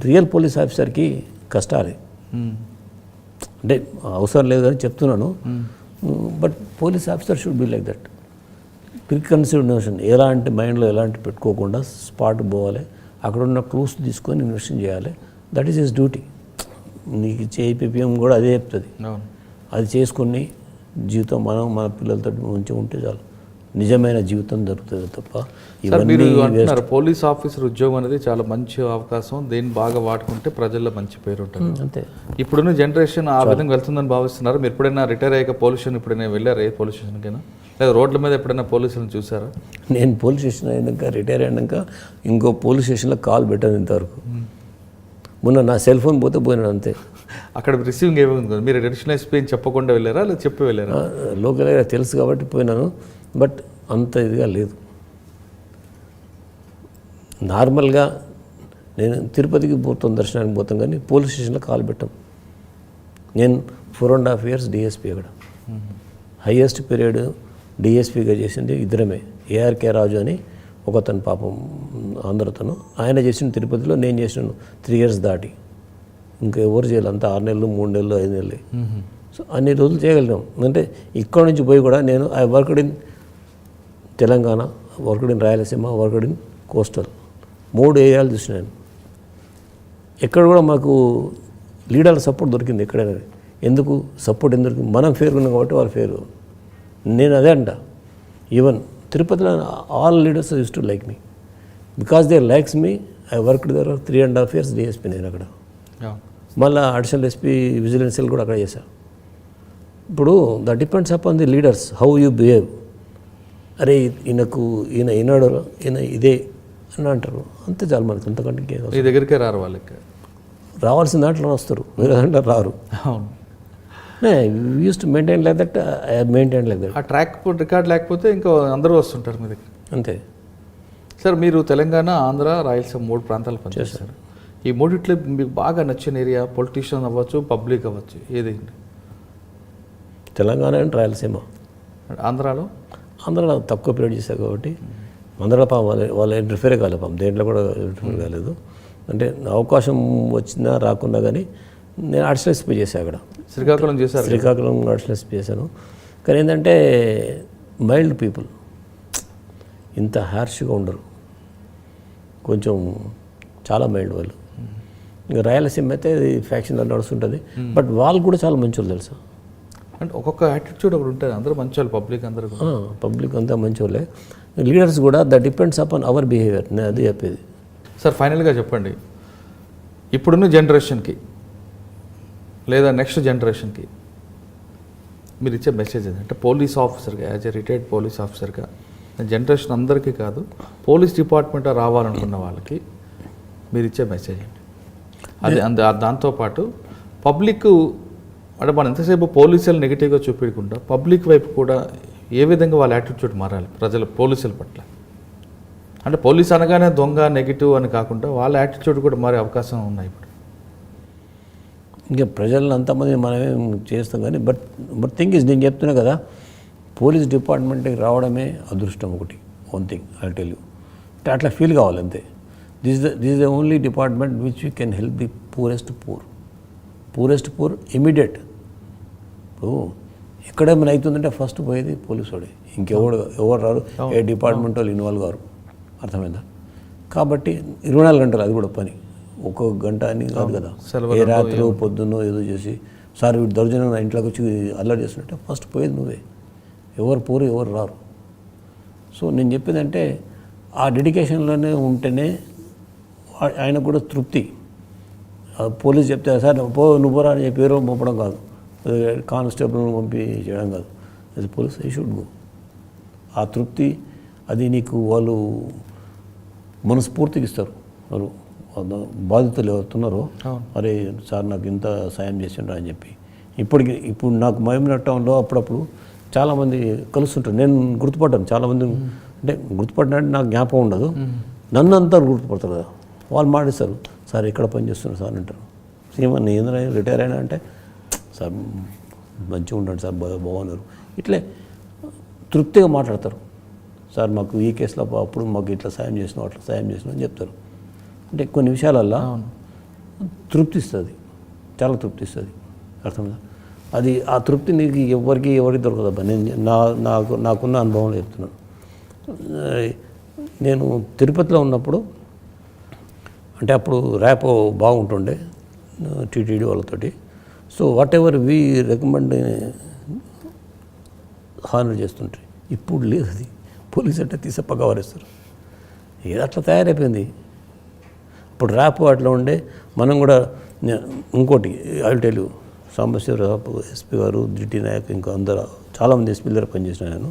రియల్ పోలీస్ ఆఫీసర్కి కష్టాలే. అంటే అవసరం లేదు అని చెప్తున్నాను. But police officer should be like that. Quick consideration, ఎలాంటి మైండ్లో ఎలాంటి పెట్టుకోకుండా స్పాట్ పోవాలి, అక్కడ ఉన్న క్లూస్ తీసుకొని ఇన్వెస్టిగేషన్ చేయాలి. That is his duty. నీకు చేపిపిఎం కూడా అదే చెప్తుంది. అది చేసుకుని జీవితం మనం మన పిల్లలతో మంచిగా ఉంటే చాలు, నిజమైన జీవితం దొరుకుతుంది తప్ప మీరు అంటున్నారు పోలీస్ ఆఫీసర్ ఉద్యోగం అనేది చాలా మంచి అవకాశం, దేన్ని బాగా వాడుకుంటే ప్రజల్లో మంచి పేరు ఉంటుంది. అంతే. ఇప్పుడున్న జనరేషన్ ఆ విధంగా వెళ్తుందని భావిస్తున్నారు. మీరు ఎప్పుడైనా రిటైర్ అయ్యాక పోలీస్ స్టేషన్ ఎప్పుడైనా వెళ్ళారా? ఏ పోలీస్ స్టేషన్కైనా లేదా రోడ్ల మీద ఎప్పుడైనా పోలీసులను చూసారా? నేను పోలీస్ స్టేషన్ అయినాక, రిటైర్ అయినాక ఇంకో పోలీస్ స్టేషన్లో కాల్ పెట్టాను ఇంతవరకు. మొన్న నా సెల్ ఫోన్ పోయినాడు అంతే. అక్కడ రిసీవింగ్ ఏమైంది? మీరు అడిషనల్ ఎస్పీ అని చెప్పకుండా వెళ్ళారా లేదా చెప్పి వెళ్ళారా? లోకల్ ఏరియా తెలుసు కాబట్టి పోయినాను. బట్ అంత ఇదిగా లేదు. నార్మల్గా నేను తిరుపతికి పోతాం, దర్శనానికి పోతాం, కానీ పోలీస్ స్టేషన్లో కాల్ పెట్టాం. నేను 4.5 years డిఎస్పీ. అక్కడ హయ్యెస్ట్ పీరియడ్ డిఎస్పీగా చేసింది ఇద్దరమే. ఏఆర్కే రాజు అని ఒకతను, పాపం ఆంధ్రతను, ఆయన చేసిన తిరుపతిలో. నేను చేసినాను 3 years దాటి. ఇంకా ఎవరు చేయాలి, అంతా 6 నెలలు 3 నెలలు 5 నెలలు. సో అన్ని రోజులు చేయగలిగాం. అంటే ఇక్కడ నుంచి పోయి కూడా నేను I worked in Telangana, worked in Rayalaseema, worked in coastal, 3 ఏరియాలు చూసినాను. ఎక్కడ కూడా మాకు లీడర్ల సపోర్ట్ దొరికింది ఎక్కడైనా. ఎందుకు సపోర్ట్ ఎందుకు? మనం ఫేర్ ఉన్నాం కాబట్టి వాళ్ళు ఫేర్. నేను అదే అంట. ఈవెన్ తిరుపతిలో all leaders used to like me because they likes me. I worked there 3.5 years DSP నేను అక్కడ. మళ్ళీ అడిషనల్ ఎస్పీ విజిలెన్స్ కూడా అక్కడ చేశాను. ఇప్పుడు that depends upon the leaders, how you behave. అరే ఈయన ఈనాడు ఈయన ఇదే అని అంటారు, అంతే చాలు మనకు. అంతకంటే మీ దగ్గరికే రారు, వాళ్ళకి రావాల్సిన దాంట్లో వస్తారు, వేరే దాంట్లో రారు. Use to maintain like that, I maintain like that. ఆ ట్రాక్ రికార్డ్ లేకపోతే ఇంకా అందరూ వస్తుంటారు మీ దగ్గర. అంతే. సార్, మీరు తెలంగాణ, ఆంధ్ర, రాయలసీమ 3 ప్రాంతాలు పనిచేస్తారు. ఈ మూడిట్లో మీకు బాగా నచ్చిన ఏరియా, పొలిటీషియన్ అవ్వచ్చు, పబ్లిక్ అవ్వచ్చు, ఏదైంది? తెలంగాణ అండ్ రాయలసీమ. ఆంధ్రాలో తక్కువ పీరియడ్ చేశారు కాబట్టి ఆంధ్రాలో వాళ్ళు ఇంటర్ఫేరే కాలేదు, పాపం దేంట్లో కూడా ఇంటర్ఫేర్ కాలేదు. అంటే అవకాశం వచ్చినా రాకున్నా కానీ నేను అడిషనల్ ఎస్పీ చేశాను అక్కడ. శ్రీకాకుళం చేశారు? శ్రీకాకుళం అడిషనల్ ఎస్పీ చేశాను. కానీ ఏంటంటే మైల్డ్ పీపుల్, ఇంత హార్ష్గా ఉండరు, కొంచెం చాలా మైల్డ్ వాళ్ళు. ఇంకా రాయలసీమ అయితే ఫ్యాక్షన్ నడుస్తుంటుంది, బట్ వాళ్ళు కూడా చాలా మంచి వాళ్ళు తెలుసా. అంటే ఒక్కొక్క యాటిట్యూడ్ ఒకటి ఉంటుంది. అందరూ మంచి వాళ్ళు, పబ్లిక్ అందరూ, పబ్లిక్ అంతా మంచి వాళ్ళే. లీడర్స్ కూడా that depends upon our behaviour. నేను అది చెప్పేది. సార్, ఫైనల్గా చెప్పండి, ఇప్పుడున్న జనరేషన్కి లేదా నెక్స్ట్ జనరేషన్కి మీరు ఇచ్చే మెసేజ్ అంటే పోలీస్ ఆఫీసర్గా, యాజ్ ఎ రిటైర్డ్ పోలీస్ ఆఫీసర్గా, జనరేషన్ అందరికీ కాదు, పోలీస్ డిపార్ట్మెంట్ రావాలనుకున్న వాళ్ళకి మీరు ఇచ్చే మెసేజ్ ఏంటి? అది దాంతోపాటు పబ్లిక్ అంటే మనం ఎంతసేపు పోలీసులు నెగిటివ్గా చూపించకుండా పబ్లిక్ వైపు కూడా ఏ విధంగా వాళ్ళ యాటిట్యూడ్ మారాలి ప్రజలు పోలీసుల పట్ల? అంటే పోలీస్ అనగానే దొంగ, నెగిటివ్ అని కాకుండా వాళ్ళ యాటిట్యూడ్ కూడా మారే అవకాశం ఉన్నాయి ఇప్పుడు. ఇంకా ప్రజలను అంతమంది మనమేం చేస్తాం కానీ బట్ థింగ్ ఇస్, నేను చెప్తున్నా కదా, పోలీస్ డిపార్ట్మెంట్కి రావడమే అదృష్టం. ఒకటి one thing I tell you, అట్లా ఫీల్ కావాలి అంతే. This is the only department which you can help the poorest poor immediate. ఇప్పుడు ఎక్కడేమైనా అవుతుందంటే ఫస్ట్ పోయేది పోలీసు వాడే, ఎవరు రారు, ఏ డిపార్ట్మెంట్ వాళ్ళు ఇన్వాల్వ్ కారు. అర్థమైందా? కాబట్టి 24 గంటలు అది కూడా పని, ఒక్కొక్క గంట అని కాదు కదా. ఏ రాత్రి పొద్దున్నో ఏదో చేసి సార్ వీడు దౌర్జన్యం నా ఇంట్లోకి వచ్చి అల్లరి చేస్తున్నట్టే ఫస్ట్ పోయేది నువ్వే. ఎవరు పోరు, ఎవరు రారు. సో నేను చెప్పేదంటే ఆ డెడికేషన్లోనే ఉంటేనే ఆయన కూడా తృప్తి. పోలీస్ చెప్తే సార్ నువ్వు రా అని చెప్పి పేరు పంపడం కాదు, కానిస్టేబుల్ని పంపి చేయడం కాదు. As police I should go. ఆ తృప్తి, అది నీకు వాళ్ళు మనస్ఫూర్తిగా ఇస్తారు. వాళ్ళు బాధితులు ఎవరుతున్నారో అరే సార్ నాకు ఇంత సాయం చేసిండ్రు అని చెప్పి. ఇప్పుడు నాకు మహబూబ్నగర్ టౌన్లో అప్పుడప్పుడు చాలామంది కలుస్తుంటారు. నేను గుర్తుపడ్డాను చాలామంది, అంటే గుర్తుపట్టినట్టు నాకు జ్ఞాపకం ఉండదు, నన్ను అంతా గుర్తుపడతారు కదా. వాళ్ళు మాటిస్తారు, సార్ ఎక్కడ పని చేస్తున్నారు సార్ అంటారు. సీమన్ ఏంద్ర రిటైర్ అయినా అంటే సార్ మంచిగా ఉంటాడు సార్, బాగున్నారు. ఇట్లే తృప్తిగా మాట్లాడతారు. సార్ మాకు ఈ కేసులో అప్పుడు మాకు ఇట్లా సాయం చేసినాం అట్లా సాయం చేసినాం అని చెప్తారు. అంటే కొన్ని విషయాలల్లో తృప్తి ఇస్తుంది, చాలా తృప్తి ఇస్తుంది. అర్థమైందా? అది ఆ తృప్తి నీకు ఎవరికి దొరకదబ్బా. నాకున్న అనుభవంలో చెప్తున్నాను. నేను తిరుపతిలో ఉన్నప్పుడు, అంటే అప్పుడు ర్యాపో బాగుంటుండే టీటీడీ వాళ్ళతోటి. So whatever we recommend honour చేస్తుంటారు. ఇప్పుడు లేదు అది. పోలీస్ అంటే తీసే పగవారేస్తారు. ఏదో అట్లా తయారైపోయింది. ఇప్పుడు ర్యాపో అట్లా ఉండే. మనం కూడా ఇంకోటి I tell you, Sambasivarao SP గారు, జిటి నాయక్, ఇంకా అందరూ చాలామంది ఎస్పీ దగ్గర పనిచేసిన నేను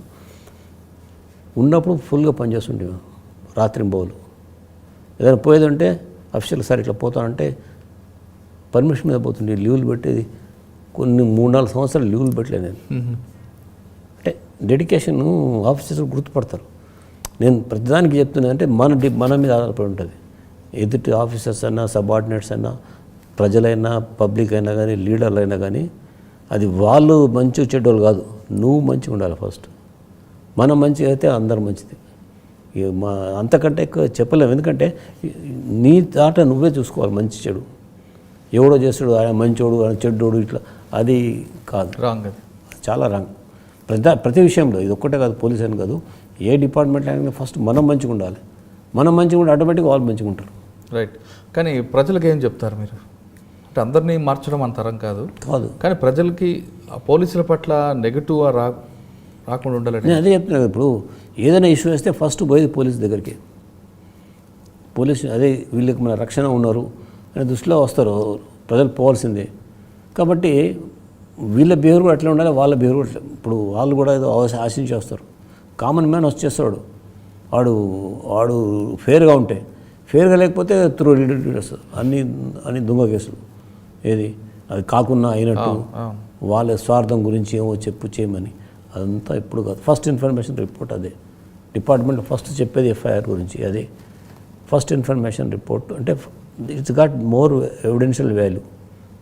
ఉన్నప్పుడు ఫుల్గా పనిచేస్తుంటే రాత్రింబవులు. ఏదైనా పోయేదంటే అఫీషియల్ సార్ ఇట్లా పోతానంటే పర్మిషన్ మీద పోతుండే, లీవులు పెట్టేది. కొన్ని 3-4 సంవత్సరాలు లీవులు పెట్టలేదు నేను. అంటే డెడికేషన్ ఆఫీసర్స్ గుర్తుపడతారు. నేను ప్రతిదానికి చెప్తున్నా అంటే మన మీద ఆధారపడి ఉంటుంది. ఎదుటి ఆఫీసర్స్ అయినా, సబార్డినేట్స్ అయినా, ప్రజలైనా, పబ్లిక్ అయినా కానీ, లీడర్లు అయినా కానీ, అది వాళ్ళు మంచి చెడ్డోళ్ళు కాదు, నువ్వు మంచిగా ఉండాలి ఫస్ట్. మనం మంచిగా అయితే అందరు మంచిది. అంతకంటే ఎక్కువ చెప్పలేము. ఎందుకంటే నీ దాట నువ్వే చూసుకోవాలి మంచి చెడు. ఎవడో చేస్తాడు ఆయన మంచోడు ఆయన చెడ్డోడు ఇట్లా, అది కాదు, రాంగ్. అది చాలా రాంగ్. ప్రతి విషయంలో ఇది ఒక్కటే కాదు, పోలీస్ అని కాదు, ఏ డిపార్ట్మెంట్ అయినా ఫస్ట్ మనం మంచిగా ఉండాలి. మనం మంచిగా ఉంటే ఆటోమేటిక్గా వాళ్ళు మంచిగా ఉంటారు. రైట్. కానీ ప్రజలకు ఏం చెప్తారు మీరు? అంటే అందరినీ మార్చడం అంతరం కాదు, కానీ ప్రజలకి పోలీసుల పట్ల నెగిటివ్ రాకుండా ఉండాలంటే నేను అదే చెప్తున్నాను. ఇప్పుడు ఏదైనా ఇష్యూ వస్తే ఫస్ట్ పోయేది పోలీస్ దగ్గరికి. పోలీసు అదే వీళ్ళకి మన రక్షణ ఉన్నారు అనే దృష్టిలో వస్తారు, ప్రజలు పోవాల్సిందే. కాబట్టి వీళ్ళ బిహేవియర్ కూడా అట్లా ఉండాలి, వాళ్ళ బిహేవియర్ కూడా. ఇప్పుడు వాళ్ళు కూడా ఏదో ఆశించి వస్తారు. కామన్ మ్యాన్ వచ్చేస్తాడు, వాడు ఫేర్గా ఉంటే, ఫేర్గా లేకపోతే త్రూ లీడర్స్ అన్ని దొంగ కేసులు. ఏది అది కాకుండా అయినట్టు వాళ్ళ స్వార్థం గురించి ఏమో చేయమని, అదంతా ఇప్పుడు కాదు. ఫస్ట్ ఇన్ఫర్మేషన్ రిపోర్ట్ అదే డిపార్ట్మెంట్ ఫస్ట్ చెప్పేది, ఎఫ్ఐఆర్ గురించి అదే ఫస్ట్ ఇన్ఫర్మేషన్ రిపోర్ట్. అంటే it's got more evidential value,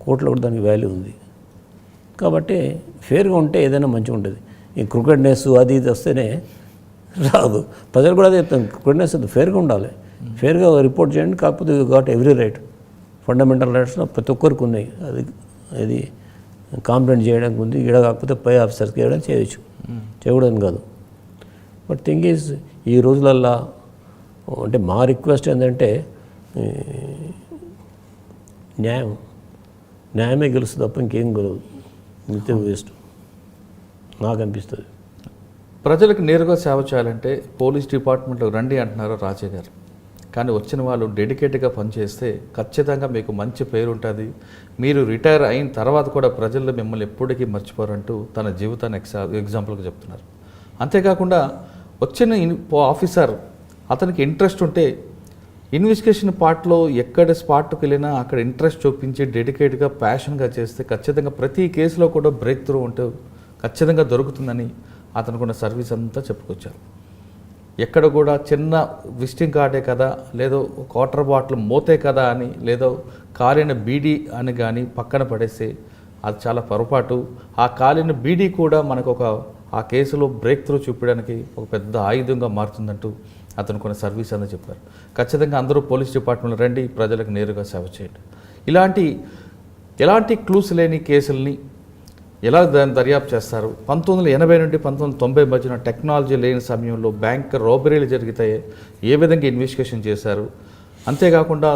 కోర్టులో కూడా దానికి వాల్యూ ఉంది. కాబట్టి ఫేర్గా ఉంటే ఏదైనా మంచిగా ఉంటుంది. ఈ క్రికెట్నెస్ అది ఇది వస్తేనే రాదు. ప్రజలు కూడా అదే చెప్తాను, క్రికెట్నెస్ అది ఫేర్గా ఉండాలి, ఫేర్గా రిపోర్ట్ చేయండి. కాకపోతే you got every right, fundamental rights ప్రతి ఒక్కరికి ఉన్నాయి. అది కాంప్లైంట్ చేయడానికి ఉంది, ఈడ కాకపోతే పై ఆఫీసర్స్కి వేయడం చేయొచ్చు, చేయకూడదని కాదు. బట్ థింగ్ ఈజ్ ఈ రోజులల్లో అంటే మా రిక్వెస్ట్ ఏంటంటే న్యాయమే గెలుస్తుంది తప్ప ఇంకేం గెలవదు, మిగతా వేస్ట్ నాకు అనిపిస్తుంది. ప్రజలకు నేరుగా సేవ చేయాలంటే పోలీస్ డిపార్ట్మెంట్లో రండి అంటున్నారు రాజే గారు. కానీ వచ్చిన వాళ్ళు డెడికేట్గా పనిచేస్తే ఖచ్చితంగా మీకు మంచి పేరు ఉంటుంది. మీరు రిటైర్ అయిన తర్వాత కూడా ప్రజల్లో మిమ్మల్ని ఎప్పటికీ మర్చిపోరంటూ తన జీవితాన్ని ఎగ్జాంపుల్గా చెప్తున్నారు. అంతేకాకుండా వచ్చిన ఆఫీసర్ అతనికి ఇంట్రెస్ట్ ఉంటే ఇన్వెస్టిగేషన్ పార్ట్లో ఎక్కడ స్పాట్కి వెళ్ళినా అక్కడ ఇంట్రెస్ట్ చూపించి డెడికేట్గా ప్యాషన్గా చేస్తే ఖచ్చితంగా ప్రతి కేసులో కూడా బ్రేక్ త్రూ ఉంటూ ఖచ్చితంగా దొరుకుతుందని అతనుకున్న సర్వీస్ అంతా చెప్పుకొచ్చారు. ఎక్కడ కూడా చిన్న విజిటింగ్ కార్డే కదా, లేదో వాటర్ బాటిల్ మోతే కదా అని, లేదో కాలిన బీడీ అని కానీ పక్కన పడేస్తే అది చాలా పొరపాటు. ఆ కాలిన బీడీ కూడా మనకు ఆ కేసులో బ్రేక్ త్రూ చూపించడానికి ఒక పెద్ద ఆయుధంగా మారుతుందంటూ అతను కొన్ని సర్వీస్ అని చెప్పారు. ఖచ్చితంగా అందరూ పోలీస్ డిపార్ట్మెంట్లో రండి, ప్రజలకు నేరుగా సేవ చేయండి. ఎలాంటి క్లూస్ లేని కేసుల్ని ఎలా దర్యాప్తు చేస్తారు? 1980 నుండి 1990 మధ్యన టెక్నాలజీ లేని సమయంలో బ్యాంక్ రాబరీలు జరిగితే ఏ విధంగా ఇన్వెస్టిగేషన్ చేశారు? అంతేకాకుండా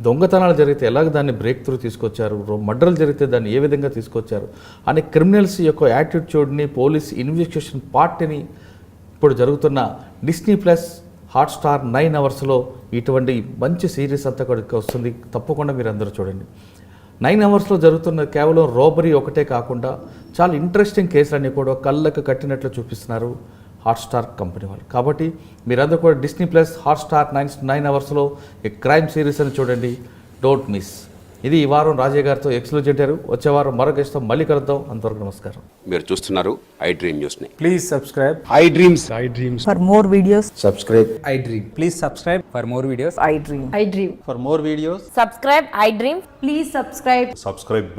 దొంగతనాలు జరిగితే ఎలాగ దాన్ని బ్రేక్ త్రూ తీసుకొచ్చారు, మర్డర్లు జరిగితే దాన్ని ఏ విధంగా తీసుకొచ్చారు అని క్రిమినల్స్ యొక్క యాటిట్యూడ్ని, పోలీస్ ఇన్వెస్టిగేషన్ పార్ట్ని ఇప్పుడు జరుగుతున్న డిస్నీ ప్లస్ హాట్స్టార్ 9 అవర్స్లో ఇటువంటి మంచి సిరీస్ అంతా కూడా వస్తుంది. తప్పకుండా మీరు అందరూ చూడండి. 9 అవర్స్లో జరుగుతున్న కేవలం రాబరీ ఒకటే కాకుండా చాలా ఇంట్రెస్టింగ్ కేసులన్నీ కూడా కళ్ళకు కట్టినట్లు చూపిస్తున్నారు. హాట్స్టార్ కంపెనీ వాళ్ళు. కాబట్టి మీరందరూ కూడా డిస్నీ ప్లస్ హాట్స్టార్ 9 అవర్స్లో ఈ క్రైమ్ సిరీస్ అని చూడండి. Don't miss. ఇది ఈ వారం రాజయ్య గారితో ఎక్స్క్లూజ్ చేశారు. వచ్చే వారం మరొక గెస్ట్తో మళ్ళీ కలుద్దాం. అంతవరకు నమస్కారం. మీరు చూస్తున్నారు ఐ డ్రీమ్ న్యూస్ని. Please subscribe. I dreams For more videos, subscribe. I dream. Please subscribe for more videos. I dream. I dream. For more videos. Subscribe, I dream. Please subscribe. Subscribe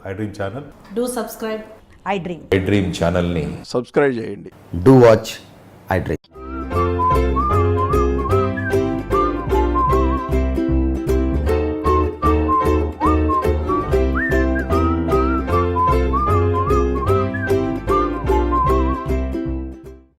I dream channel. Do subscribe. I dream. I dream ఛానల్ని సబ్స్క్రైబ్ చేయండి. Do watch I dream.